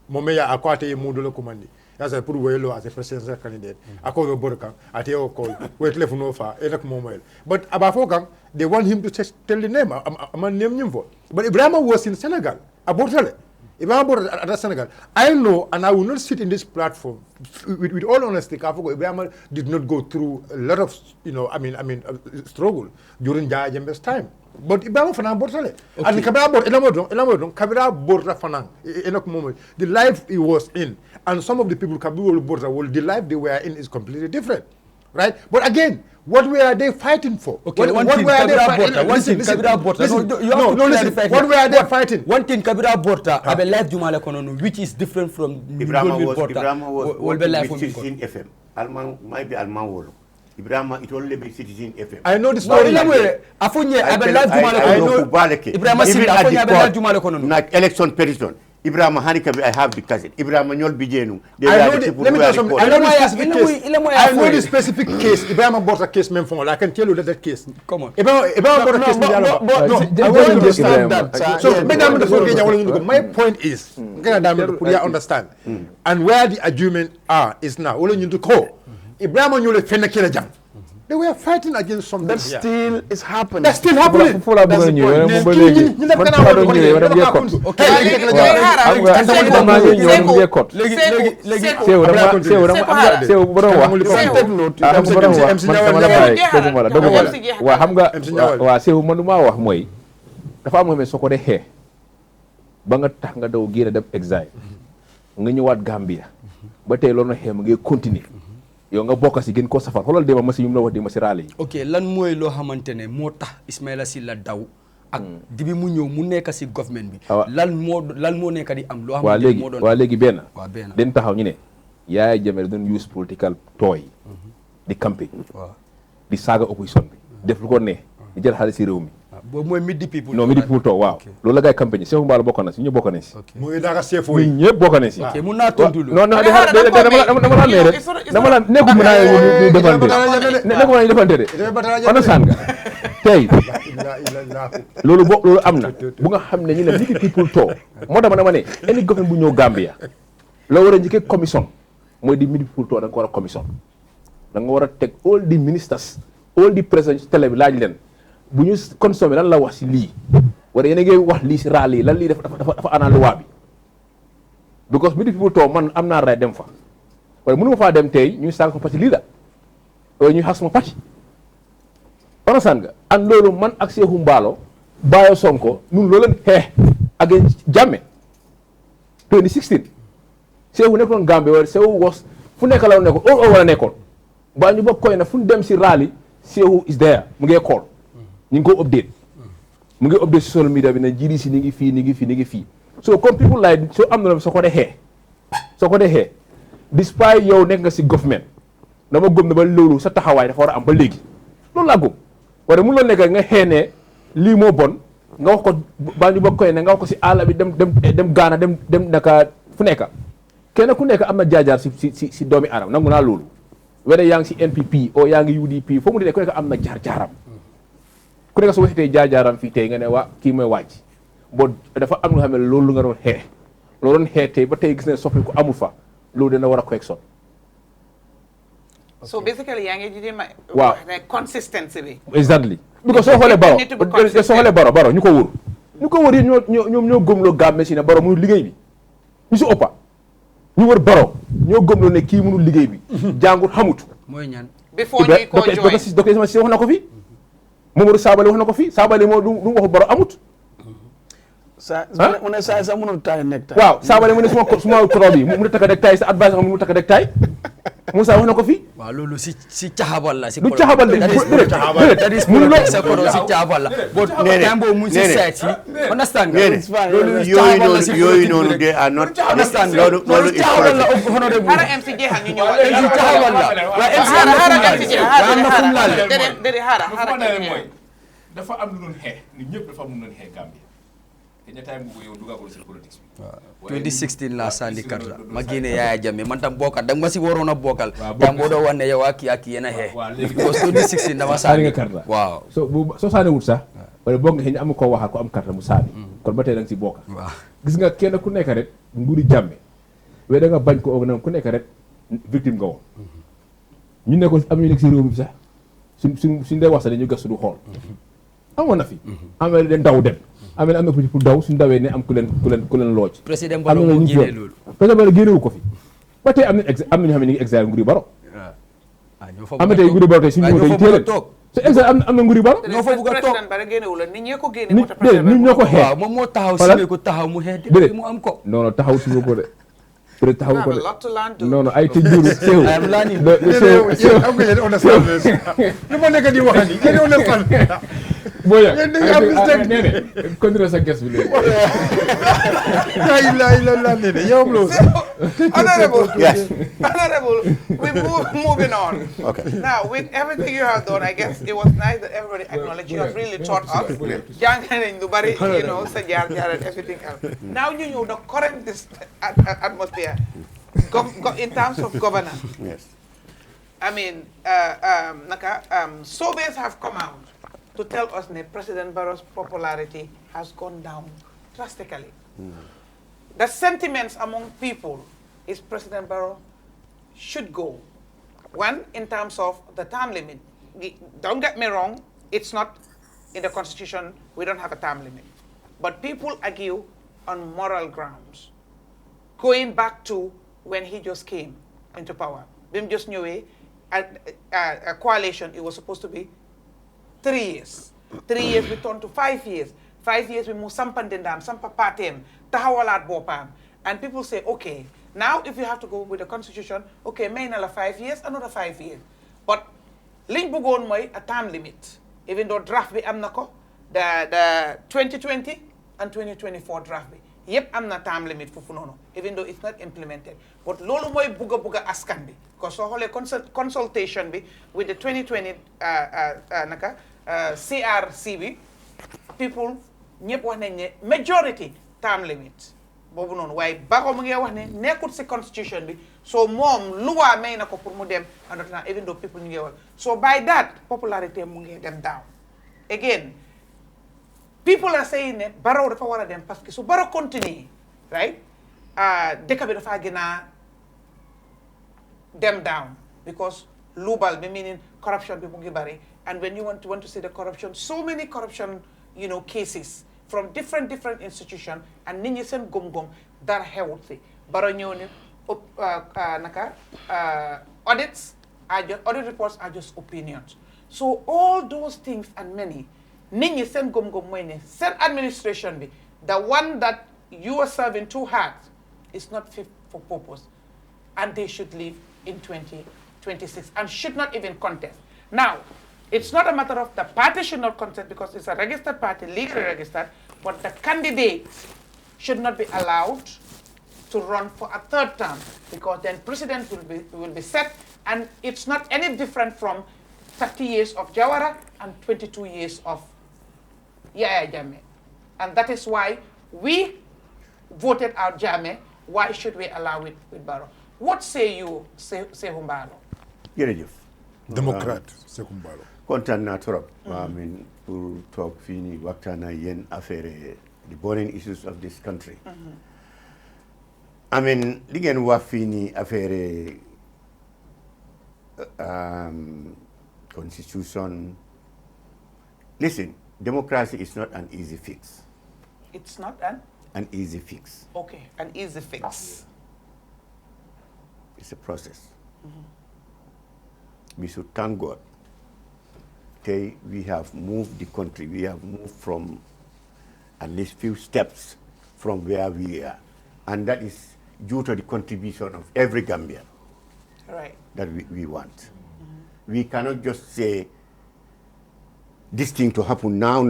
mo me ya akwate modole kumandi yasa pour waylo as a presidential candidate ako borka ate o call we telephone fa e nak momoel but aba foka they want him to tell the name. I'm name him for. But Ibrahim was in Senegal, abortale. Ibrahima Bota at Senegal, I know, and I will not sit in this platform with all honesty. Ibrahima did not go through a lot of, struggle during Jaya Jembe's time. But Ibrahima Fanang Bota, and Kabira Bota, Kabira Bota Fanang, Enoch moment, the life he was in, and some of the people Kabira Bota, the life they were in is completely different, right? But again, what were they fighting for? Okay, What were they fighting? What were they fighting? One thing Kabira Borta have a life Jumala Kono, which is different from Ibrahima was working with Citizen FM. Alman might be Alman Wolo. Ibrahima it only be Citizen FM. I know the story. Afunye have a life Jumala Kono. Ibrahima Silla Afunye have a life Jumala Kono. Not election petition. Ibrahima Hanika, I have the cousin. Ibrahima Nyol Bijenu. Let me tell you something. I know the specific case. Ibrahima Bota case, I can tell you that case. Come on. Ibrahima Bota case, I want you to understand that. So, my point is, understand, and where the argument is now. All you need to call. Ibrahima Nyol Fenakila Jam. They were fighting against something. That still is happening. That's still happening. yow nga bokk si gën ko safar xolal dema ma si ñu la wax dema si rally ok lan mooy loo xamante ne moo tax Ismaila Silla daw ak dibi mu ñëw mu nekk si government bi lan moo nekk di am loo xamante ne moo doon waa léegi benn den taxaw ñu ne Yaya Jammeh doon use political toy di campagne di saaga opposition bi def lu ko ne di jël xaalis si réew mi boobu mooy mid people non mid people toog waaw loolu la gay campagne Saihou Mballow bokk na si ñu bokk na si muy dara chef yi ñëpp bokk na si ok mun naa tontu lu non dama la ne rek dama la nekku mën naa ñu defante nekku mën naa ñu defante de understand nga tey loolu am na bu nga xam ne ñu ne mid people toog moo dama ne any government bu ñëw Gambia loo war a njëkkee commission mooy di mid people toog da nga ko war a commission da nga war a teg all the ministers all the president télé bi laaj leen bu ñu consommé lan la wax si lii wala yéen a ngi wax lii si raal yi lan lii dafa ana loi bi because midi people toog man am naa ray dem fa wala mënu ma faa dem tey ñuy saaga sama parti lii la wala ñuy xas sama parti understand nga and loolu man ak Saihou Mballow Bayo Sonko ñun loolu leen xeex against Jammeh 2016 Saihou nekkoon Gambie wala Saihou was fu nekk la nekkoon all over la nekkoon ba ñu bokk koy na fu ñu dem si raal yi Saihou is there mu ngi call ñu ngi ko update mu ngi update si social media bi ne GDC ni ngi fii so comme people like so am na soo ko defee despite yow nekk nga si government dama gëm ne ba loolu sa taxawaay dafa war a am ba léegi loolu laa gëm wala mun loo nekk nga xeenee lii moo bon nga wax ko baa ñu ba koy ne nga wax ko si àll bi dem Ghana dem naka fu nekk kenn ku nekk am na jaajaar si doomi aadama nangu naa loolu wala yaa ngi si NPP o yaa ngi UDP foo mu ne ku nekk am na jaar-jaaram ku nekk su waxee tey jaar-jaaram fii tey nga ne waa kii mooy wàcc boo dafa am lu xam ne loolu nga doon xee loolu doon xee tey ba tey gis ne soppi ko amul fa loolu dina war a correction. So basically yaa ngi ji ma waaw consistency bi. Exactly. because soo xoolee Baro ñu ko wër yi ñoo gëmloo Gambie si ne Baro mënul liggéey bi ñu si ëppa ñu wër Baro ñoo gëmloo ne kii mënul liggéey bi jàngut xamut mooy ñaan before ñuy ko join docteur si wax na ko fi Mamadou Sabali wax na ko fi Sabali moo du waxu Baro amut mu ne saa sax mënul taay nekk taay waaw Sabali mu ne suma koro bi mu takk dek taay sa advice xam mu takk dek taay Moussa wax na ko fi waaw loolu si caxabal la si du caxabal de that is mënu lo sa koro si caxabal la but tembo mu si set si understand loolu yooyu noonu they are not understand loolu caxabal la honorable hara MC jeexal ñu ñëw si caxabal la wa MC dafa am lu doon xeex nit ñëpp dafa am lu doon xeex Gambie te ñettaay bu yow dugagul si politique bi 2016 la sandi karta ma génne Yaya Jammeh man tam bokkal da nga ma si waroon a bokkal tam boo doon wane yow ak yéen a xeex because 2016 dama sandi karta waaw soo saani wut sax wala boog nga xëy na am ko waxal ko am karta mu saani kon ba tey da nga si bokkal gis nga kenn ku nekk rek nguuri Jammeh we da nga bañ ko og ku nekk rek victime nga woon ñu ne ko am ñu nekk si réew mi sax suñ dee wax sax dañu gëstu du xool amoon na fi amee den daw dem am na ko pour daw suñu dawee ne am ku leen looj. président Barrow moo génnee loolu. président Barrow génnewu ko fi ba tey am na ñu xam ne ñu ngi exil nguuri Barrow. am na tey nguuri Barrow tey suñu ñëw tey téeleen so exil am na nguuri Barrow. ñoo fa bëgg a toog président Barrow génnewu la nit ñee ko génne moo tax nit ñoo ko xeex. waaw moom moo taxaw simee ko taxaw mu xeex mu am ko. non non taxaw si ko de. peut être taxaw ko de non non ay te juru sew sew am nga yéen understand lu ma nekk di wax ni yéen understand boya nene continue sa guest bi léegi la ilaha illallah nene yow lo honorable we moving on now with everything you have done I guess it was nice that everybody acknowledged you have really taught us jàng nañ lu bari you know sa jaar and everything else now you know the current atmosphere in terms of governance. Yes. I mean, surveys have come out to tell us that President Barrow's popularity has gone down drastically. The sentiments among people is President Barrow should go. One, in terms of the term limit. Don't get me wrong, it's not in the Constitution, we don't have a term limit. But people argue on moral grounds. Going back to when he just came into power. Bim just knew a coalition, it was supposed to be 3 years. 3 years we turned to 5 years. 5 years we move sampandendam, sampapatem, tahawalat bopam. And people say, okay, now if you have to go with the constitution, okay, may another 5 years, another 5 years. But link bugon moy a term limit. Even though draft be amnako, the 2020 and 2024 draft be. Yep, I'm not time limit for Funono, even though it's not implemented. But lolo moy buga askan bi, because so whole consultation be with the 2020 CRCB, people ñep wax nañ ne majority time limit. Bobu non way Barrow mu ngi wax ne nekkut ci constitution bi, so mom loi may na ko pour mu dem and even though people ñu ngi wax. So by that popularity mu ngi dem down. Again, people are saying that Barrow dafa war a dem parce que su Barrow continue, right? Dëkk bi dafa gëna dem down because lubal bi meaning corruption bi mu ngi bari, and when you want to see the corruption, so many corruption, cases from different institutions, and nit ñi seen gom-gom dara xewut fi. Barrow ñëw ne audit reports are just opinions. So all those things and many nit ñi seen gom-gom mooy ne seen administration bi, the one that you are serving too hard is not fit for purpose, and they should leave in 2026 and should not even contest. Now, it's not a matter of the party should not contest because it's a registered party, legally registered, but the candidates should not be allowed to run for a third term because then president will be set, and it's not any different from 30 years of Jawara and 22 years of Yaya Jammeh. And that is why we voted out Jammeh. Why should we allow it with Barrow? What say you, Saihou Mballow? Jërëjëf. Démocrate Saihou Mballow. Kontaan naa trop. Pour toog fii nii waxtaan ak yéen affaire the burning issues of this country. Li ngeen wax fii nii affaire constitution. Listen, democracy is not an easy fix. It's not an easy fix. Okay, an easy fix. It's a process. We should thank God. Okay, we have moved the country. We have moved from at least few steps from where we are. And that is due to the contribution of every Gambian. Right. That we want. We cannot just say this thing to happen now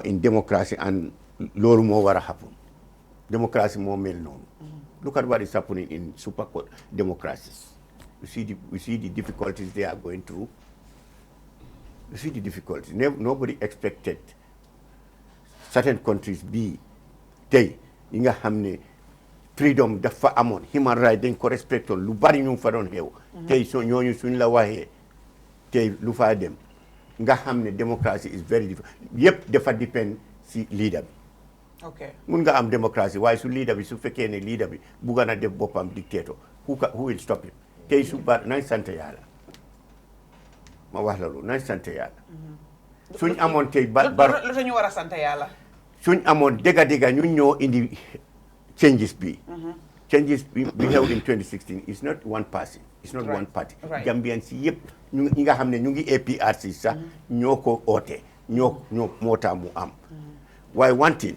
in democracy and lolu mo wara happen. Democracy more mel known. Look at what is happening in super democracies. We see the difficulties they are going through. You see the difficulties. Nobody expected certain countries be tey yi nga xam ne freedom dafa amoon human rights dañ ko respectoon lu bari ñu fa doon xew tey so ñooñu suñ la waxee tey lu faa dem nga xam ne democracy is very difficult yëpp dafa depend si leader bi. Okay. mun nga am démocratie waaye su leader bi su fekkee ne leader bi bugga na def boppam dictator who will stop him tey su ba nañ sant yàlla ma wax la loolu nañ sant yàlla suñ amoon tey lu tax ñu war a sant yàlla suñ amoon dégga ñun ñoo indi changes bi changes bi xew in 2016 is not one person it's not one party Gambian si yëpp ñu ñi nga xam ne ñu ngi APRC sax ñoo ko oote ñoo moo tax mu am waaye one thing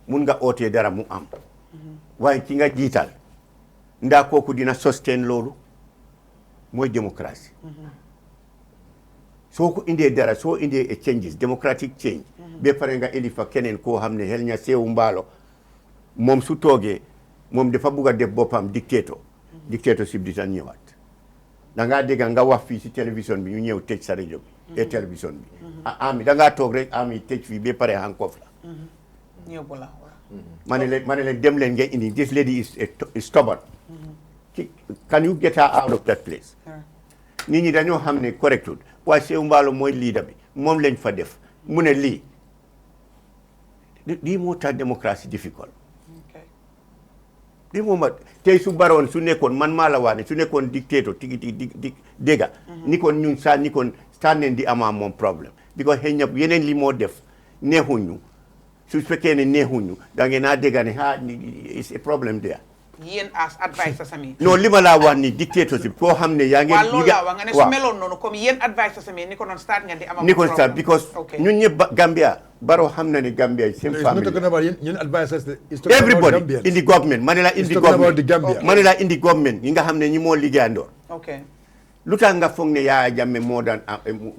mun nga ootee dara mu am waaye ki nga jiital ndaa kooku dina sustain loolu mooy démocratie soo ko indee dara soo indee changes democratic change ba pare nga indi fa keneen koo xam ne xel ña Saihou Mballow moom su toogee moom dafa bugg a def boppam dictatorship di tan ñëwaat da ngaa dégg nga wax fii si télévision bi ñu ñëw tëj sa rajo bi et télévision bi ami da ngaa toog rek ami tëj fii ba pare handcuff la ma ne leen dem leen ngeen indi this lady is stubborn can you get her out of that place nit ñi dañoo xam ne correctul waaye Saihou Mballow mooy leader bi moom lañ fa def mu ne lii moo tax démocratie difficult lii moom tey su baroon su nekkoon man maa la wax ne su nekkoon dictateur di dégga ni kon ñun sa ni kon sànneen di amaa moom problème because xëy na yeneen li moo def neexuñu su fekkee ne neexuñu da ngeen naa dégga ne it's a problem there yéen as advice sami non li ma laa wax ni dictatorship koo xam ne yaa ngi loolu laa wax nga ne su meloon noonu comme yéen advice sami ni ko noon start ngeen di am ni ko start because ñun ñëpp Gambia Barrow xam na ne Gambia same family everybody in the government ma ne la in the government ma ne la in the government yi nga xam ne ñi moo liggéeyandoor lu tax nga foog ne Yaya Jammeh moo daan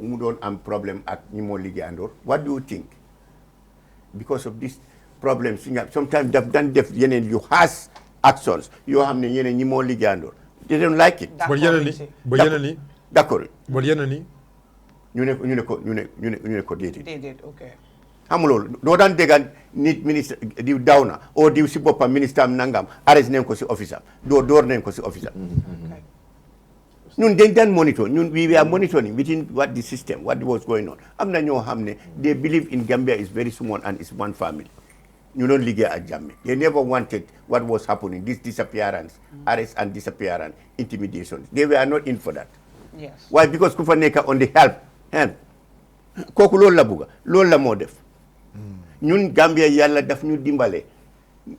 mu doon am problème ak ñi moo liggéeyandoor what do you think because of this problem si nga sometimes daf daan def yeneen yu xaas actions yoo xam ne yeneen ñi moo liggéeyandoor they don't like it ba yeneen ni d'accord ba yeneen ni ñu ne ko déedéet xam loolu doo daan dégga nit ministre diw daw na o diw si boppam ministre am nangam arrêté nañ ko si office am door nañ ko si office am ñun dañ daan monitor ñun we are monitoring within what the system what was going on am na ñoo xam ne they believe in Gambia is very small and it's one family ñu doon liggéey ak Jammeh they never wanted what was happening this disappearance arrest and disappearance intimidation they were not in for that why because ku fa nekk on the help kooku loolu la bugga loolu la moo def ñun Gambia yàlla daf ñu dimbale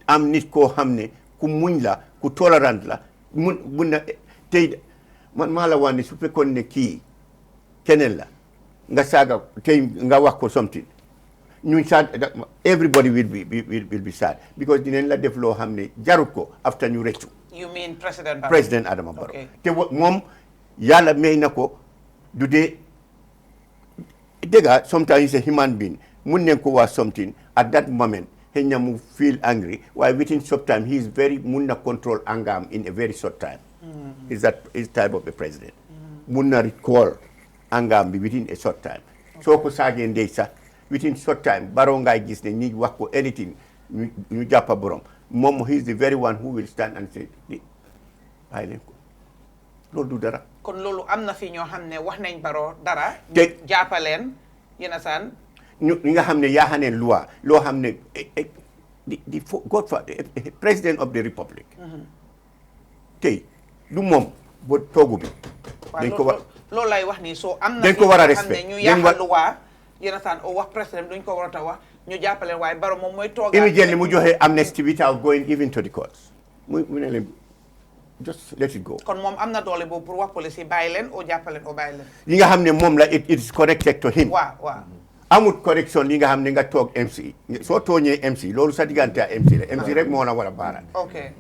am nit koo xam ne ku muñ la ku tolérant la mun na tey man maa la wax ne su fekkoon ne kii keneen la nga saaga tey nga wax ko something ñun sad everybody will be sad because dinañ la def loo xam ne jarut ko after ñu rëccu you mean President Barrow President Adama Barrow te moom yàlla may na ko du dee dégga sometimes he's a human being mun nañ ko wax something at that moment xëy na mu feel angry waaye within short time he is very mun na control anger am in a very short time is type of a president mun na recall anger am bi within a short time soo ko saagee ndey sax within short time Barrow ngay gis ne ñi wax ko anything ñu jàppa borom moom he is the very one who will stand and say bàyyi leen ko loolu du dara kon loolu am na fi ñoo xam ne wax nañ Barrow dara te jàppaleen yéen a saan ñi nga xam ne yaaxaneen loi loo xam ne di Godfather president of the republic tey du moom ba toogu bi dañ ko war loolu lay wax nii soo am na dañ ko war a respect ñu yaaxal loi yéen a saan o wax président duñ ko war a wax ñu jàppaleen waaye Barrow moom mooy toogaa immediately mu joxe amnesty without going even to the courts mu ne leen just let it go kon moom am na doole boobu pour wax police yi bàyyi leen o jàppaleen o bàyyi leen yi nga xam ne moom la it is connected to him waaw amul correction li nga xam ne nga toog MC soo tooñee MC loolu sa diggante ak MC la MC rek moo la war a baaraat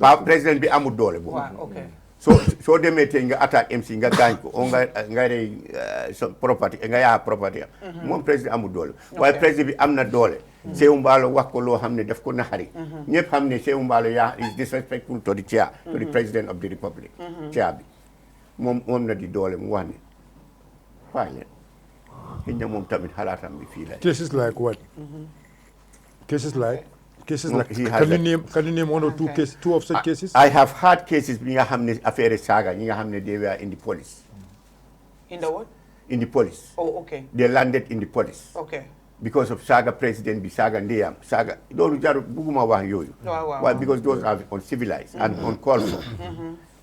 ba président bi amul doole boobu soo demee tey nga attaque MC nga gaañ ko o nga rey property nga yaa property am moom président amul doole waaye président bi am na doole Saihou Mballow wax ko loo xam ne daf ko naxari ñëpp xam ne Saihou Mballow yaa is disrespectful to the chair to the president of the republic chair bi moom na di doole mu wax ne fay leen xëy na moom tamit xalaatam bi fii la cases like what cases like can you name one or two of such cases I have had cases bi nga xam ne affaire saga ñi nga xam ne they were in the police in the what in the police they landed in the police because of saga president bi saga ndeyam saga loolu jaru bugguma wax yooyu waaye because those are uncivilized and uncalled for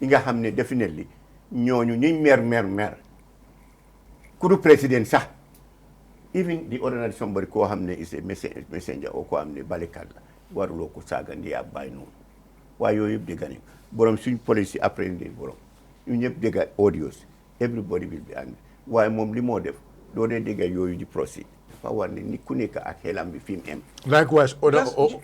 ñi nga xam ne definitely ñooñu ñuy mer ku du président sax even the ordinary somebody ko hamne is a messenger o ko hamne balekat la warulo ko saga ndi ya bay non wa yoy yeb de gani borom suñ police après ndi borom ñu ñep dega audios everybody will be angry waaye moom li moo def doo dee dégg yooyu di proceed dafa war ne ni ku nekk ak xelam bi fi mu em. Likewise,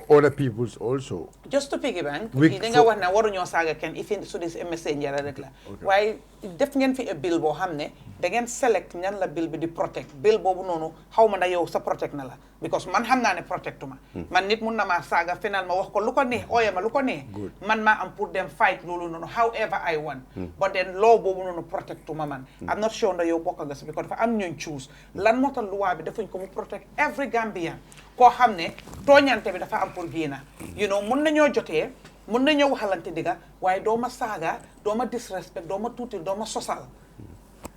other peoples also. Just to piggyback, da nga wax ne waruñoo saaga kenn if su dee messenger rek la waaye def ngeen fi a bill boo xam ne da ngeen select ñan la bill bi di protect bill boobu noonu xaw ma na yow sa protect na la because man xam naa ne protectuma man nit mun na maa saaga final ma wax ko lu ko neex ooye ma lu ko neex man maa am pour dem fight loolu noonu however I want but then law boobu noonu protectuma man I'm not sure na yow bokk nga si because dafa am ñooñ choose lan moo tax loi bi dafañ ko mu protect every Gambian koo xam ne tooñante bi dafa am pour génna you know mun nañoo jotee mun nañoo waxalante digga waaye doo ma saaga doo ma disrespect doo ma tuutil doo ma sosal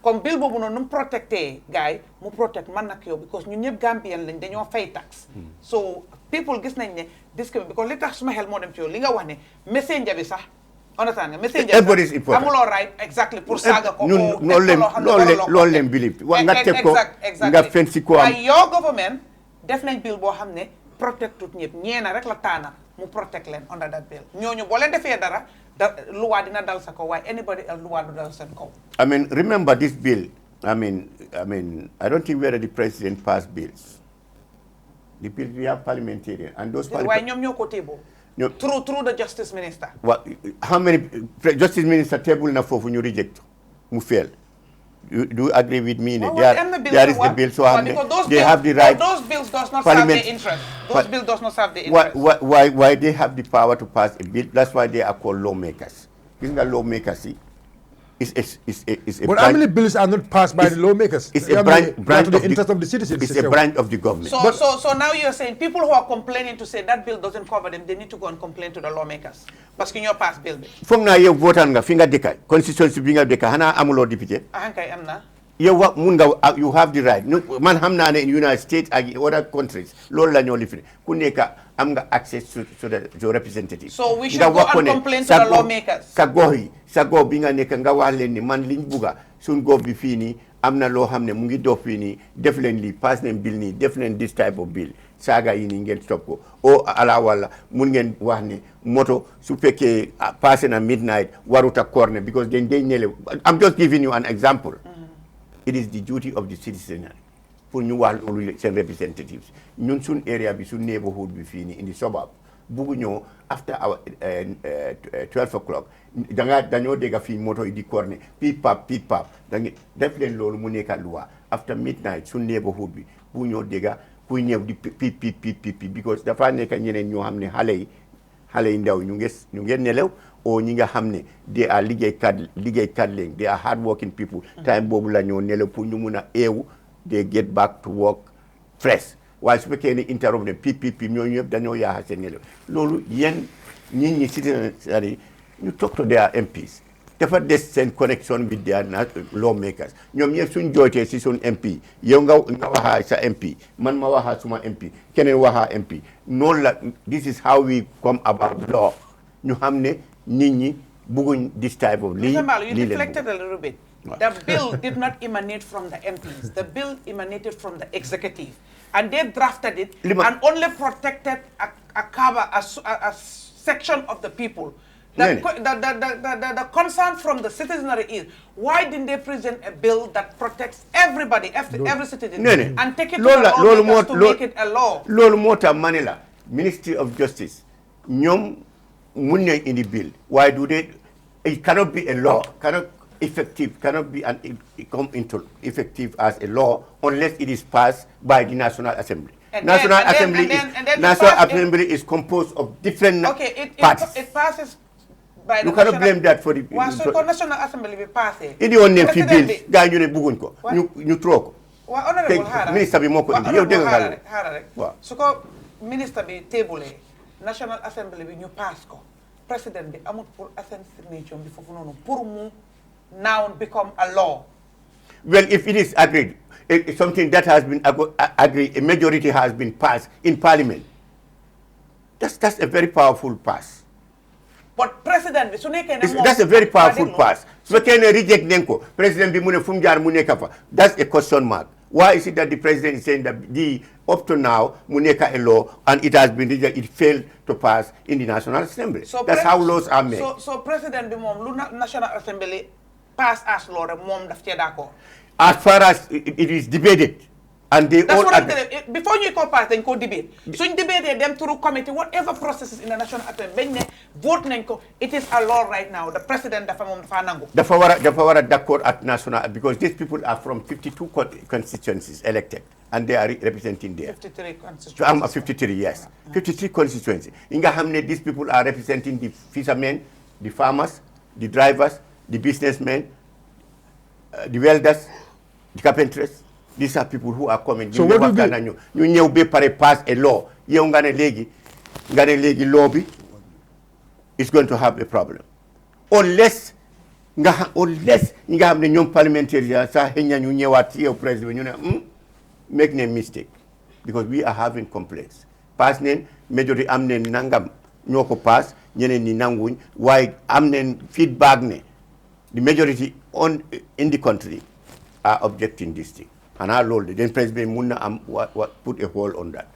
comme bill boobu noonu nu mu protecté gars yi mu protect man nag yow because ñun ñëpp Gambien lañ dañoo fay tax so people gis nañ ne discriminate because li tax suma xel moo dem ci yow li nga wax ne messenger bi sax understand nga messenger bi sax amuloo right exactly pour saaga ko loolu leen believe wa nga teg ko nga fen si ko am waaye yow government def nañ bill boo xam ne protect tut ñëpp ñeena rek la taana mu protect leen under that bill ñooñu boo leen defee dara luwa dina dal sa kaw waaye anybody else luwa du dal seen kaw. I mean, remember this bill. I don't think whether the president passed bills. The bill we have parliamentarian and those why ñoom ñoo ko table through the justice minister. What? How many justice minister table na foofu ñu reject mu fail. Do you agree with me? There is the bill, so they have the right. Those bills does not serve their interest. Those bills does not serve their interest. Why they have the power to pass a bill? That's why they are called lawmakers. Isn't that lawmakers? Is a but how many bills are not passed by the lawmakers? It's a branch of the interest of the citizens. It's a branch of the government. So now you're saying people who are complaining to say that bill doesn't cover them, they need to go and complain to the lawmakers. Parce que ñoo pass bill bi. Foog naa yow votal nga fi nga dëkk constituency bi nga dëkk xanaa amuloo député. Kay am na. yow wax mun nga you have the right man xam naa ne in United States ak other countries loolu la ñoo lifin ku nekk am nga access to the representative. So we should go and complain to the lawmakers. sa gox yi sa gox bi nga nekk nga wax leen ni man liñ bugga suñ gox bi fii nii am na loo xam ne mu ngi dox fii nii def leen lii pass leen bill nii def leen this type of bill saaga yi nii ngeen stop ko o ala wala mun ngeen wax ne moto su fekkee passé na midnight waruta corner because then they ñële I'm just giving you an example. It is the duty of the citizen pour ñu wax loolu seen representatives ñun suñ area bi suñ neighborhood bi fii nii in the suburb buggu ñoo after our 12 o'clock dañoo dégga fii moto yi di corner piip pap def leen loolu mu nekka loi after midnight suñ neighborhood bi buggu ñoo dégga kuy ñëw di piip because dafa nekka ñeneen ñoo xam ne xale yi ndaw ñu ngi nelew o ñi nga xam ne they are liggéeykat leen they are hard working people time boobu la ñoo nelew pour ñu mun a eewu they get back to work fresh waaye su fekkee ne interrupt ne piip ñooñu yëpp dañoo yaaxa seen nelew loolu yéen nit ñi citoyen yi ñu talk to their MPs dafa des seen connection with their lawmakers ñoom ñëpp suñ jootee si suñ MP yow nga waxaa sa MP man ma waxaa suma MP keneen waxaa MP noonu la this is how we come about law ñu xam ne nit ñi bëgguñ this type of lii Mr. Mballow, you deflected a little bit. The bill did not emanate from the MPs. The bill emanated from the executive. And they drafted it and only protected a section of the people. The concern from the citizenry is, why didn't they present a bill that protects everybody, every citizen, and take it to the lawmakers to make it a law? Lolo Mota Manila, Ministry of Justice, ñoom mun nañ indi bill. Why do they? It cannot be a law, cannot be come into effective as a law unless it is passed by the National Assembly. National Assembly is composed of different parties. It passes by the you cannot blame that for the National Assembly be passé. Indi on ne fi bill gaay ñu ne bëgguñ ko ñu trop ko. Wa honorable Hara ministre bi moko indi yow dégg nga Hara rek. Su ko ministre bi table National Assembly bi ñu pass ko. President bi amul pour assign signature bi fofu nonu pour mu now become a law. Well, if it is agreed, it's something that has been agreed, a majority has been passed in Parliament. That's a very powerful pass. But President, that's a very powerful pass. So can reject Nenko, President Bimune Funjar Munekafa. That's a question mark. Why is it that the president is saying that up to now, Muneka a law, and it has been rejected, it failed to pass in the National Assembly? So that's how laws are made. So President bi mom lu National Assembly pass as law rek mom daf ci d'accord. As far as it is debated, and they That's all what I'm agree. telling you. Before you go pass, then go debate. So in debate, them through committee, whatever processes in the National Assembly, vote nenko. It is a law right now. The president dafa mom dafa nangu. Dafa wara d'accord at national, because these people are from 52 constituencies elected, and they are representing there. 53 constituencies. 53, yes. 53 constituencies. Inga hamne, these people are representing the fishermen, the farmers, the drivers, the businessmen, the welders, the carpenters. These are people who are coming. So what do you be pass a law? You ngane legi lobby is going to have a problem. Unless nga hamne nyom parliamentarian sa henya ñu ñewat yow president ñu make no mistake, because we are having complaints. Pass nen majority amnen nangam ñoko pass ñeneen ni nanguñ, why amnen feedback ne the majority in the country are objecting this thing. And our Lord, then President Munna put a hold on that.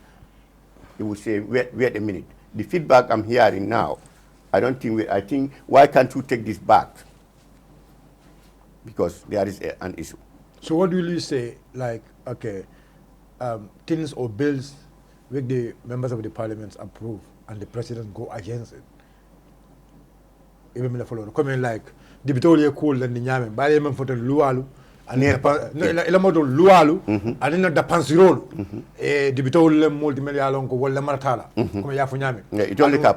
He would say, wait a minute. The feedback I'm hearing now, I think, why can't you take this back? Because there is an issue. So what will you say, like, okay, things or bills which the members of the parliament approve and the president go against it? Even me follow. Come like, the bitoli cool and the nyame, by the for the lualu. Ila modo lualu anina da pansirolu di bitol multimedia lonko wala maratala comme ya fu nyame it only ka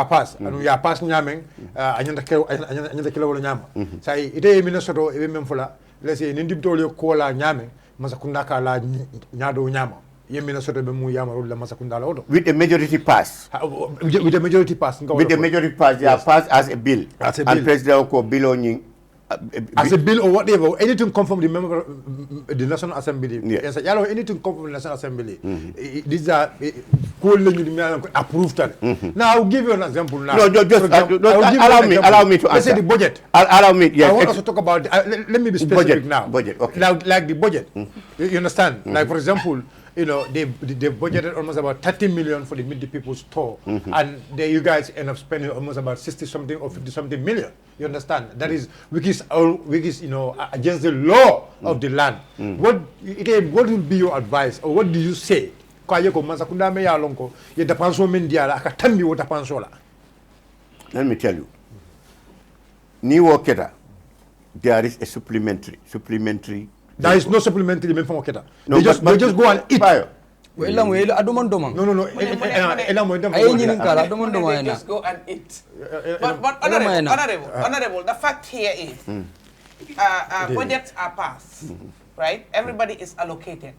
pass anu ya pass nyame anyanda kilo wala nyama sai ite Minnesota e mem fula lesi ni bitol ko la nyame masakunda ka la nyado nyama ye Minnesota be mu yama wala masakunda la odo with a majority pass with a majority pass yeah, pass as a bill and president ko biloni as a bill or whatever, anything come from the member, the National Assembly. Yes, anything come from the National Assembly. These are approved. Now I'll give you an example. Now, allow me to answer. Let's say the budget. Allow me. Yes. I want us to talk about. Let me be specific budget, now. Budget. Okay. Now, like the budget. You understand? Like for example, they budgeted almost about 30 million for the Meet the People store, and you guys end up spending almost about 60 something or 50 something million. You understand? That is which is against the law of the land. What will be your advice, or what do you say? Let me tell you. New Okeda, there is a supplementary. There is no supplementary men from Okeda. They just go and eat. No. They just go and eat. But honorable, the fact here is budgets are passed, right? Everybody is allocated.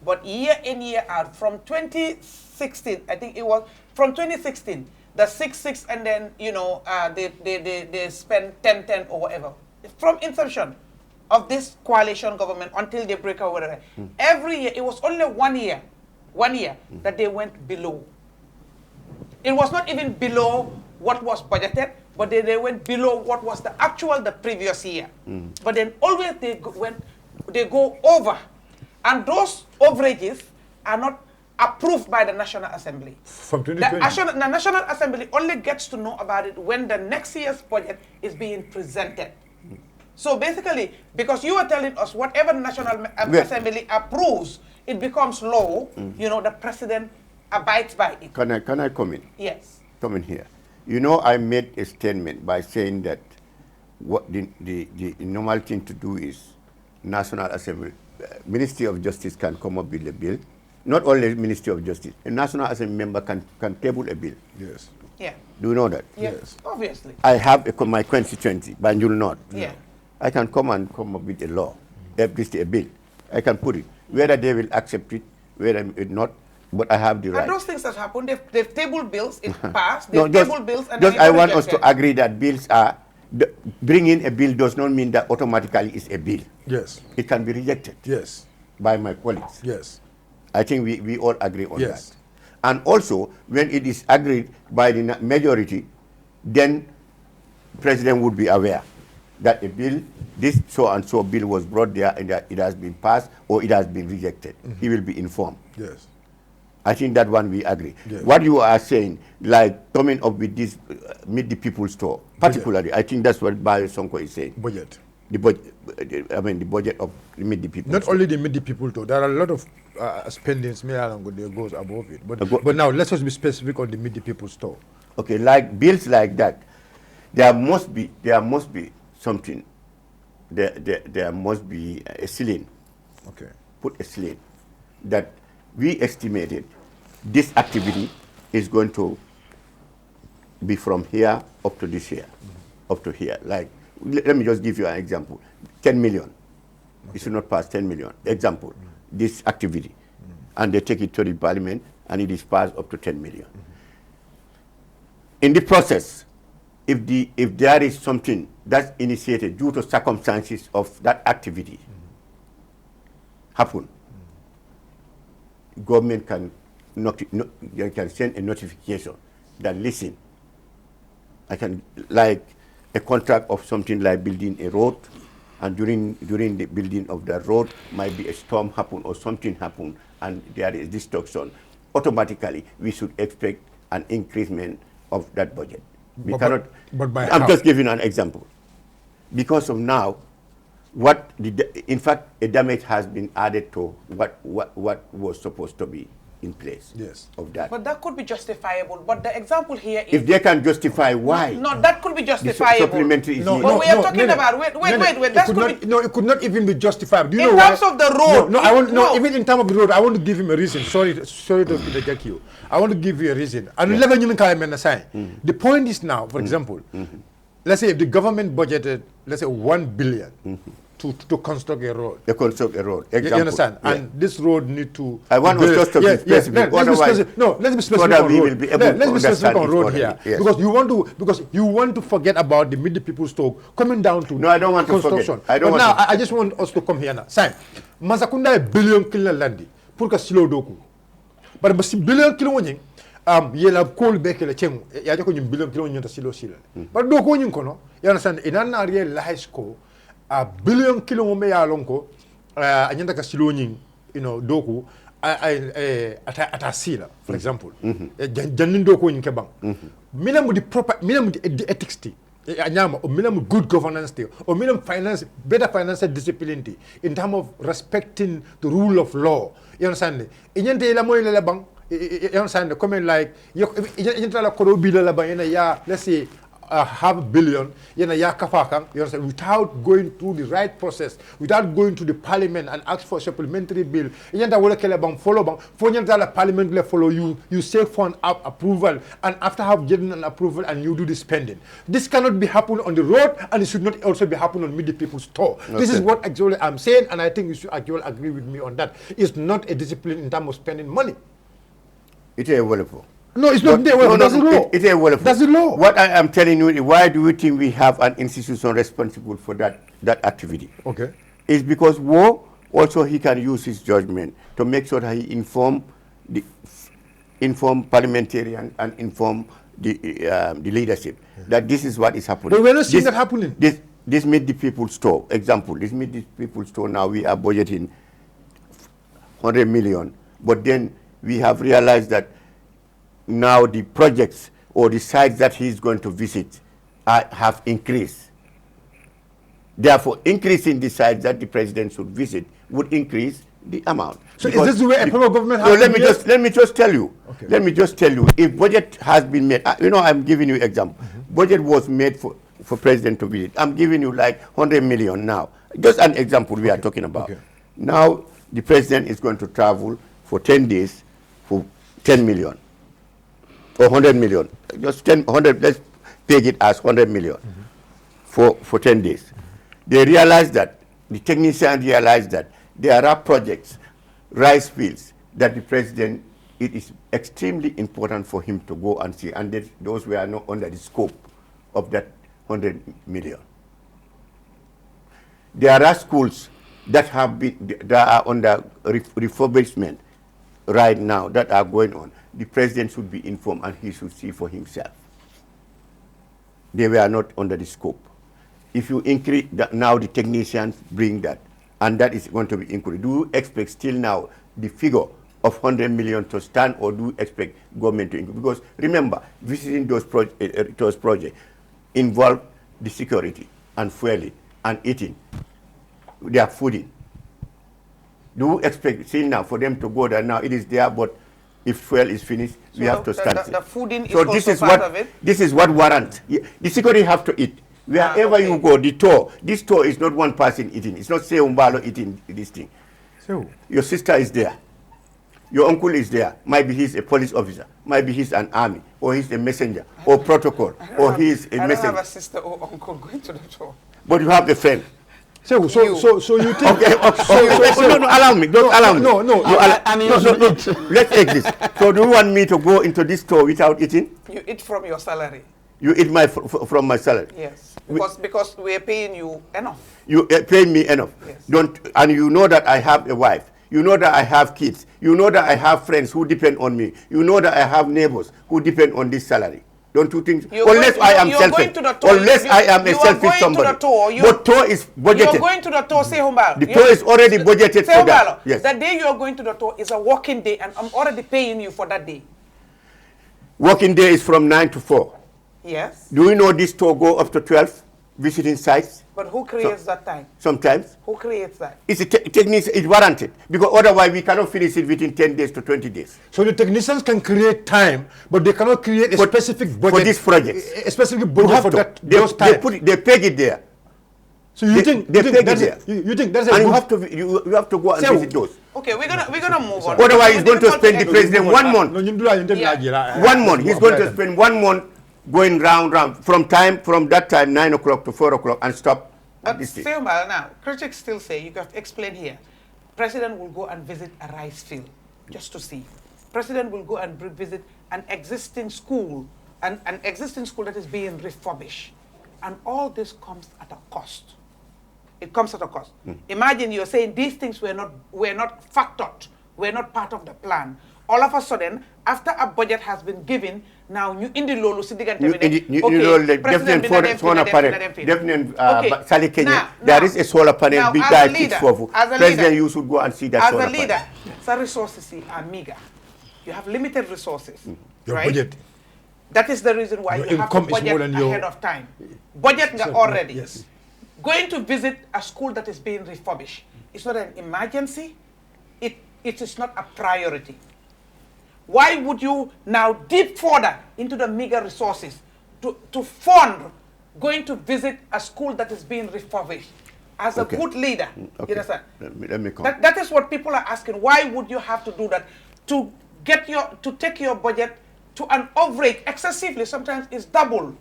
But year in, year out, from 2016, I think it was, from 2016, the 6-6, and then, they spend 10-10 or whatever. From inception of this coalition government until they break or whatever. Every year, it was only 1 year that they went below. It was not even below what was budgeted, but they went below what was the previous year. But then always they go over. And those overages are not approved by the National Assembly. From 2020. The National Assembly only gets to know about it when the next year's budget is being presented. So basically, because you are telling us whatever the National Assembly approves, it becomes law, the president abides by it. Can I come in? Yes. Come in here. I made a statement by saying that what the normal thing to do is National Assembly, Ministry of Justice can come up with a bill. Not only Ministry of Justice, a National Assembly member can table a bill. Yes. Yeah. Do you know that? Yes. Obviously. I have my constituency, Banjul North. Yeah. I can come up with a law, a bill. I can put it. Whether they will accept it, whether not, but I have the right. And those things that happen, they've tabled bills, it passed, No, they've tabled bills, and I want us to agree that bills are, bringing a bill does not mean that automatically it's a bill. Yes. It can be rejected. Yes. By my colleagues. Yes. I think we all agree on Yes. that. And also, when it is agreed by the majority, then President would be aware that a bill this so and so bill was brought there and that it has been passed or it has been rejected. He will be informed. Yes. I think that one we agree. Yes. What you are saying, like coming up with this meet the people store, particularly, I think that's what Bayo Sonko is saying. Budget. The budget, I mean the budget of the meet the people Not store. only the meet the people though, there are a lot of spendings that goes above it. But now let's just be specific on the meet the people store. Okay, like bills like that, there must be something. There must be a ceiling. Okay. Put a ceiling that we estimated this activity is going to be from here up to this year, up to here. Like, let me just give you an example. 10 million. It should not pass 10 million. Example, this activity. And they take it to the parliament and it is passed up to 10 million. In the process, if there is something that's initiated due to circumstances of that activity happen, government can send a notification that listen, I can, like a contract of something like building a road, and during the building of the road might be a storm happen or something happen and there is destruction, automatically we should expect an increment of that budget. We cannot. But by I'm how? just giving an example. Because of now, in fact, a damage has been added to what was supposed to be in place. Yes. Of that. But that could be justifiable. But the example here is... If they can justify why. No, that could be justifiable. Supplementary is No, needed. But we are talking about... Wait. That could could not, be... no, it could not even be justified. Do you In know terms why? of the road, No, I want no. even in terms of the road, I want to give him a reason. Sorry to interject you. I want to give you a reason. And the point is now, for example, let's say if the government budgeted, let's say 1 billion to construct a road. They construct a road. You Example. understand? Yeah. And this road need to... I want us just to be specific. Let's be specific. No, let's be specific that on we road. will be able Let's to be specific on understand road it here. already. Yes. Because you want to forget about the middle people's talk coming down to No, I don't want to construction. forget. I don't but want now, to. I just want us to come here now. Sign. Mazakunda a billion kilo landi. Pour que silo doku. But basi billion kilo wonying. Yela coal beke le chengu. Ya jako nyim billion kilo nyonta silo silo. But doku wonying kono. You understand? Inana real high school. A billion kilo me ya lonko. Anyanta ka silo nying. You know, doku. Ata sila, for example. Janin doku nying kebang. Minamu the ethics ti. Or minimum good governance or minimum better financial discipline in terms of respecting the rule of law. You understand? You understand? Comment like let's say half a billion, you understand, without going through the right process, without going to the parliament and ask for a supplementary bill. Parliament follow you seek for an approval, and after have getting an approval and you do the spending. This cannot be happen on the road, and it should not also be happen on middle people's store. Okay. This is what actually I'm saying, and I think you should actually agree with me on that. It's not a discipline in terms of spending money. It is wonderful. No, it's not there. That's the law. It is wonderful. That's the law. What I am telling you, why do you think we have an institution responsible for that activity? Okay. It's because Wo also he can use his judgment to make sure that he inform parliamentarian and inform the leadership that this is what is happening. But we're not seeing that happening. This made the people store. Example, this made the people store. Now we are budgeting 100 million, but then we have realized that now the projects or the sites that he's going to visit have increased. Therefore, increasing the sites that the president should visit would increase the amount. So is this the way a proper government has let me just tell you. Okay. Let me just tell you. If budget has been made, I'm giving you example. Budget was made for president to visit. I'm giving you like 100 million now. Just an example we are talking about. Okay. Now the president is going to travel for 10 days for 10 million. Or 100 million, just 100, let's peg it as 100 million for 10 days. They realized that, the technicians realized that there are projects, rice fields, that the president, it is extremely important for him to go and see, and those were not under the scope of that 100 million. There are schools that are under refurbishment right now that are going on. The president should be informed and he should see for himself. They were not under the scope. if you increase that, now the technicians bring that, and that is going to be increased. Do you expect still now the figure of 100 million to stand, or do you expect government to increase? Because remember, visiting those projects involve the security and fueling and eating. They are fooding. Do you expect still now for them to go there? Now it is there, but if fuel is finished, we have to stand. The fooding is so also this is part what of it? this is what warrants. The security have to eat. Wherever you go, the tour. This tour is not one person eating. It's not Saihou Mballow eating this thing. So Your sister is there. Your uncle is there. Maybe he's a police officer. Maybe he's an army, or he's a messenger, or protocol, or he's a messenger. I don't have a sister or uncle going to the tour. But you have a friend. So you think? Okay. No, allow me. Don't allow me. No. No. Let's take this. So do you want me to go into this store without eating? You eat from your salary. You eat from my salary. Yes, because we're paying you enough. You pay me enough. Yes. And you know that I have a wife. You know that I have kids. You know that I have friends who depend on me. You know that I have neighbors who depend on this salary. Don't you think? Unless I am selfish. Unless I am a selfish somebody. But tour is budgeted. You're going to the tour, Saihou Mballow. The tour is already budgeted for that. Yes. The day you are going to the tour is a working day, and I'm already paying you for that day. Working day is from 9 to 4. Yes. Do you know this tour go up to 12 visiting sites? But who creates that time? Sometimes. Who creates that? It's a technique, it's warranted. Because otherwise we cannot finish it within 10 days to 20 days. So the technicians can create time, but they cannot create a specific budget. For this project. A specific budget for that, those time. They peg it there. So you think that's a and good... you have to go and visit those. Okay, we're gonna move on. Otherwise he's going to spend the president 1 month. 1 month. He's going to spend 1 month going round from that time 9 o'clock to 4 o'clock and stop. But Saihou Mballow, now critics still say, you have to explain here, president will go and visit a rice field just to see. President will go and visit an existing school, an existing school that is being refurbished, and all this comes at a cost. It comes at a cost. Imagine you're saying these things were not factored, were not part of the plan. All of a sudden, after a budget has been given, now you in the lolo there is a solar panel big guy fixed for president. You should go and see that solar panel. As a leader, some resources are meager. You have limited resources. Your right? budget. That is the reason why you have to budget ahead of time. Budget already. Yes. Going to visit a school that is being refurbished, it's not an emergency. It is not a priority. Why would you now dip further into the meager resources to fund going to visit a school that is being refurbished? As a good leader, you understand? Let me come. That is what people are asking. Why would you have to do that? To take your budget to an overrate excessively, sometimes it's double.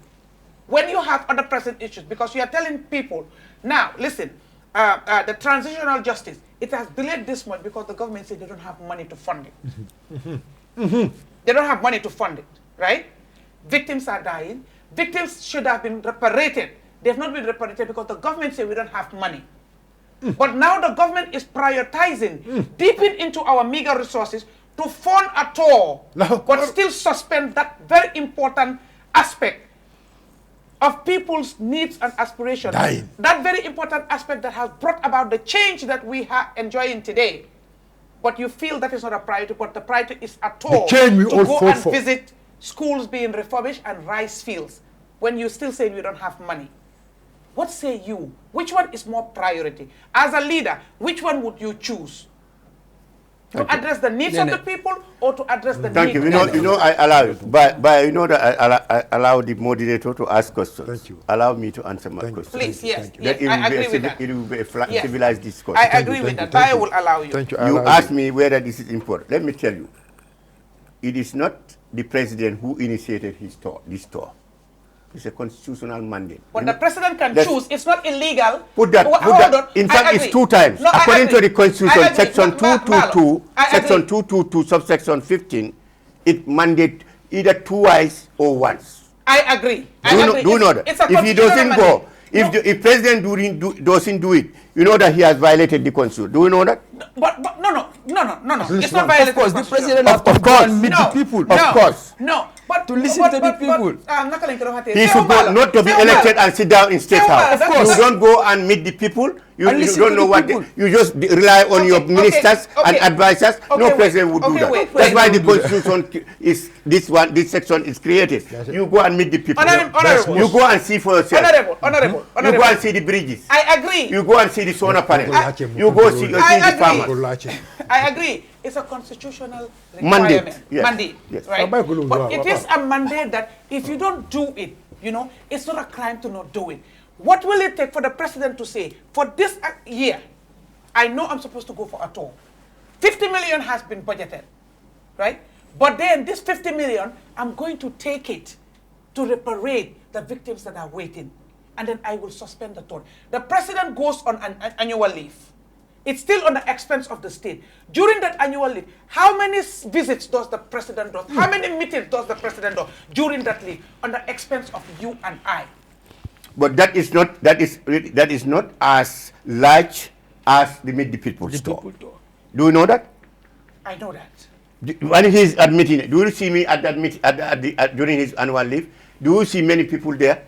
When you have other present issues, because you are telling people, now listen, the transitional justice, it has delayed this much because the government said they don't have money to fund it. They don't have money to fund it, right? Victims are dying. Victims should have been reparated. They have not been reparated because the government said we don't have money. But now the government is prioritizing, deeping into our meager resources to fund a tour, but still suspend that very important aspect of people's needs and aspirations. That very important aspect that has brought about the change that we are enjoying today. But you feel that is not a priority, but the priority is a tour to go and visit schools being refurbished and rice fields when you're still saying we don't have money. What say you? Which one is more priority? As a leader, which one would you choose? To address the needs of the people or to address the needs of the people? You know, I allow you, but you know that I allow the moderator to ask questions. Thank you. Allow me to answer my questions. Please, yes. I agree with that. It will be a civilized discourse. I agree with that. I will allow you. Thank you. You asked me whether this is important. Let me tell you. It is not the president who initiated this tour. It's a constitutional mandate. But the president can choose. It's not illegal. Put that. In fact, it's 2 times. No, according to the Constitution, Section 222, Section 222, subsection 15, it mandates either twice or once. I agree. Do you know that? If he doesn't go, if president doesn't do it, you know that he has violated the Constitution. Do you know that? But no. It's not violated. Of course, the president has to go and meet the people. Of course. No. to listen to the people. He's supposed not to be elected and sit down in State House. You don't go and meet the people. You don't know what you just rely on your ministers and advisors. No president would do that. That's why the constitution is this section is created. You go and meet the people. You go and see for yourself. Honorable. You go and see the bridges. I agree. You go and see the solar panels. You go see the farmers. I agree. It's a constitutional requirement. Mandate. Yes. Right? But it is a mandate that if you don't do it, it's not a crime to not do it. What will it take for the president to say, for this year, I know I'm supposed to go for a tour. 50 million has been budgeted, right? But then this 50 million, I'm going to take it to reparate the victims that are waiting. And then I will suspend the tour. The president goes on an annual leave. It's still on the expense of the state. During that annual leave, how many visits does the president do? How many meetings does the president do during that leave on the expense of you and I? But that is not as large as the Meet the People store. Do you know that? I know that. When he's admitting it, do you see me at that meeting during his annual leave? Do you see many people there?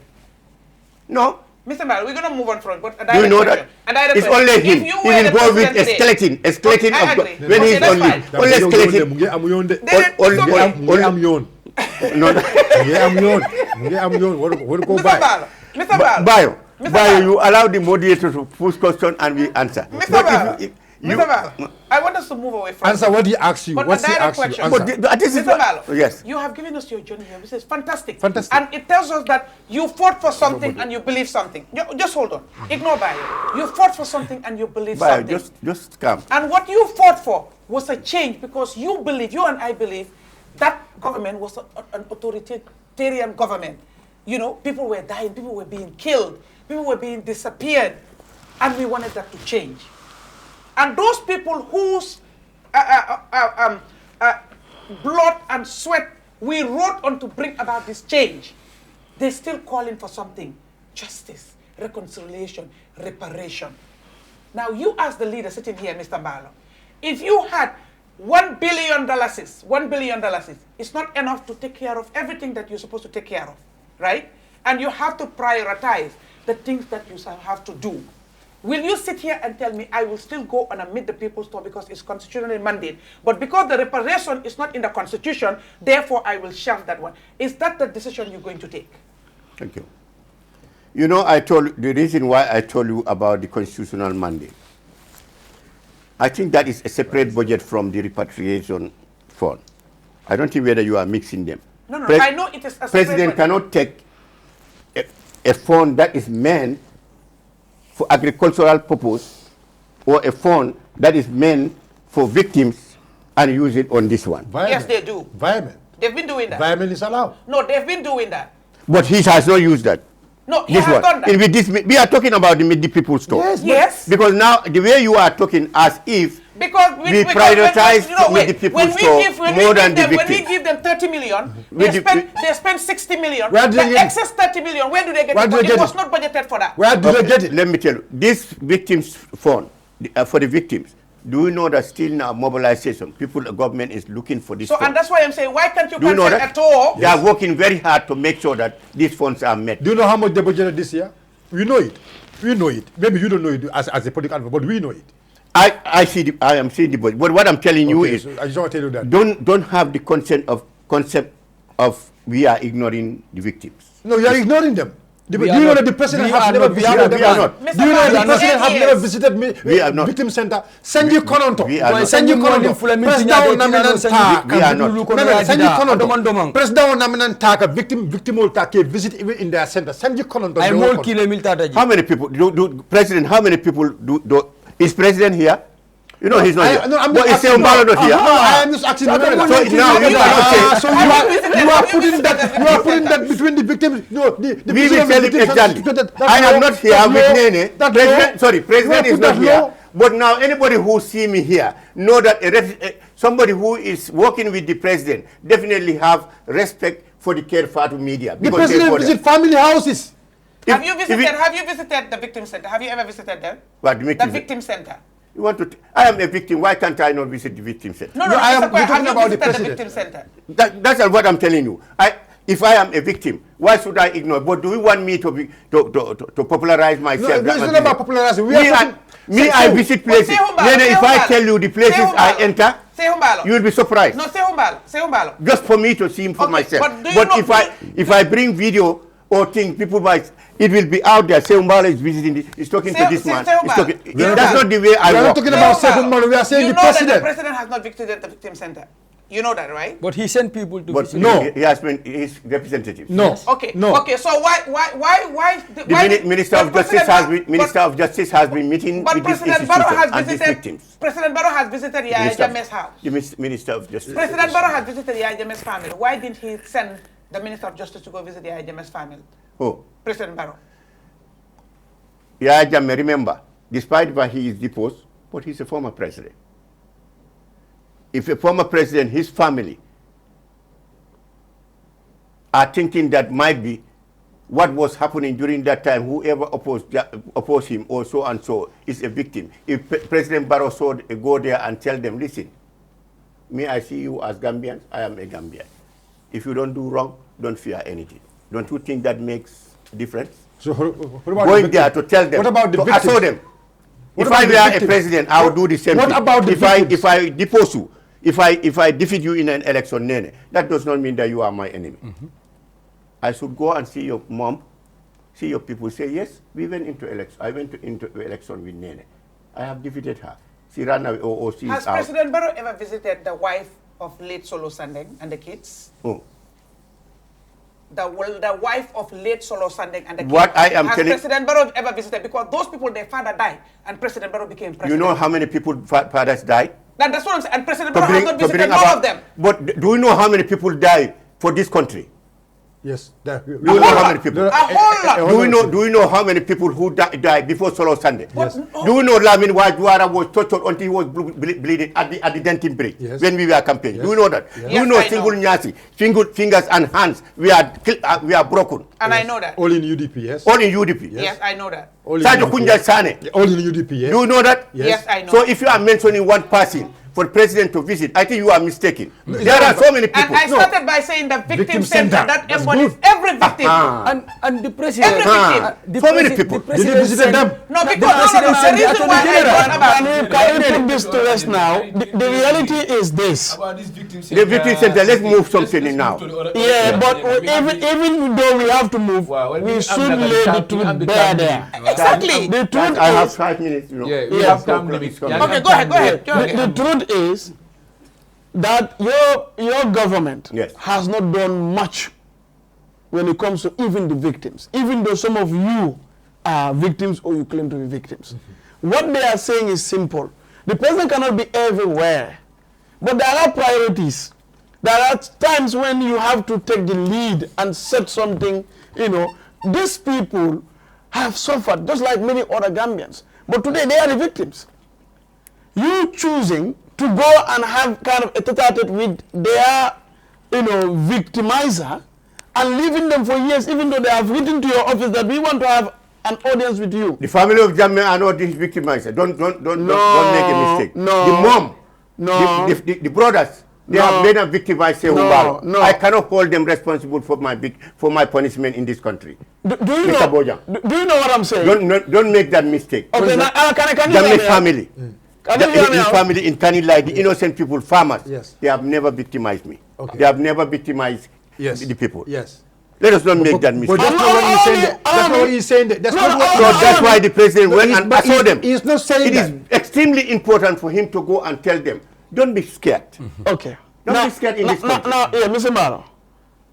No. Mr. Mballow, we're going to move on from it, but do you know that? It's only him. He's involved with a skeleton of when he's on leave. Only skeleton. Mr. Bayo, you allow the moderator to push question and we answer. Mr. Mballow, I want us to move away from answer what he asks you. What's he asks you? Mr. Mballow, yes. You have given us your journey here, which is fantastic. Fantastic. And it tells us that you fought for something and you believe something. Just hold on. Ignore Bayo. You fought for something and you believe something. Just come. And what you fought for was a change because you and I believe, that government was an authoritarian government. People were dying, people were being killed, people were being disappeared, and we wanted that to change. And those people whose blood and sweat we wrote on to bring about this change, they're still calling for something: justice, reconciliation, reparation. Now, you as the leader sitting here, Mr. Mballow, if you had $1 billion, it's not enough to take care of everything that you're supposed to take care of. Right? And you have to prioritize the things that you have to do. Will you sit here and tell me I will still go on a Meet the People store because it's constitutionally mandate, but because the reparation is not in the Constitution, therefore I will shelve that one? Is that the decision you're going to take? Thank you. The reason why I told you about the constitutional mandate, I think that is a separate budget from the repatriation fund. I don't think whether you are mixing them. No, I know it is a President cannot take a fund that is meant for agricultural purpose or a fund that is meant for victims and use it on this one. Yes, they do. Environment. They've been doing that. Environment is allowed. No, they've been doing that. But he has not used that. No, he has done that. We are talking about the Meet the People store. Yes. Because now, the way you are talking as if we prioritize Meet the People store more than the victims. When we give them 30 million, they spend 60 million. The excess 30 million, where do they get it? But it was not budgeted for that. Where do they get it? Let me tell you, this victims fund, for the victims, do you know that still now mobilization, the government is looking for this fund. And that's why I'm saying, why can't you cancel at all? They are working very hard to make sure that these funds are met. Do you know how much they budgeted this year? We know it. We know it. Maybe you don't know it as a political advocate, but we know it. I am seeing the budget. But what I'm telling you is, so I just want to tell you that. Don't have the concept of we are ignoring the victims. No, you are ignoring them. Do you know that the president has never visited them? We are not. Do you know that the president has never visited victim center? Sanji Kononto. Sanji Kononto. President Naminantaka. We are not. Sanji Kononto. President Naminantaka. Victim will take visit even in their center. Sanji Kononto. How many people President? How many people do? Is President here? You know he's not here. No, I'm not asking. Is Saihou Mballow not here? I am just asking. So now you are putting that between the victims. No, the we will tell it exactly. I am not here with Nene. President is not here. But now anybody who see me here know that somebody who is working with the president definitely have respect for the Care Fatu media. The president visit family houses. Have you visited the victim center? Have you ever visited them? What, the victim center? You want to? I am a victim. Why can't I not visit the victim center? No, I am Mr. Kwai, talking have about you the visited president. victim center? That's what I'm telling you. If I am a victim, why should I ignore? But do you want me to popularize myself? No, it's not about popularizing. I visit places. Then if I tell you the places I enter, Saihou Mballow. you will be surprised. No, Saihou Mballow. Just for me to see him for myself. But if I bring video or thing, people might, it will be out there. Saihou Mballow is visiting, is talking to this man. That's not the way I We are work. not talking about Saihou Mballow. We are saying you the know that president. the president has not visited the victim center. You know that, right? But he sent people to But visit. No. he has been his representatives. No. Okay. No. Okay. So why? The Minister of Justice has been meeting But with this President Barrow institution has and these visited. victims. President Barrow has visited Yaya Jammeh's house. The Minister of Justice. President Barrow has visited Yaya Jammeh's family. Why didn't he send the Minister of Justice to go visit Yaya Jammeh's family? Oh, President Barrow. Yaya Jammeh, remember, despite why he is deposed, but he's a former president. If a former president, his family, are thinking that might be what was happening during that time, whoever opposed him or so and so is a victim. If President Barrow should go there and tell them, listen, me, I see you as Gambians, I am a Gambian. If you don't do wrong, don't fear anything. Don't you think that makes a difference? So what about Going there to tell them, What about the to victims? assure them. What If about I the were a victims? president, I would do the same What thing. about the victims? If I depose you, if I defeat you in an election, Nene, that does not mean that you are my enemy. I should go and see your mom, see your people, say, yes, we went into election. I went into election with Nene. I have defeated her. She ran away, or she Has is out. President Barrow ever visited the wife of late Solo Sandeng and the kids? Oh. The wife of late Solo Sandeng and the kids. What I am Has telling- President Barrow ever visited? Because those people, their father died, and President Barrow became president. You know how many people fathers died? That's what I'm saying. And President Barrow has not visited all of them. But do you know how many people died for this country? Yes. Do you know how many people? A whole lot. Do you know how many people who died before Solo Sunday? Yes. Do you know Lamin Wajwara was tortured until he was bleeding at the Denton Bridge Yes. when we were campaigning? Yes. Do you know that? Yes. Do you Yes, know I single know. Nyasi, fingers and hands, we are broken. And I know that. All in UDP, yes. All in UDP. Yes, I know that. All in Sajo UDP. Kunja Sane. All in UDP, yes. Do you know that? Yes, I know. So if you are mentioning one person for the president to visit, I think you are mistaken. There are so many people. And I started by saying the victim Victim center, center. that That's embodies good. every victim. And the president. Every victim. So many people. Did you visit them? No, The because president the sent the reason why I Attorney thought about Can we put this to rest now? The reality is this. About this victim The victim center, let's move something in now. Yeah, but even though we have to move, we should lay the truth bare there. Exactly. The truth I have is, 5 minutes. You know. Yeah, we Yes. have time limit. Okay, Okay, go ahead. the truth is that your government Yes. has not done much when it comes to even the victims, even though some of you are victims or you claim to be victims. What they are saying is simple. The president cannot be everywhere, but there are priorities. There are times when you have to take the lead and set something, these people have suffered just like many other Gambians, but today they are the victims. You choosing to go and have kind of a tete-a-tete with their, victimizer and leaving them for years, even though they have written to your office that we want to have an audience with you. The family of Jammeh are not this victimized. Don't make a mistake. No. The mom, No. the brothers, they No. have made a victimized Saihou Mballow. No. I cannot hold them responsible for my punishment in this country. Do you Mr. know? Bojang. Do you know what I'm saying? Don't make that mistake. Okay, now, can you hear Jammeh me? family. Can you hear me His out? family in Kanilai, the innocent people, farmers, Yes. they have never victimized me. Okay. They have never victimized Yes. the people. Yes. Let us not make that But mistake. that's not what he's saying. That's not what he's saying. That's No, not no, what So that's why the president went he's- and but assured them. he's not saying It is that. extremely important for him to go and tell them, don't be scared. Okay. Don't be scared in this country. Mr. Mballow.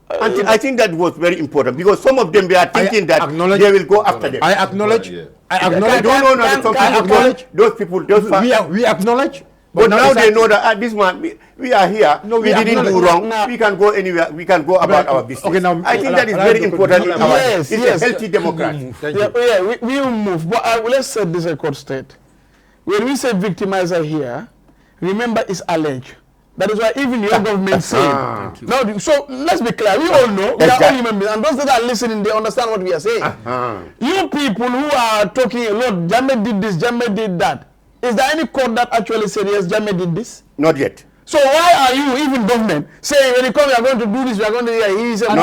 And I think that was very important because some of them, they are thinking that acknowledge- they will go after them. I acknowledge. Yeah. I acknowledge. Don't know that some can- people acknowledge- those people, We acknowledge. but now it's they know that this man, we are here, No, we we didn't do acknowledge- wrong, Now- we can go anywhere, we can go about our business. Okay, now, I think that is allow very the important in our, Yes, it's yes. a healthy democracy. Thank Yeah, you. we will move. But let's set this record straight. When we say victimizer here, remember it's alleged. That is why even your government saying. Now, so let's be clear. We all know we are all human beings, and those that are listening, they understand what we are saying. You people who are talking a lot, Jammeh did this, Jammeh did that. Is there any court that actually said yes, Jammeh did this? Not yet. So why are you, even government, saying when you come, we are going to do this, we are going to do that? He said, No.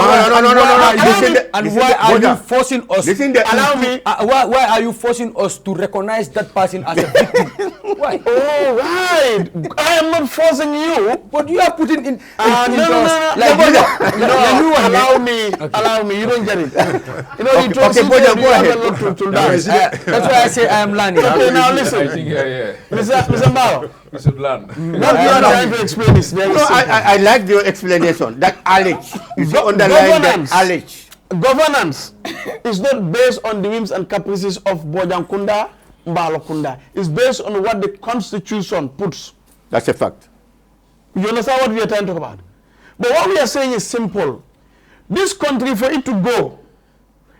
And why are you forcing us? Allow me. Why are you forcing us to recognize that person as a victim? Why? Oh, right. I am not forcing you. But you are putting in. No. Allow me. You don't get it. You know, you Okay, go ahead. That's why I say I am learning. Okay, now listen. Mr. Mballow. We should learn. What you are trying to explain is very simple. I like your explanation. That allege. You see, underline that allege. Governance is not based on the whims and caprices of Bojankunda, Mbalokunda. It's based on what the Constitution puts. That's a fact. You understand what we are trying to talk about? But what we are saying is simple. This country, for it to go,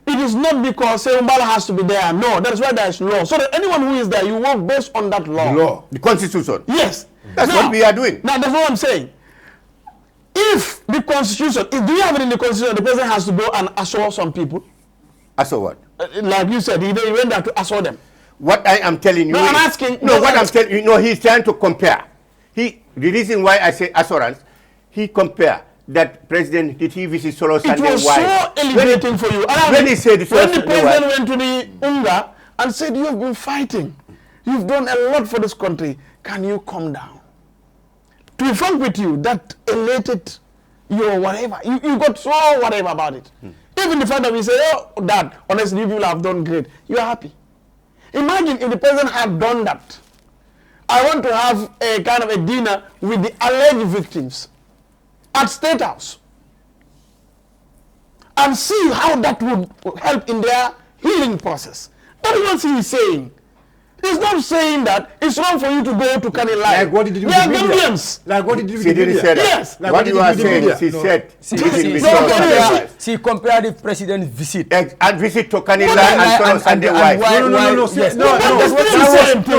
it is not because Saihou Mballow has to be there. No, that's why there is law. So that anyone who is there, you work based on that law. The Constitution. Yes. That's what we are doing. Now, that's what I'm saying. If the Constitution, do you have it in the Constitution, the president has to go and assure some people? Assure what? Like you said, he went there to assure them. What I am telling you. No, I'm asking. No, what I'm telling you, no, he's trying to compare. The reason why I say assurance, he compare that president, did he visit Solo Sunday? It was so elevating for you. When he said when the president went to the Unga and said, you have been fighting. You've done a lot for this country. Can you calm down? To be frank with you, that elated your whatever. You got so whatever about it. Even the fact that we say, oh, Dad, honestly, you people have done great. You are happy. Imagine if the president had done that. I want to have a kind of a dinner with the alleged victims at State House and see how that would help in their healing process. That is what he is saying. He's not saying that it's wrong for you to go to Kani Live. Like what did you do We are with the media? Gambians. Like what did you do She with the didn't media? say that. Yes. Like what you are saying, media? she said. See, compare the president's visit. And visit to Kanila and Solo Sunday wife. No. Yes. No,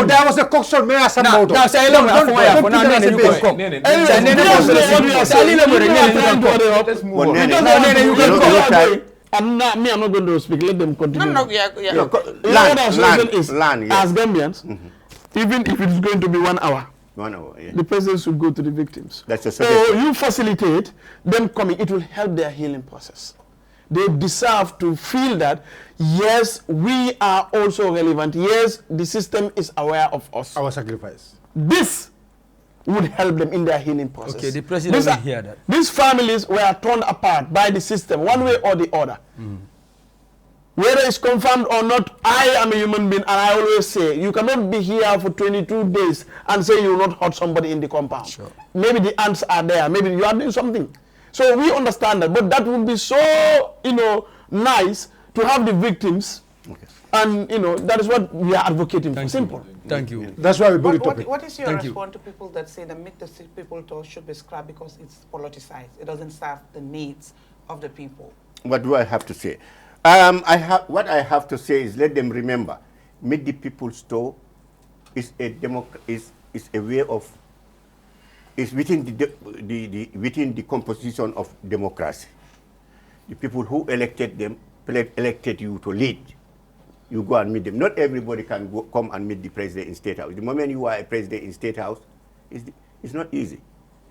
that was a cockshot. May I some more? Now, say hello, what you can come. I'm not going to speak. Let them continue. Land, As Gambians, even if it is going to be 1 hour, 1 hour, yeah. the president should go to the victims. That's a So suggestion. you facilitate them coming. It will help their healing process. They deserve to feel that, yes, we are also relevant. Yes, the system is aware of us. Our sacrifice. This would help them in their healing process. Okay, the president will hear that. These families were torn apart by the system, one way or the other. Whether it's confirmed or not, I am a human being, and I always say, you cannot be here for 22 days and say you will not hurt somebody in the compound. Sure. Maybe the ants are there, maybe you are doing something. So we understand that, but that would be so, nice to have the victims, and, that is what we are advocating for. Simple. Thank you. That's why we brought the topic. What is your Thank you. response to people that say the Meet the Sick People tour should be scrapped because it's politicized? It doesn't serve the needs of the people. What do I have to say? What I have to say is let them remember, Meet the People's Store is a way of, is within the composition of democracy. The people who elected them elected you to lead. You go and meet them. Not everybody can come and meet the president in State House. The moment you are a president in State House, it's not easy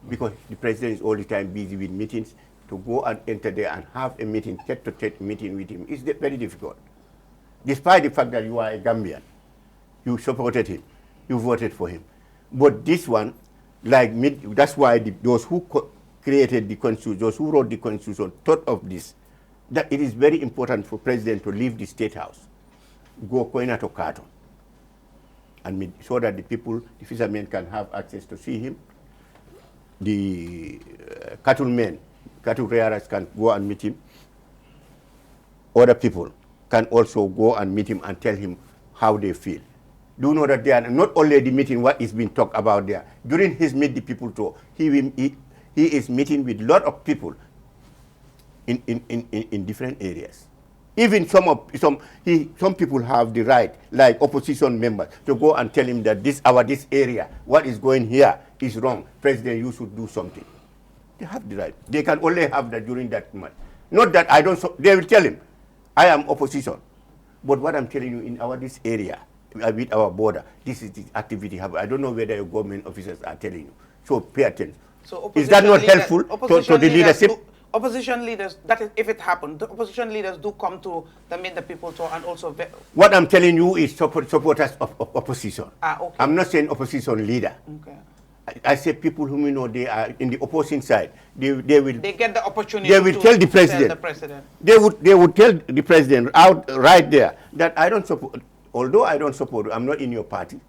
because the president is all the time busy with meetings. To go and enter there and have a meeting, tete-to-tete meeting with him, is very difficult. Despite the fact that you are a Gambian, you supported him, you voted for him. But this one, like me, that's why those who created the Constitution, those who wrote the Constitution, thought of this, that it is very important for president to leave the State House, go Koina to Carton, and meet, so that the people, the fishermen can have access to see him, the cattlemen, cattle rearers can go and meet him. Other people can also go and meet him and tell him how they feel. Do you know that they are not only the meeting, what is being talked about there. During his Meet the People tour, he is meeting with a lot of people in different areas. Even some people have the right, like opposition members, to go and tell him that this area, what is going here is wrong. President, you should do something. They have the right. They can only have that during that month. Not that I don't. They will tell him, I am opposition. But what I'm telling you, in this area, with our border. This is the activity happening. I don't know whether your government officers are telling you. So pay attention. So is that not helpful to the leadership? Opposition leaders, that is, if it happened, the opposition leaders do come to meet the people to, and also... What I'm telling you is supporters of opposition. Okay. I'm not saying opposition leader. Okay. I say people whom you know they are in the opposing side. They get the opportunity. They will tell the president. They would tell the president out right there that I don't support. Although I don't support, I'm not in your party.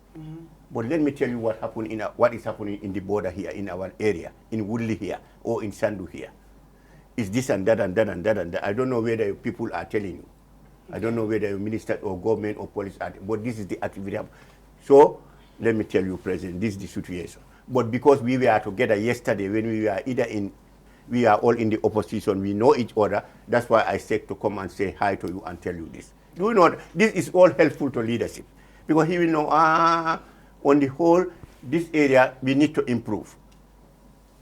But let me tell you what happened what is happening in the border here in our area, in Woodley here or in Sandu here. It's this and that and that and that and that. I don't know whether people are telling you. I don't know whether minister or government or police are. But this is the activity. So let me tell you, President, this is the situation. But because we were together yesterday when we were we are all in the opposition, we know each other. That's why I said to come and say hi to you and tell you this. Do you know, this is all helpful to leadership. Because he will know, on the whole, this area, we need to improve.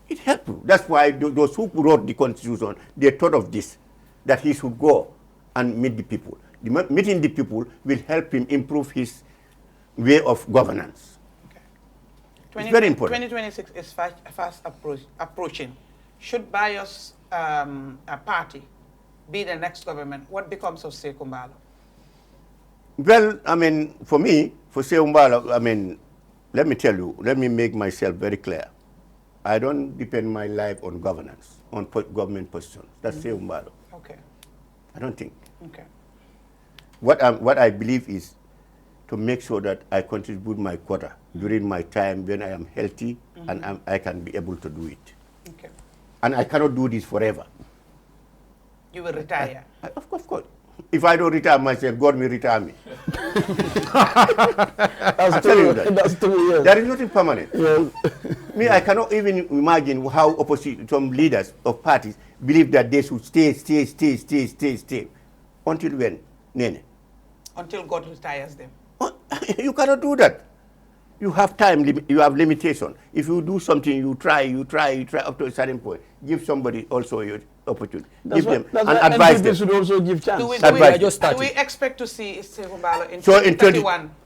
It's helpful. That's why those who wrote the Constitution, they thought of this, that he should go and meet the people. Meeting the people will help him improve his way of governance. It's very important. 2026 is fast approaching. Should Bios party be the next government, what becomes of Saihou Mballow? Well, I mean, for me, for Saihou Mballow, I mean, let me tell you, let me make myself very clear. I don't depend my life on governance, on government positions. That's Saihou Mballow. Okay. I don't think. Okay. What I believe is to make sure that I contribute my quota during my time when I am healthy and I can be able to do it. Okay. And I cannot do this forever. You will retire? Of course. If I don't retire myself, God will retire me. That's true. That's true, yes. There is nothing permanent. Yes. Me, I cannot even imagine how some leaders of parties believe that they should stay. Until when? Nene? Until God retires them. You cannot do that. You have time, you have limitation. If you do something, you try up to a certain point. Give somebody also your opportunity. Give them and advise them. Should also give chance. Do we expect to see Saihou Mballow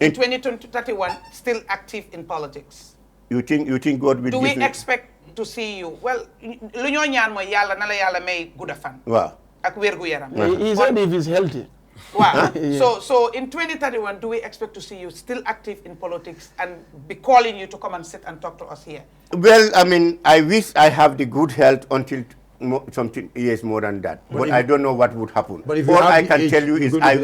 in 2031 still active in politics? You think God will? Do we expect to see you? Well, lu ñoo ñaan mooy Yàlla na la Yàlla may gudda fan. Waaw. Ak wér gu yaram. He said if he's healthy. Wow. So in 2031, do we expect to see you still active in politics and be calling you to come and sit and talk to us here? Well, I mean, I wish I have the good health until something years more than that. But I don't know what would happen. But if all I can tell you is I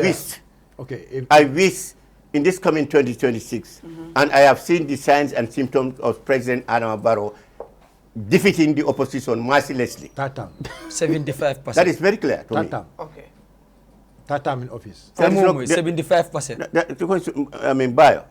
wish in this coming 2026, and I have seen the signs and symptoms of President Adama Barrow defeating the opposition mercilessly. 75%. That is very clear to me. Okay. Third term in office. 75%. I mean, Bayo,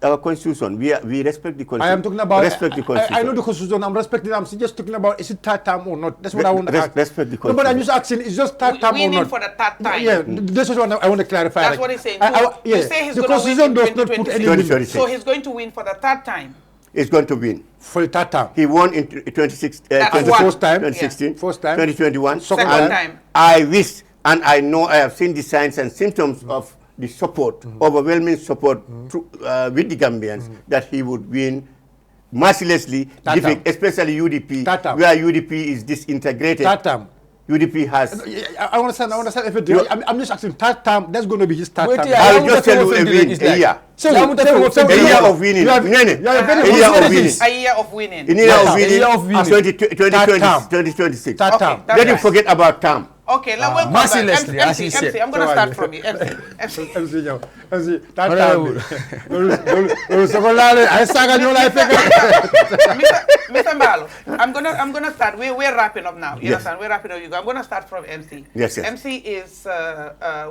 our constitution, we respect the constitution. I am talking about. Respect the constitution. I know the constitution. I'm respecting. I'm just talking about is it third term or not. That's what I want to ask. Respect the constitution. No, but I'm just asking. It's just third term or not. We mean for the third time. Yeah, this is what I want to clarify. That's what he's saying. You say he's the going to constitution win in does not put any 2026. So he's going to win for the third time. He's going to win. For the third time. He won in 2016, First time. 2016, First time. 2021. Second time. I wish, and I know I have seen the signs and symptoms of the support, overwhelming support with the Gambians, that he would win mercilessly, especially UDP, where UDP is disintegrated. Third term. UDP has. I understand. I'm just asking. Third term. That's going to be his third term. I will just tell you a year. A year of winning. A year of winning. 2026. Third term. Let you forget about term. Okay, now we'll mercilessly, MC, I'm going to start from you. MC. That time. Mr. Mballow, I'm gonna start. We're wrapping up now. You understand? We're wrapping up. I'm gonna start from MC. Yes. MC is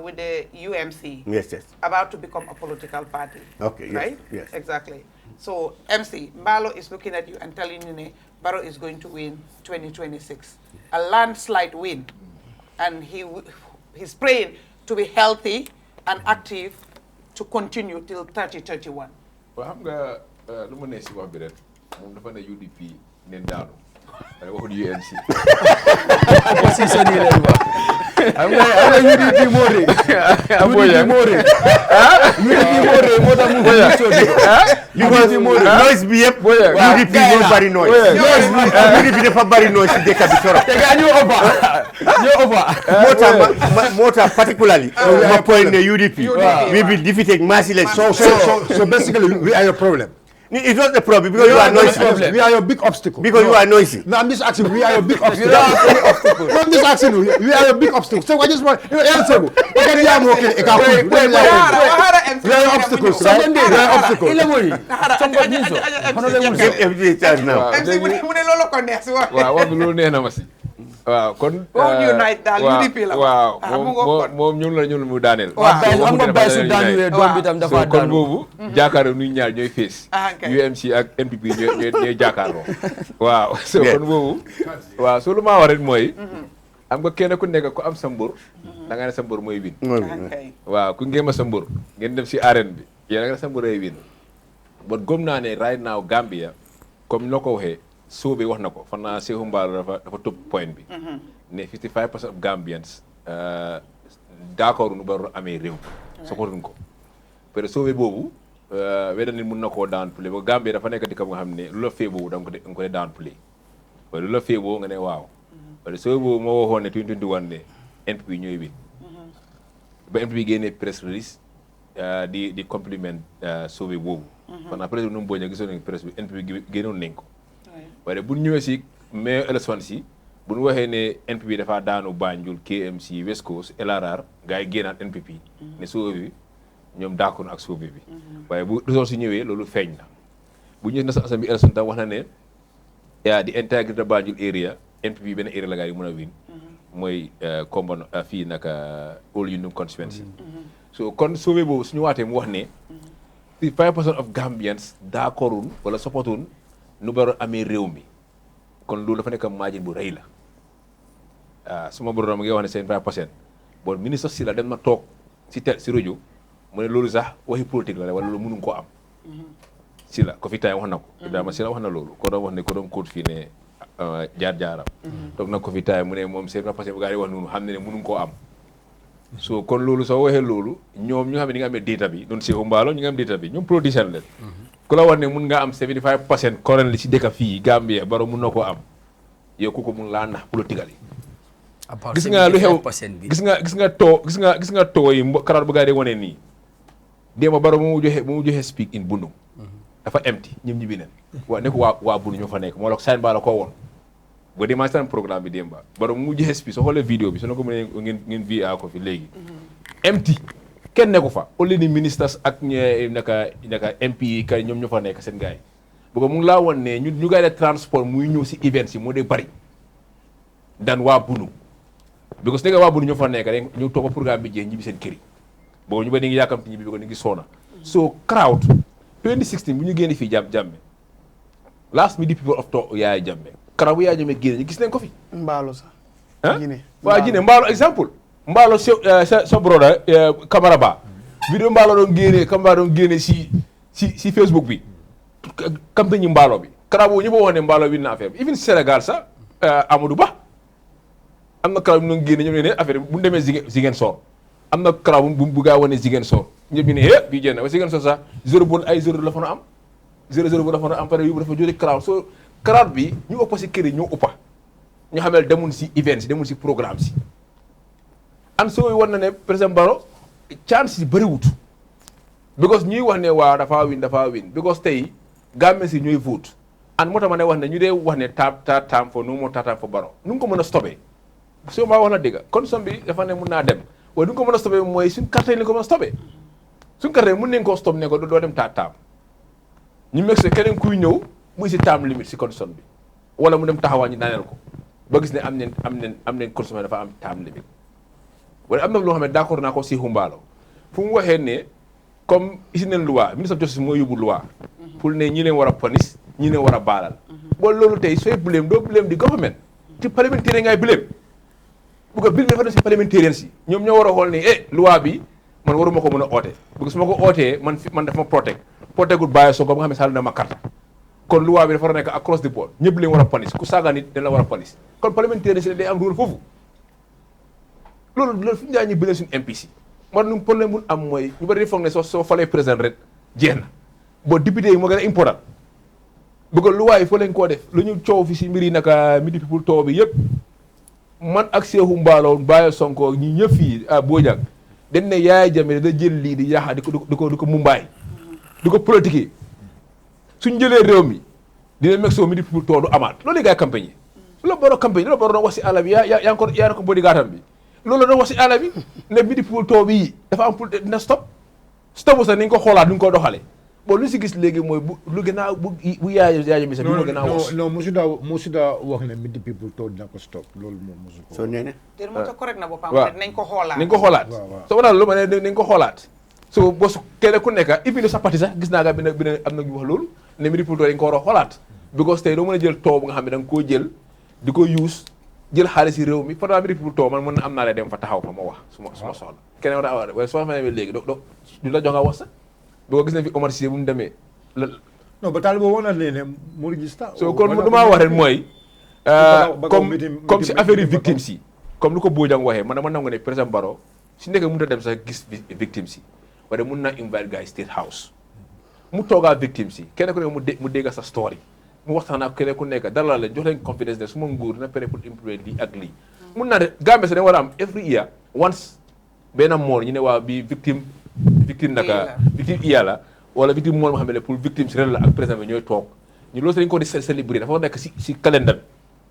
with the UMC. Yes. About to become a political party. Okay. Right? Yes. Exactly. So MC Mballow is looking at you and telling you, Barrow is going to win 2026, a landslide win, and he's praying to be healthy and active to continue till 2031. Well, xam nga lu ma ne si wax bi rek moom dafa ne UDP neen daanu ay waxul UNC opposition yi leen wax am nga UDP moo rëy UDP moo rëy moo tax mu because noise bi yëpp UDP ñoo bari noise UDP dafa bari noise si dëkk bi torop moo tax particularly ma point ne UDP we will defeat it mercilessly. So basically we are your problem. It's not the problem because you are noisy. We are your big obstacle. Because you are noisy. No, I'm just asking. We are your big obstacle. No, I'm just asking you. We are your big obstacle. So I just want answer. Okay, we are okay. We are your obstacles. We are your obstacles. waaw kon unite daal UDP la waaw moom ñun la ñun mu daaneel am nga bay su daanulee doom bi tam dafa kon boobu jaakaaro nuy ñaar ñooy fees UMC ak NPP ñooy jaakaaroo waaw so kon boobu waaw so lu maa warit mooy am nga kenn ku nekk ku am sa mbër da nga ne sa mbër mooy win waaw ku ngeen ma sa mbër ngeen dem si arène bi yéen nga ne sa mbër ay win but gëm naa ne right now Gambia comme noo ko waxee Sobe wax na ko fan naa Saihou Mballow dafa top point bi ne 55% of Gambians d'accord nu ba amee réew supportuñ ko peut Sobe boobu weda nit mun na koo down play ba Gambia dafa nekk dëkk nga xam ne lu la fee boobu da nga ko ne down play wala lu la fee boobu nga ne waaw wala Sobe boobu moo waxoon ne 2021 ne NPP ñooy win ba NPP génnee press release di compliment Sobe boobu fan naa président nu mu booña gisoon nañ presse bi NPP génnoon nañ ko waaye bu ñu ñëwee si mais élection si bu ñu waxee ne NPP dafa daanu Banjul KMC West Coast LRR gars yi génnaat NPP ne Sobe bi ñoom d'accord ak Sobe bi waaye bu résultat si ñëwee loolu feeñ na bu ñëwee National Assembly élection tam wax na ne di intégrité Banjul area NPP benn area la gars yi mën a win mooy combat fii naka All Union Constituency so kon Sobe boobu suñu waatee mu wax ne 5% of Gambians d'accordul wala supportul nu baro amee réew mi kon loolu dafa nekk margin bu rëy la suma borom ngi wax ne seen 5% bon ministre si la dem na toog si rajo mu ne loolu sax waxi politique la wala loolu mënuñ koo am si la ko fi tay wax na ko Ibrahima si la wax na loolu ko doon wax ne ko doon kóot fii ne jaar-jaaram toog na ko fi tay mu ne moom seen 5% bu gaa yi wax noonu xam ne mënuñ koo am so kon loolu soo waxee loolu ñoom ñu xam ne ni nga amee data bi doon Saihou Mballow ñu nga am data bi ñoom politicien leen ku la wax ne mun nga am 75% current li si dëkk fii Gambia baro mun na koo am yow ku ko mun laa nax politique yi gis nga lu xew gis nga too yi karaat bu gaa yi wane nii déema baro mu joxe speak in Bundung dafa empty ñëm ñibbi neen waa ne ko waa Bundung ñoo fa nekk moo la Saihou Mballow koo woon ba déma staan programme bi démba baro mu joxe speak soo xoolee vidéo bi su na ko mënee ngeen via ko fi léegi empty kenn nekku fa only ni ministers ak naka MP yi kay ñoom ñoo fa nekk seen gars yi bu mu ngi laa woon ne ñu gars yi transport muy ñëw si events yi moo dee bari dan waa Bundung because nekk waa Bundung ñoo fa nekk rek ñu toog programme bi jeex ñibbi seen kër yi boobu ñu ba ni ngi yàkkamti ñibbi bi ko ni ngi soona so crowd 2016 bu ñu génne fii Jammeh last meet the people of to Yaya Jammeh crowd bu Yaya Jammeh génne ñu gis nañ ko fi Mballow sax waa Guinée Mballow exemple Mballow sa broda Camara Ba vidéo Mballow doon génne si Facebook bi campagne Mballow bi crowd boobu ñu ba wax ne Mballow win na affaire bi even Sénégal sax Amadou Ba am na crowd bu ñu génne ñoom ne affaire bi bu ñu demee Ziguinchor am na crowd bu gaa wane Ziguinchor ñëpp ñu ne bii jéem a Ziguinchor sax zéro la fa na am 0-0 bu dafa na am pare yu dafa jóge crowd so crowd bi ñu ëpp si kër yi ñoo ëppa ñu xamee demul si event si demul si programme si an soo war na ne président Barrow chance yi bëriwut because ñuy wax ne waaw dafa win because tey Gambien si ñooy vote an moo tax ma ne wax ne ñu dee wax ne taam fo nu moo taataam fo Barrow nu ngi ko mën a stoppé soo maa wax na dëgg condition bi dafa ne mun naa dem waaye nu ngi ko mën a stoppé mooy suñ carte yi lañ ko mën a stoppé suñ carte yi mun nañ koo stopp ne ko doo dem taam ñu meg se keneen kuy ñëw muy si time limite si condition bi wala mu dem taxawaa ñu daaneel ko ba gis ne am neen condition dafa am time limite wala am na loo xam ne d'accord naa ko Saihou Mballow fu mu waxee ne comme isi neen loi ministre of justice moo yóbbu loi pour ne ñi leen war a punish ñi leen war a baalal boolu loolu tey sooy blame doo blame di government ci parlementaire ngay blame bu ko bil dafa def si parlementaire si ñoom ñoo war a xool ni loi bi man waruma ko mën a oote parce que su ma ko ootee man dafa ma protégul bàyyi soo ko nga xam ne sàll na ma carte kon loi bi dafa war a nekk across the board ñëpp leen war a punish ku saaga nit dañ la war a punish kon parlementaire si day am rôle foofu loolu fi ñu daa ñu bëlee suñu MPC man nu problème bu am mooy ñu bëri di foog ne soo falee président rek jeex na bo député yi moo gën a important because lu waaye foo leen koo def lu ñu coow fi si mbiri naka midi people too bi yëpp man ak Saihou Mballow Baye Sonko ñi ñëpp fii Bojang dañ ne Yaya Jammeh da jël lii di yaaxa di ko mumbaay di ko politique suñ jëlee réew mi dina meg soo midi people too du amaat loolu gaay campagne yi la boro campagne la boro doon wax si àll bi yaa na ko bodi gaatam bi loolu la doon wax si àll bi ne midi people too bi dafa am pour dina stop sax ni nga ko xoolaat ni nga ko doxale bon lu si gis léegi mooy lu gën a bu Yaya Jammeh sax bi ma gën a wax non musuda wax ne midi people too dina ko stop loolu moom musu ko so nee na dér moo tax correct na boppam waaw nañ ko xoolaat nañ ko xoolaat so wanaal lu ma ne nañ ko xoolaat so bos kenn ku nekk even sa parti sax gis naa nga bi ne am na ñu wax loolu ne midi people too dañ ko war a xoolaat because tey doo mën a jël too bu nga xam ne da nga koo jël di ko use jël xaalis yi réew mi pendant midi people too man mën na am naa la dem fa taxaw fa ma wax suma soxla keneen war a waaye soo fa demee léegi du la jox nga wax sax boo gis na fi Omar Cissé bu mu demee non ba taal boobu woon ne mu register so kon lu ma wax rek mooy comme si affaire yi victimes si comme lu ko Bojang waxee man dama nangu ne président Barrow si nekkee mënut a dem sax gis victimes si wala mun na invite gars State House mu toogaa victimes si kenn ku nekk mu dégg sa story mu waxtaan ak kenn ku nekk dara la jox leen confidence ne su ma nguur na pare pour improve lii ak lii mun naa de Gambie sax dañu war a am every year once benn moor ñu ne waa bi victime naka victime iya la wala victime mool ma xam ne pour victime si ren la ak président bi ñooy toog ñu loolu dañ ko di célébrer dafa nekk si calendar bi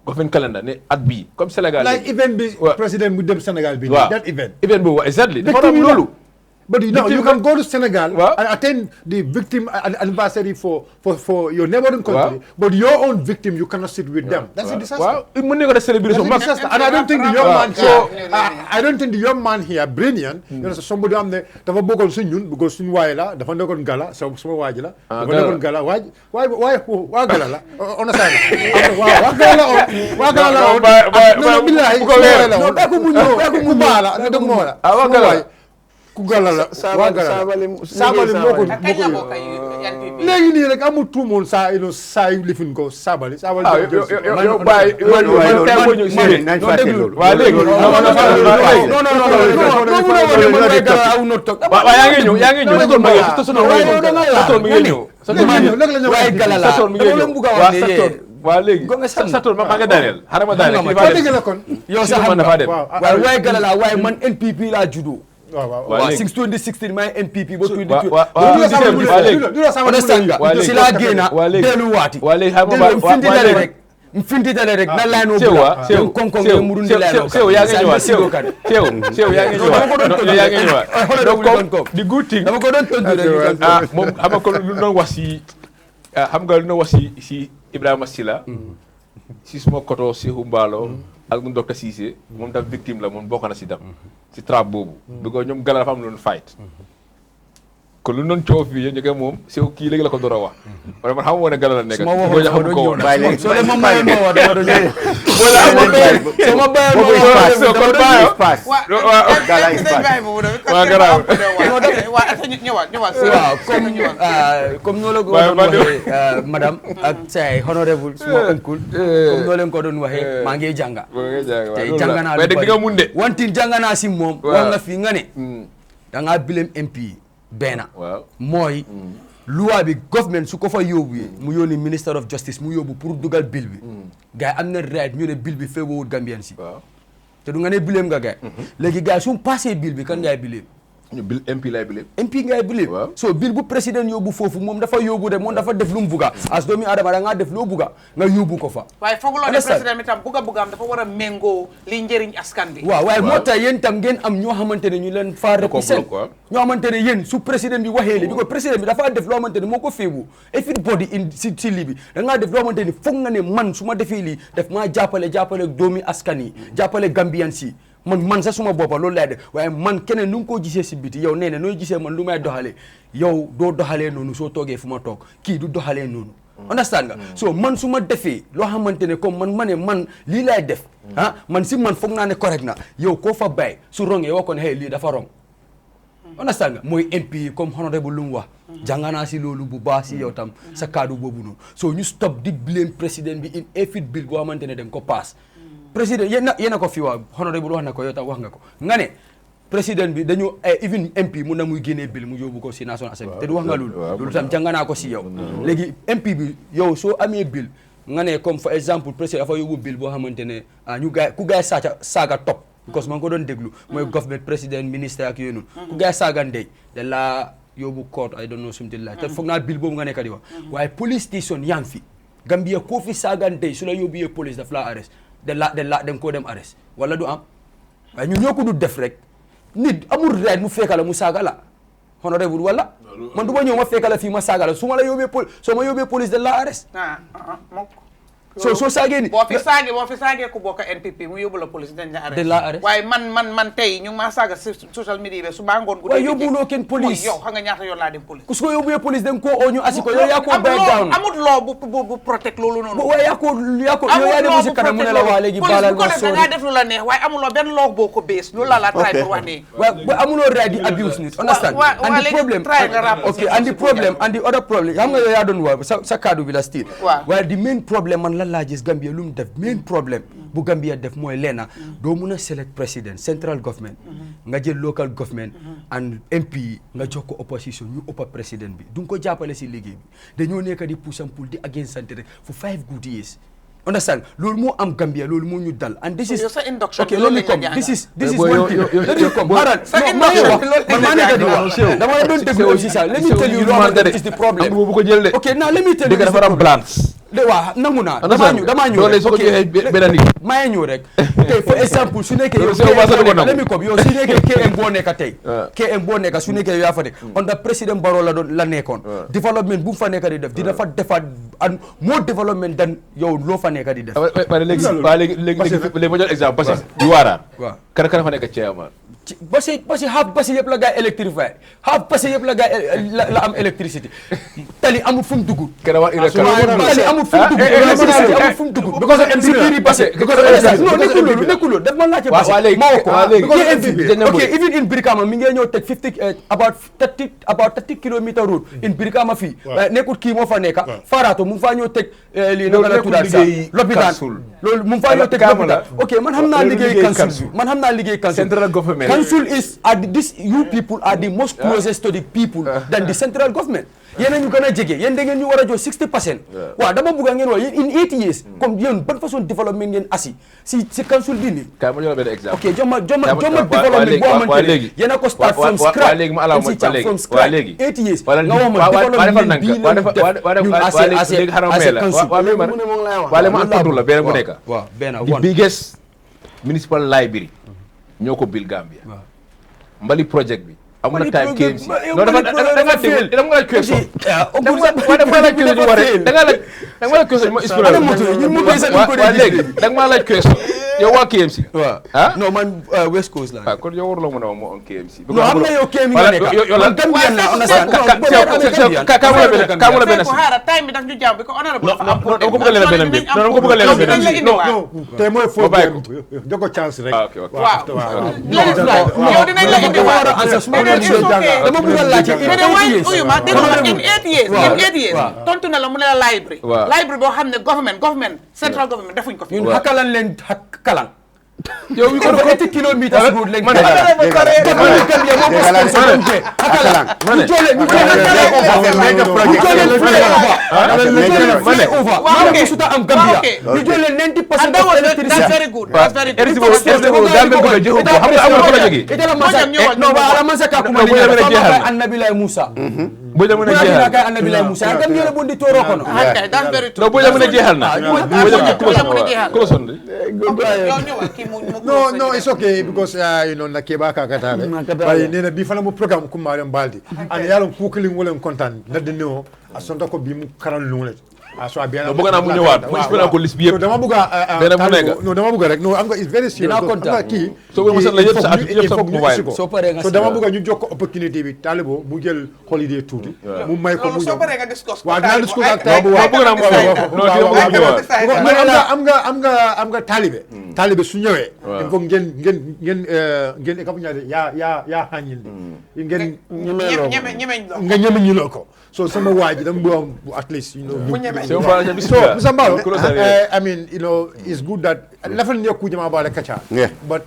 government calendar ne at bii comme Sénégal like event bi président bu dem Sénégal bi waaw that event boobu exactly dafa am loolu but you can go to Senegal and attend the victim anniversary for your neighboring country, but your own victim you cannot sit with them. That's a disaster. Well, and I don't think the young man here, I don't think the young man here brilliant. You know, somebody am there. Dafa bokol si ñun because suñu waay la dafa nekkoon gala sama waaji la. Dafa nekkoon gala waa gala la. On a side. Waa gala la. Billahi. No ko mu ñëw ko mu bala na dog mo la. Waa gala ku gala la saabali moo ko léegi nii rek amul tuumoon saa yu lifin ko saabali yow bàyyi man tey boo ñëw si déglu waa léegi yaa ngi ñëw waaye gala la waa léegi Sator ma nga daaneel xaaral ma daaneel yow sax xam dafa dem waaye gala la waaye man NPP laa juddoo waaw since 2016 may NPP ba 2020 si laa génna delluwaati mfintitale rek na layno bula konkon e murundi layno sew yaa ngi ñëwaat sew yaa ngi ñëwaat donc di good thing dama ko doon tontu rek moom xam nga ko lu doon wax si lu doon wax si Ibrahima Silla si suma koto Saihou Mballow ak mu Dr Cissé moom tam victime la moom bokk na si dam si trap boobu because ñoom gala dafa am loon fight kon lu noonu coow fii yéen ñu koy moom Saihou kii léegi la ko door a wax wala man xamuma ne gala la nekk boo xam ko woon soo leen ma maye ma wax dama doon ñëw wala ma maye soo ma baye ma wax kon bayo gala is pass waa garaaw waaw comme noo la ko doon waxee madame ak say honorable suma uncle comme noo leen ko doon waxee maa ngi jànga te jànga naa lu bari wantin jànga naa si moom wax nga fi nga ne da ngaa bilem MP benn mooy loi bi government su ko fa yóbbu mu yónni minister of justice mu yóbbu pour dugal bill bi gars yi am na right ñu ne bill bi feebarwul Gambian si te du nga ne bileem nga gars léegi gars yi su passé bill bi kan ngay bileem bil MP lay bileem MP ngay bileem so bill bu président yóbbu foofu moom dafa yóbbu de moom dafa def lu mu bugga as doomi adama da ngaa def loo bugga nga yóbbu ko fa waaye fooguloo ne président mi tam buggaam dafa war a méngoo li njëriñ askan bi waaw waaye moo tax yéen tam ngeen am ñoo xamante ne ñu leen faa represent ñoo xamante ne yéen su président bi waxee li bi ko président bi dafa def loo xamante ne moo ko féebu everybody in si li bi da ngaa def loo xamante ne foog nga ne man su ma defee lii def maa jàppale doomi askan yi jàppale Gambian si man sax suma boppa loolu laay def waaye man keneen nu nga koo gisee si biti yow nee na nooy gisee man lu may doxalee yow doo doxalee noonu soo toogee fu ma toog kii du doxalee noonu understand nga so man su ma defee loo xamante ne comme man ma ne man lii laay def man si man foog naa ne correct na yow koo fa bàyyi su rongee woo ko ne hey lii dafa rong understand nga mooy MP comme honorable lu mu wax jànganaa si loolu bu baax si yow tam sa kaddu boobu noonu so ñu stop di blame président bi in every bill boo xamante ne dañ ko pass président yéen a ko fi waa honorable wax na ko yow tam wax nga ko nga ne président bi dañu even MP mun na muy génnee bill mu yóbbu ko si National Assembly te du wax nga loolu tam jànganaa ko si yow léegi MP bi yow soo amee bill nga ne comme for exemple président dafa yóbbu bill boo xamante ne ku gaay saaga top because man ko doon déglu mooy government président ministre ak yooyu noonu ku gaay saaga ndey da la yóbbu court I don't know something like te foog naa bill boobu nga nekk di wax waaye police station yaa ngi fi Gambia koo fi saaga ndey su la yóbbuyee police daf la arrest dem koo dem arrest wala du am waaye ñun ñoo ko du def rek nit amul right mu fekka la mu saaga la honorable wala man du ma ñëw ma fekka la fii ma saaga la su ma la yóbbee soo ma yóbbee police de la arrest soo saagee ni boo fi saagee ku bokk NPP mu yóbbu la police dañ la arrest de la arrest waaye man tey ñu ngi maa saaga social media bi su baa ngoon gu waaye yóbbuloo kenn police yow xam nga ñaata yoon laa dem police ku su ko yóbbee police dem koo oo ñu asi ko yow yaa ko break down amut loo bu protect loolu noonu waaye yaa ko yow yaa dem si kanam mu ne la waa léegi baalal ma da ngaa def lu la neex waaye amuloo benn loo boo ko base loolu la try pour wax nii waaye amuloo right di abuse nit understand and the problem and the problem and the other problem xam nga yow yaa doon wax sa kaddu bi la still waaye the main problem man lan laa gis Gambia lu mu def main problème bu Gambia def mooy leena doo mun a select président central government nga jël local government and MP nga jox ko opposition ñu ëppa président bi du nga ko jàppale si liggéey bi dañoo nekk di push and pull di against santé for 5 good years understand loolu moo am Gambia loolu moo ñu dal and this is okay let me come this is one thing let me come haral man maa nekk di wax dama la doon déglu aussi ça let me tell you what is the problem okay now let me tell you dafa am balance waaw nangu naa damaa ñëw rek ok maa ñëw rek tey for exemple su nekkee yow let me come yow su nekkee KM boo nekk tey KM boo nekk su nekkee yow yaa fa nekk under président Barrow la nekkoon développement bu mu fa nekk di def dina fa defaat and more development dan yow loo fa nekk di def léegi ma jox exemple parce que di waaraan waaw kan fa nekk chairman parce que half basi yëpp la gaa électrifié half basi yëpp la gaa la am électricité tali amul fu mu dugg tali amul fu mu dugg because of NCPD basi non nekkul loolu daf ma laajte basi ma wax ko ok even in Brikama mi ngi ñëw teg about 30 kilomètres route in Brikama fii nekkul kii moo fa nekk Farato mu ngi faa ñëw teg lii naka la tuddaat sax lopitaan loolu mu ngi faa ñëw teg lopitaan ok man xam naa liggéey council man xam naa liggéey council central government council is you people are the most closest to the people than the central government yéen ñu gën a jege yéen da ngeen ñu war a jox 60% waaw dama bëgg ngeen wax yéen in 8 years comme yéen ban façon développement ngeen assi si council bi nii kay ma jox la benn exemple ok joma développement boo xamante ne yéen a ko start from scratch léegi ma alaaw ma from scratch 8 years nga wax ma développement bii la ñu def léegi xaram la wala ma antontu la benn bu nekk waaw benn the biggest municipal library ñoo ko bil Gambia mbali project bi amul na time KMC non dafa fail dama nga laaj question dama laaj question di waree da nga laaj question ma expliqué da nga laaj question yow waa KMC non man West Coast la kon yow war la mën a wax moo on KMC non xam nga yow KMC nga nekk yow la Gambia na understand ka mu la benn si time bi daf ñu jàmm bi ko honorable dama ko bëgg a leeral beneen bi dama ko bëgg a leeral beneen bi non te mooy foofu jox ko chance rek waaw yow dinañ la indi dama bëgg a laajte in 8 years tontu na la mu ne la library boo xam ne government central government defuñ ko fi ñun xakalan leen xakalan yow wi ko 80 kilomètres route lañ man bu la mën a jeexal kay annabi lay Musa gam yele bondi toro kono okay that's very true no bu la mën a jeexal na ko son no it's okay because you know na keba ka katale bari nena bi fana mo programme ko Mariam Baldi an yalon fukilin wolen content na de no asonta ko bi mu karal lungle so abia bëgg naa mu ñëwaat mu expliquer ko liste bi yëpp dama bëgg no dama bëgg rek no am nga is very serious dina kii so bu ma la yëpp sa yëpp sa mobile so pare nga so dama bëgg ñu jokk opportunité bi talibo mu jël holiday tuuti mu may ko mu so pare nga discuss waaw dina discuss ak bëgg naa mu am nga am nga talibé taalibe su ñëwee il faut ngeen e kafu ñaade yaa hañilde ngeen nga ñemeñiloo ko so sama waa ji dama bëgg at least you know so Mr. Mballow I mean you know it's good that lafal nekku jama bala kacha but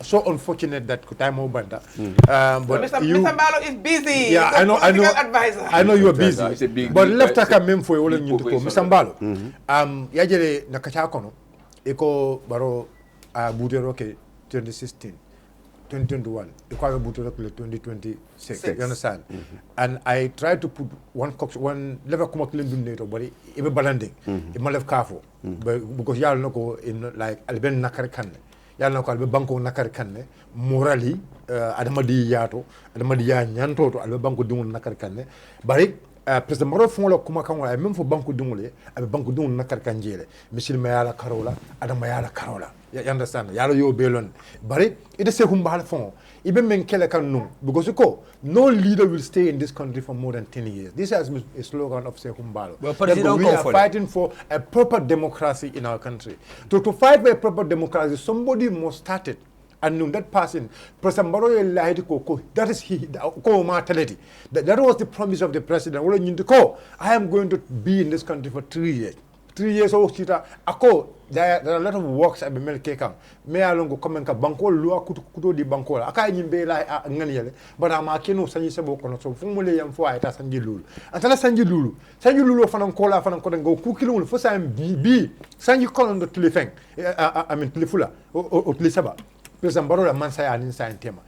so unfortunate that time mo banda but Mr. Mballow is busy. Yeah, I know you are busy. But left aka même foi wala nyinto ko Mr. Mballow ya jere na kacha kono eko baro budero ke 2016 2021 eko budero ke 2026 you understand and I try to put one level kuma kile dunne to bari e be balanding e ma lef kafo because yalla nako in like alben nakar kanne yalla nako albe banko nakar kanne morally adama di yato adama di ya nyanto to albe banko dingul nakar kanne bari president maro fon la kuma kan wala même fo banko dingule abe banko dingul nakar kanjele misil ma yala karola adama yala karola you understand yala yo belon bari ide Saihou Mballow fon ibe men kele kan no because no leader will stay in this country for more than 10 years. This is a slogan of Saihou Mballow. We are fighting for a proper democracy in our country. To fight for a proper democracy, somebody must start it. And that person, President Mballow, that is that was the promise of the president. I am going to be in this country for 3 years. 3 years old, there are a lot of works I've been making. Me alongo comment ka banko lua kuto di banko la aka nyimbe la ngani yele but ama kenu sanyi sebo kono so fumule yam fo ayta sanji lulu atala sanji lulu fanan ko la fanan ko ngo ku kilul fo sam bi sanji kono do telefeng I mean telefula o telesaba President Mballow la man saya anin sa tema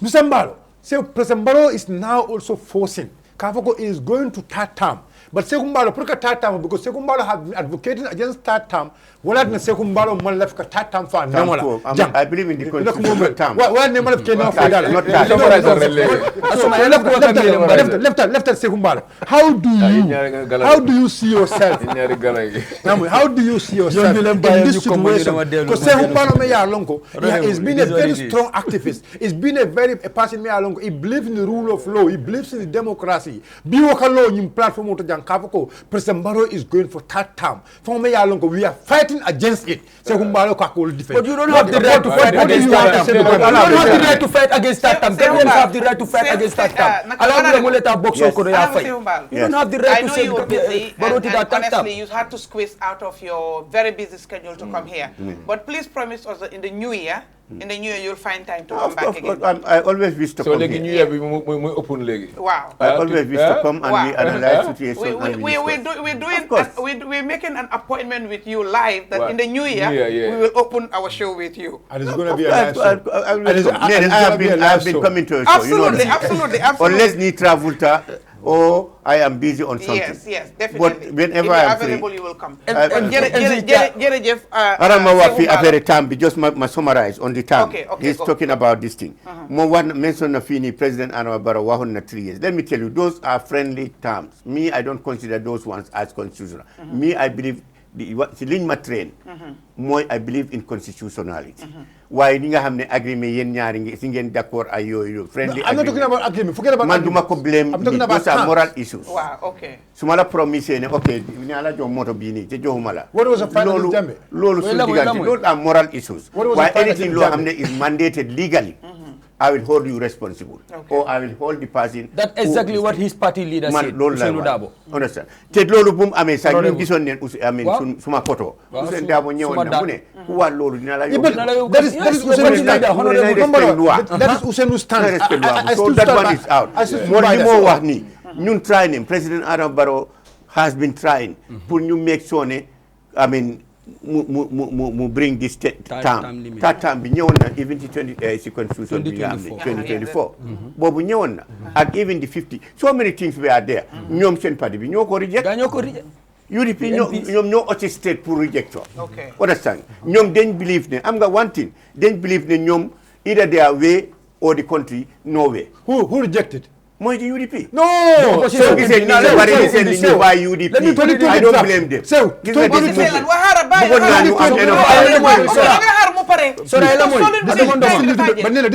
Mr. Mballow so President Mballow is now also forcing Kafoko is going to third term. But Saihou Mballow, third term because Saihou Mballow have been advocating against third term. What are the Saihou Mballow man left third term for? I believe in the constitutional term. What name of Kenya for that? Left Saihou Mballow. How do you see yourself? How do you see yourself in this situation? Because Saihou Mballow me yalongo, he's been a very strong activist. He's been a person me yalongo. He believes in the rule of law. He believes in the democracy. Be law in platform to Kavoko, President Mballow is going for third term. For me, we are fighting against it. Saihou Mballow will defend. But you don't have the right to fight against that term. You don't have the right to fight against that term. Kenyans have the right to fight against that term. Allow me to let box on Korea fight. You don't have the right to say and honestly, you had to squeeze out of your very busy schedule to come here. But please promise us that in the new year, you'll find time to come back again. I always wish to come here. So, New Year, we open leg. Wow. I always wish to come and we analyze situation. We're making an appointment with you live that in the new year, we will open our show with you. And it's going to be a nice show. I have been coming to a show. Absolutely. Unless need travel or I am busy on something. Yes, definitely. But whenever if you're I'm available, free, you will come. Jeff, just my summarize on the term. He's talking about this thing. Mo one mention of President Anwar Wahon 3 years. Let me tell you, those are friendly terms. Me, I don't consider those ones as constitutional. Me, I believe the Lin train. Moi, I believe in constitutionality. Why ninga hamne agreement yen ñaari ngi si ngeen d'accord ay yoyu friendly. I'm not talking about agreement. Forget about man duma ko blame. I'm talking about those are moral issues. Wow, okay. Suma la promise ne okay, ni ala jo moto bi ni te joxuma la. What was the final Jambe? Lolu su digante those are moral issues. Why anything law hamne is mandated legally. I will hold you responsible, or I will hold the person. That's exactly what his party leader said. Understand? Te lolu bum amé sa ñu gison nen amé suma photo. Usen Dabo ñewon na mu ne ku wa lolu dina la yobbu. That is Usainu stand. So that one is out. Mo wax ni ñun try nim President Adam Barrow has been trying pour ñu make sure ne I mean mu bring this term bi ñëwoon na even the 20 constitution bi nga am ne 2024 boobu ñëwoon na ak even the 50 so many things were there ñoom seen parti bi ñoo ko reject UDP ñoom ñoo orchestrate pour reject understand ñoom dañ believe ne am nga one thing dañ believe ne ñoom either their way or the country no way. Who rejected? Moi the UDP. No. So he said why UDP. I don't blame them. So this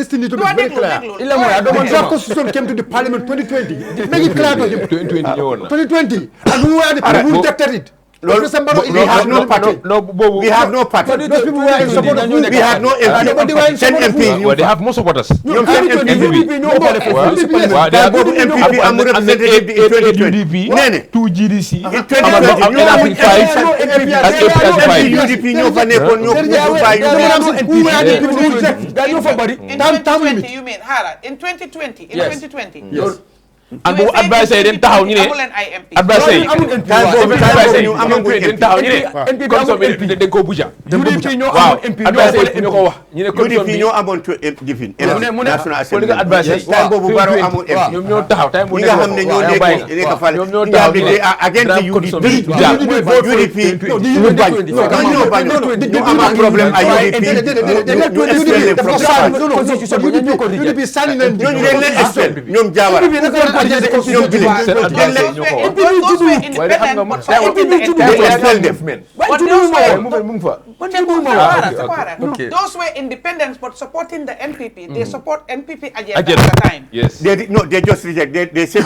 thing need to be very clear. The Constitution came to the Parliament 2020. Make it clear to him. 2020. And who rejected it? Professor Mballow is we have no party. We have no party. Those people were in support of We had no MP. 10 MP. Well, they have more supporters. ñoom seen UDP ñoo boole foofu. Well, they have boobu MPP amul representative in 2020. nee na 2 GDC. in 2020 ñu amuñ UDP ñoo fa nekkoon ñoo you mean Hara in 2020 in 2020 Yes. And bu advice yi den taxaw ñu ne amulen ay MP advice yi ñu amaguñ den taxaw ñu ne comme ça dañ ko buja UDP ñoo waaw amoon MP advice yi ñu ko wax ñu ne comme UDP ñoo amoon difin National Assembly advice yi time boobu Barrow amul MP ñoom ñoo taxaw time ñi nga xam ne ñoo nekk fale ñoom ñoo ñi nga taxaw xam ne against UDP ñu bañ ñoo bañ ñu am problème ay UDP ñu expel from UDP sànni nañ ñooñu dañ leen expel ñoom Jawara ñoom Bile those were independent those were independent but supporting the NPP they support NPP agenda at the time yes they just reject they said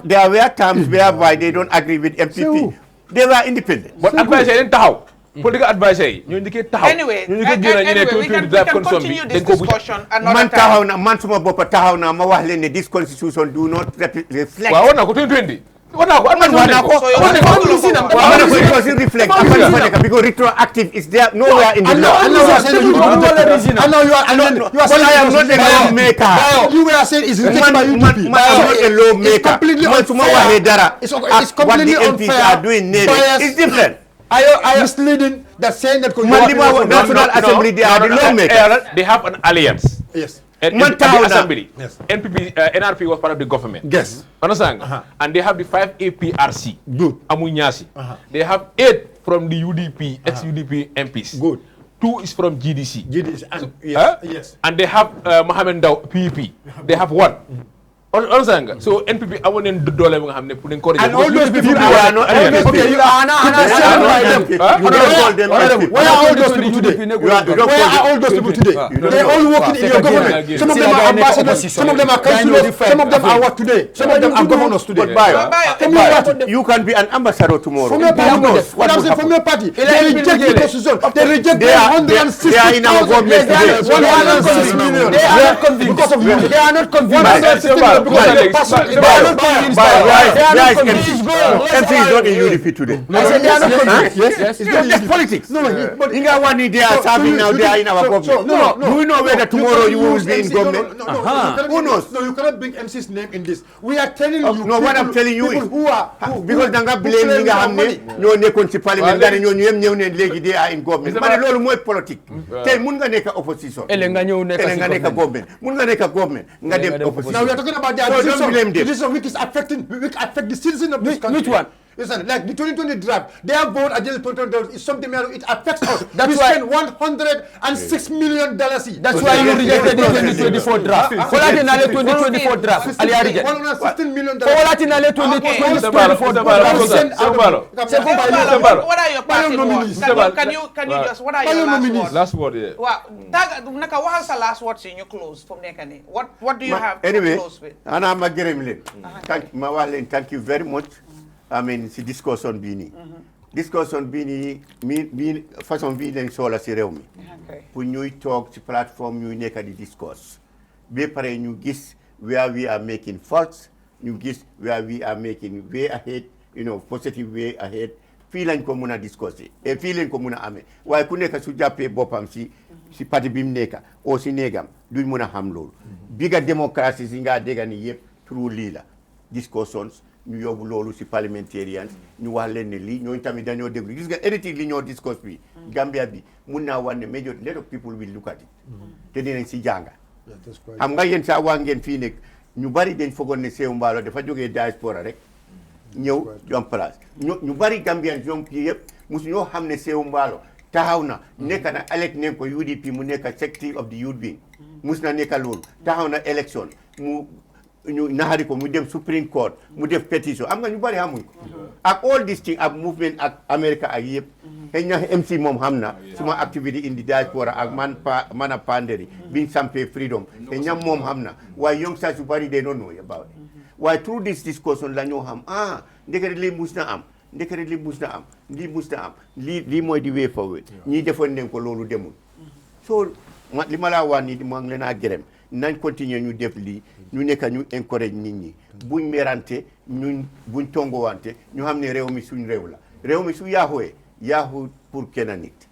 there were times whereby they don't agree with MPP they were independent but advice yi den taxaw political advice yi ñoo njëkkee taxaw anyway ñu njëkkee génn ñu ne we can continue this discussion another man time taxaw na man suma bopp taxaw na ma wax leen ne this constitution do not reflect waaw war naa ko 2020 war naa ko it doesn't reflect because retroactive is there nowhere in the law. I know you are saying I am not a lawmaker. You were saying it's rejected by UDP. I'm not a lawmaker. It's completely unfair. It's what the MPs are doing is different. I am misleading that saying that National Assembly they are the lawmakers. They have an alliance. Yes. And the assembly, yes. NPP, NRP was part of the government. Yes. Understand? And they have the 5 APRC. Good. Amunyasi. They have 8 from the UDP, ex-UDP MPs. Good. 2 is from GDC. GDC. And, yes. Yes. And they have Mohamed Daw, PEP. They have 1. Understand? So NPP I want to do all of them put encourage. And all those people are not. Okay, you are where are all those people today? Where are all those people today? They all working in your government. Some of them are ambassadors. Some of them are councillors. Some of them are what today? Some of them are governors today. You can be an ambassador tomorrow. From your party, what I'm saying, from your party, they reject the constitution. They reject the 160. They are in our government today. 106 million. They are not convinced because of you. They are not convinced. MP is not in UDP today. I said they are not convinced. Yes. It's just politics. No, but they are serving now. They are in our government. Do we know whether tomorrow you will be in government? Who knows? No, you cannot bring MC's name in this. We are telling you. No, what I'm telling you is because Danga blame Ninga Hamne, no nekon parliament, they are in government. But lolu moy politique. Tay mun nga nek opposition. Elenga nek government. Mun nga nek government. Nga dem opposition. Now we are talking about the decision which affect the citizen of this country. Which one? Listen, like the 2020 draft, their vote against the 2020 is something else. It affects us. That's why $106 million. That's why you rejected the 2024 draft. For that in the 2024 draft, Ali reject. $116 million. For that in the 2024 draft. What are your party words? Can you just what are your last words? Last word, yeah. Naka what is the last words in your close from Nekane? What do you have to close with? Ana mageremle. Thank you very much. I mean, si discussion bini. Discussion bini mi façon bi len sola ci rew mi. Pour ñuy tok ci platform ñuy nekk di discuss. Be pare ñu gis where we are making faults, ñu gis where we are making way ahead, positive way ahead. Fii lañ ko mëna discuss et fii lañ ko mëna amé. Waye ku nekk su jappé bopam si parti bi mu nekk o si negam duñ mëna xam lool. Biga démocratie si nga dégani yépp through li la discussions ñu yóbbu loolu si parliamentarians ñu wax leen ne lii ñooñu tamit dañoo déglu gis nga anything li ñoo discuss bi Gambia bi mun naa wax ne major lot of people will look at it te dinañ si jànga xam nga yéen saa wax ngeen fii nekk ñu bari dañ fogoon ne Saihou Mballow dafa jógee diaspora rek ñëw jom place ñu bari Gambian jom fii yëpp musu ñoo xam ne Saihou Mballow taxaw na nekk na elect nañ ko UDP mu nekk secretary of the youth wing mus na nekk loolu taxaw na election ñu naxari ko mu dem Supreme Court mu def pétition am nga ñu bari xamuñ ko ak all this thing ak movement ak America ak yëpp xëy na MC moom xam na suma activity in the diaspora ak man a panderi biñ sampé freedom te ñam moom xam na waaye young stars yu bari they don't know about it waaye through this discussion la ñoo xam ndekete lii mus na am ndekete li mus na am lii mooy di way forward ñii defoon nañ ko loolu demul so li ma laa wax nii maa ngi leen a gërëm nañ continuer ñu def lii ñu nekk ñu encourage nit ñi buñ merante ñun buñ tongowante ñu xam ne réew mi suñ réew la réew mi su yaaxu pour kenn nit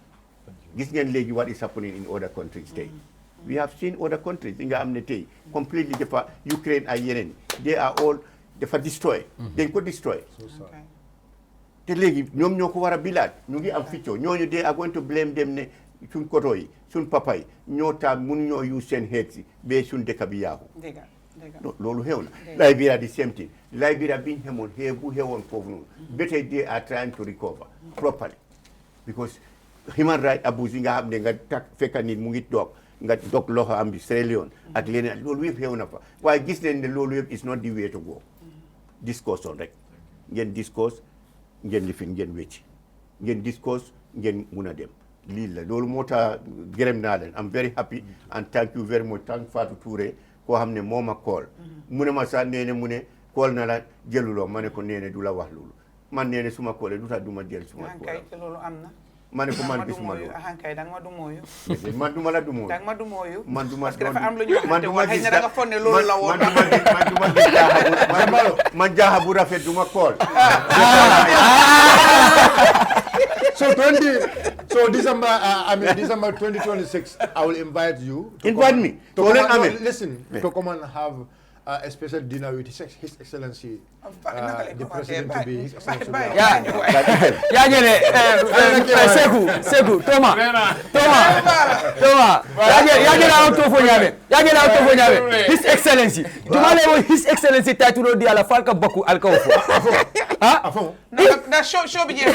gis ngeen léegi what is happening in other countries tey we have seen other countries yi nga am ne tey completely dafa Ukraine ay yeneen they are all dafa destroy dañ ko destroy te léegi ñoom ñoo ko war a bilaat ñu ngi am ficco ñooñu they are going to blame them ne suñ koto yi suñ papa yi ñoo taam mun ñoo use seen xeet si ba suñ dëkk bi yaaxu loolu xew na Liberia the same thing Liberia biñ xemoon bu xewoon foofu noonu ba tey they are trying to recover properly because human right abuse yi nga xam ne nga fekka nit mu ngi nga dog loxo am bi Sierra Leone ak leneen loolu yëpp xew na fa waaye gis nañ ne loolu yëpp is not the way to go discourse on rek ngeen discourse ngeen lifin ngeen wecci ngeen discourse ngeen mun a dem lii la loolu moo tax gërëm naa leen I'm very happy and thank you very much thank Fatou Touré koo xam ne moo ma call mu ne ma sax nee ne mu ne call na la jëluloo ma ne ko nee ne du la wax loolu man nee ne suma call du tax du ma jël suma call loolu am na ma ne ko man gisuma loolu kay danga ma du mooyu man duma la du mooyu danga ma du mooyu man duma parce que dafa am lu ñu man duma waxante gis da nga foog ne loolu la woon man duma gis man jaaxa bu rafet duma call So December 2026, I will invite you. Invite me. To come and have a special dinner with His Excellency, the President to be His Excellency. Seku, Toma. His Excellency. Jumale His Excellency title di ala falka baku alkawfo. Afon. Na show bi jeex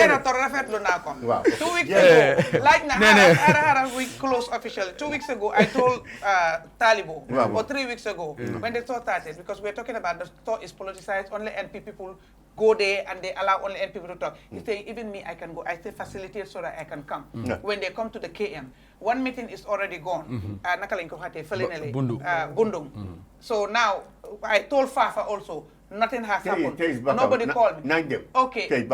na tor rafetlu naa ko 2 weeks ago like na we close officially 2 weeks ago I told Talibo or 3 weeks ago when the tour started because we're talking about the tour is politicized only NP people go there and they allow only NP people to talk. He say even me I can go. I say facilitate so that I can come. When they come to the KM, one meeting is already gone. Bundung. So now I told Fafa also nothing has happened. Nobody called me. Okay.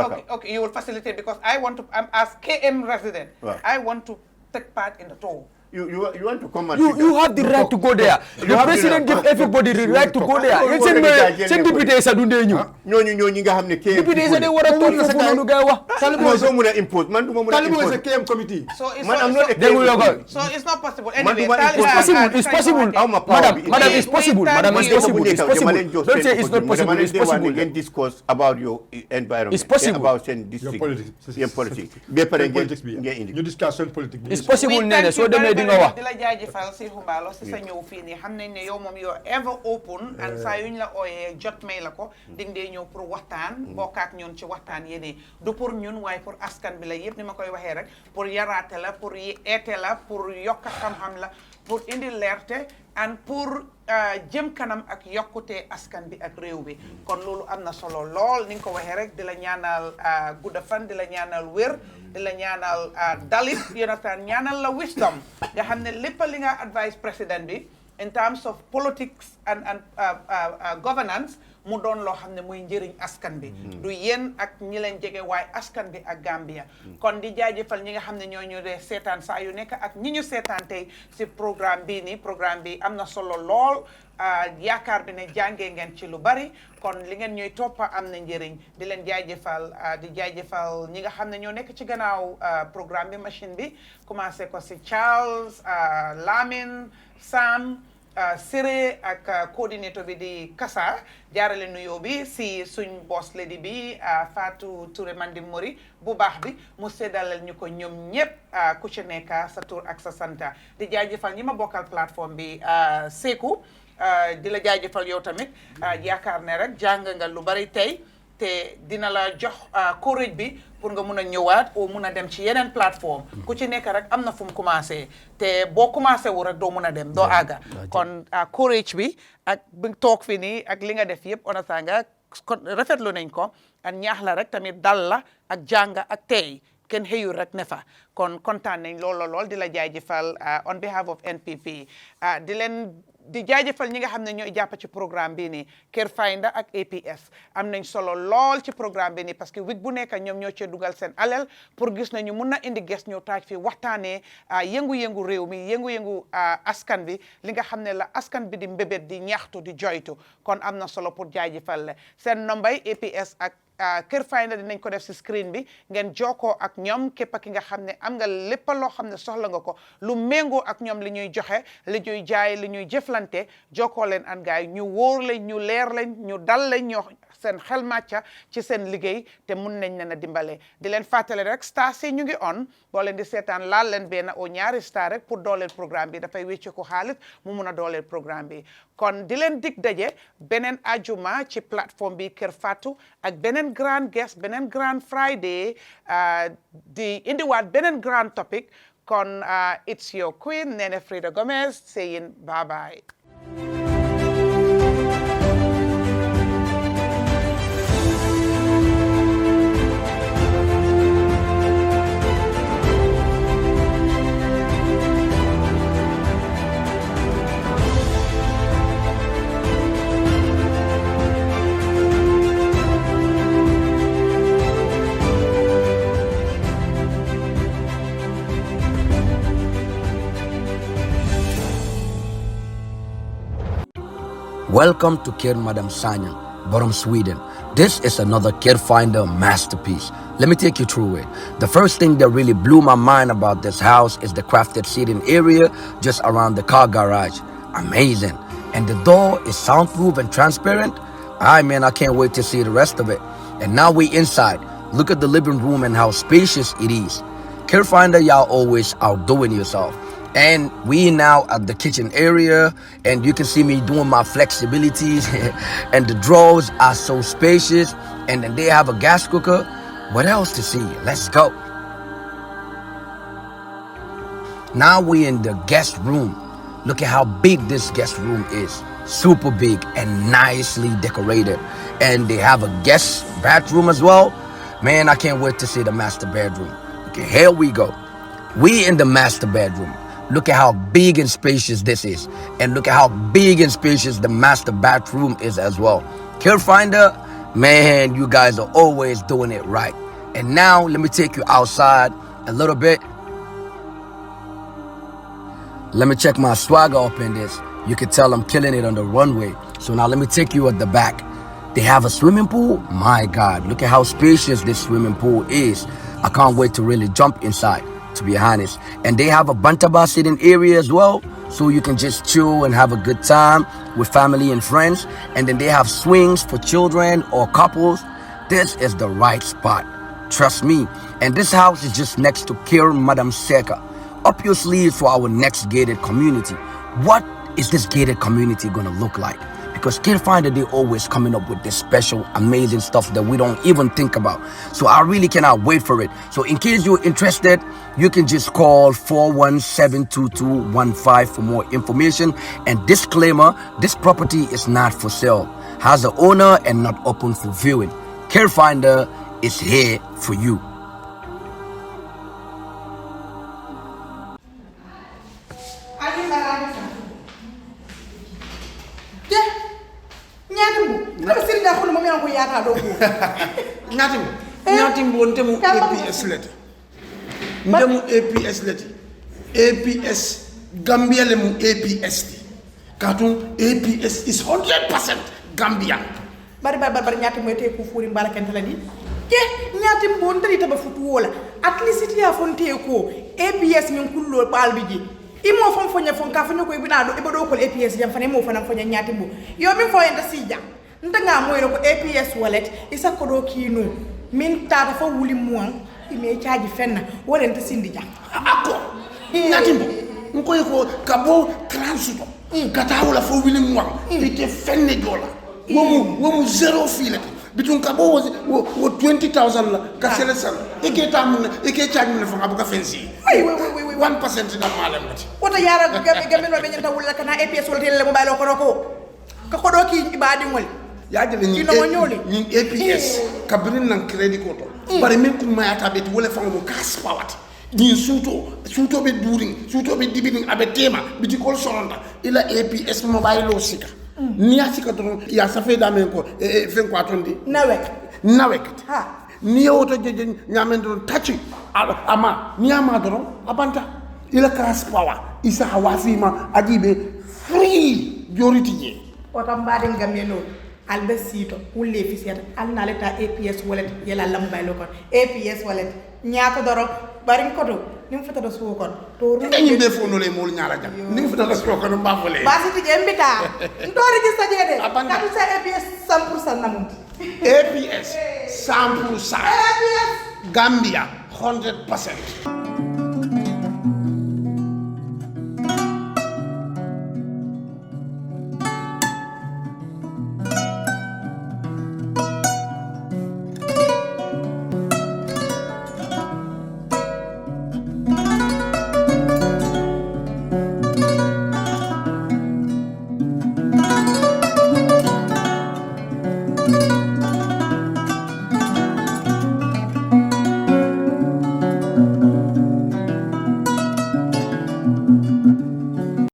You will facilitate because I want to. I'm as KM resident. I want to take part in the tour. You want to come and you have the right to go there. The president give everybody the right to go there. Seen député sa dundee ñu. ñooñu nga xam ne KM. Député sa de war a toog foofu noonu ngay wax. Talibo soo mun a impose man du ma mun a impose. Talibo is a KM committee. So it's not possible. Anyway, it's possible. Madam, it's possible. Madam, it's possible. It's possible. Don't say it's not possible. It's possible. You can discuss about your environment. It's possible. About district. Your politics. You discuss politics. It's possible. Nene, so they di la jaajëfal Saihou Mballow si sa ñëw fii nii xam nañ ne yow moom you're ever open and saa yuñ la ooyee jot may la ko di nga dee ñëw pour waxtaan bokkaak ñun ci waxtaan yéene du pour ñun waaye pour askan bi la yëpp ni ma koy waxee rek pour yaraate la pour eete la pour yokk xam-xam la pour indi leerte and pour jëm kanam ak yokkute askan bi ak réew bi kon loolu am na solo lool ni nga ko waxee rek di la ñaanal gudda fan di la ñaanal wér di la ñaanal dalit yonatan ñaanal la wisdom nga xam ne lépp li nga advice président bi in terms of politics and governance mu doon loo xam ne muy njëriñ askan bi du yéen ak ñi leen jege waaye askan bi ak Gambia kon di jaajëfal ñi nga xam ne ñoo ñu dee seetaan saa yu nekk ak ñi ñu seetaan tey si programme bii nii programme bi am na solo lool yaakaar bi ne jàngee ngeen ci lu bari kon li ngeen ñooy toppa am na njëriñ di leen jaajëfal di jaajëfal ñi nga xam ne ñoo nekk ci gannaaw programme bi machine bi commencé ko si Charles Lamine Sam Siré ak coordinateur bi di Kassa jaarale nuyoo bi si suñ boss lady bi Fatou Touré Mandim Mori bu baax bi mu séddalal ñu ko ñoom ñëpp ku ci nekk sa tur ak sa santa di jaajëfal ñi ma bokkal plateforme bi Seku di la jaajëfal yow tamit yaakaar ne rek jàng nga lu bari tey te dina la jox courage bi pour nga mun a ñëwaat ou mun a dem ci yeneen plateforme ku ci nekk rek am na fu mu commencé te boo commencé wu rek doo mun a dem doo àgga kon courage bi ak bi toog fi nii ak li nga def yëpp onata nga rafetlu nañ ko ak ñaax la rek tamit dal la ak jàng ak tey kenn xëyul rek ne fa kon kontaan nañ lool di la jaajëfal on behalf of NPP di leen di jaajëfal ñi nga xam ne ñooy jàpp ci programme bi nii Kër Finder ak APS am nañ solo lool ci programme bi nii parce que week bu nekk ñoom ñoo cee dugal seen alal pour gis nañu mun na indi guest ñoo taaj fi waxtaanee yëngu-yëngu réew mi yëngu-yëngu askan bi li nga xam ne la askan bi di mbébét di ñaxtu di joytu kon am na solo pour jaajëfal la seen nombay APS ak Kër Finder dinañ ko def si screen bi ngeen jokkoo ak ñoom képp ki nga xam ne am nga lépp loo xam ne soxla nga ko lu méngoo ak ñoom li ñuy joxe li ñuy jaay li ñuy jëflante jokkoo leen ak gaay ñu wóor leen ñu leer leen ñu dal leen ñoo seen xel màcca ci seen liggéey te mun nañ leen a dimbale di leen fàttale rek star si ñu ngi on boo leen di seetaan laal leen benn o ñaari star rek pour dooleel programme bi dafay wécceeku xaalis mu mun a dooleel programme bi kon di leen dig daje beneen ajuma ci plateforme bi Kër Fatou ak beneen grand guest beneen grand Friday di indiwaat beneen grand topic kon it's your queen Nene Frida Gomez saying bye bye. Welcome to Kir Madam Sanyang, Borom, Sweden. This is another Kir Finder masterpiece. Let me take you through it. The first thing that really blew my mind about this house is the crafted seating area just around the car garage. Amazing. And the door is soundproof and transparent. Man, I can't wait to see the rest of it. And now we inside. Look at the living room and how spacious it is. Kir Finder, y'all always outdoing yourself. And we now at the kitchen area, and you can see me doing my flexibilities and the drawers are so spacious, and then they have a gas cooker. What else to see? Let's go. Now we in the guest room. Look at how big this guest room is. Super big and nicely decorated. And they have a guest bathroom as well. Man, I can't wait to see the master bedroom. Okay, here we go. We in the master bedroom. Look at how big and spacious this is. And look at how big and spacious the master bathroom is as well. Kir Finder, man, you guys are always doing it right. And now let me take you outside a little bit. Let me check my swagger up in this. You can tell I'm killing it on the runway. So now let me take you at the back. They have a swimming pool. My God, look at how spacious this swimming pool is. I can't wait to really jump inside, to be honest. And they have a Bantaba sitting area as well, so you can just chill and have a good time with family and friends. And then they have swings for children or couples. This is the right spot, trust me. And this house is just next to Kir Madam Seka. Up your sleeves for our next gated community. What is this gated community gonna look like? Because Kir Finder, they always coming up with this special, amazing stuff that we don't even think about. So I really cannot wait for it. So in case you're interested, you can just call 4172215 for more information. And disclaimer, this property is not for sale, has an owner and not open for viewing. Kir Finder is here for you. Nyatimbo ntemu APS leti. Ndemu APS leti. APS Gambia le mu APS ti. Katun APS is 100% Gambian. Bari nyati mwete kufuri mbala kentala di. Ke nyati mbondari taba futu wola. At least ya fonte ko APS minkullo balbiji. Imo fon fonya fon ka fonyo ko ibina do ibodo ko APS jam fane mo fana fonya nyati mbo. Yo mi fo yenda sija. Ndanga moyo ko APS wallet isa kodo kinu. Min tata fo wuli muan ime charge fenna wala nta sindija. Ako. Nyati mbo. Nkoy ko kabo transuto. Katawula fo wuli muan. Ite fenne dola. Womu zero fee between kabo was 20,000 la kasele sal eke tamuna eke charge mun fa abuka fensi wait 1% da malam lati wata yara gabe no be nyanta wulla kana APS wala tele mobile ko ka kodo ki ibadi ngol ya de ni APS kabrin nan credit ko to bari min kum mayata bet wala fa mo kas pawat din suto be during suto be dibining abe tema biti kol sonda ila APS mobile lo sika ni asika to ya safe da men ko fen ko atondi nawek ha ni woto jeje nyamen do tachi ama ni ama do abanta ila kas power isa hawasima ajibe free joriti je otam baden gambe no albe sito ulle fi seta alna leta APS wallet yela lambay lo kon APS wallet ñaata doro bari ko do nim fata do suko kon to ru dañu defo no le mol ñala jam nim fata do suko kon ba fole ba siti jembita ndo register jede kadu sa APS 100% namum APS 100% Gambia 100%.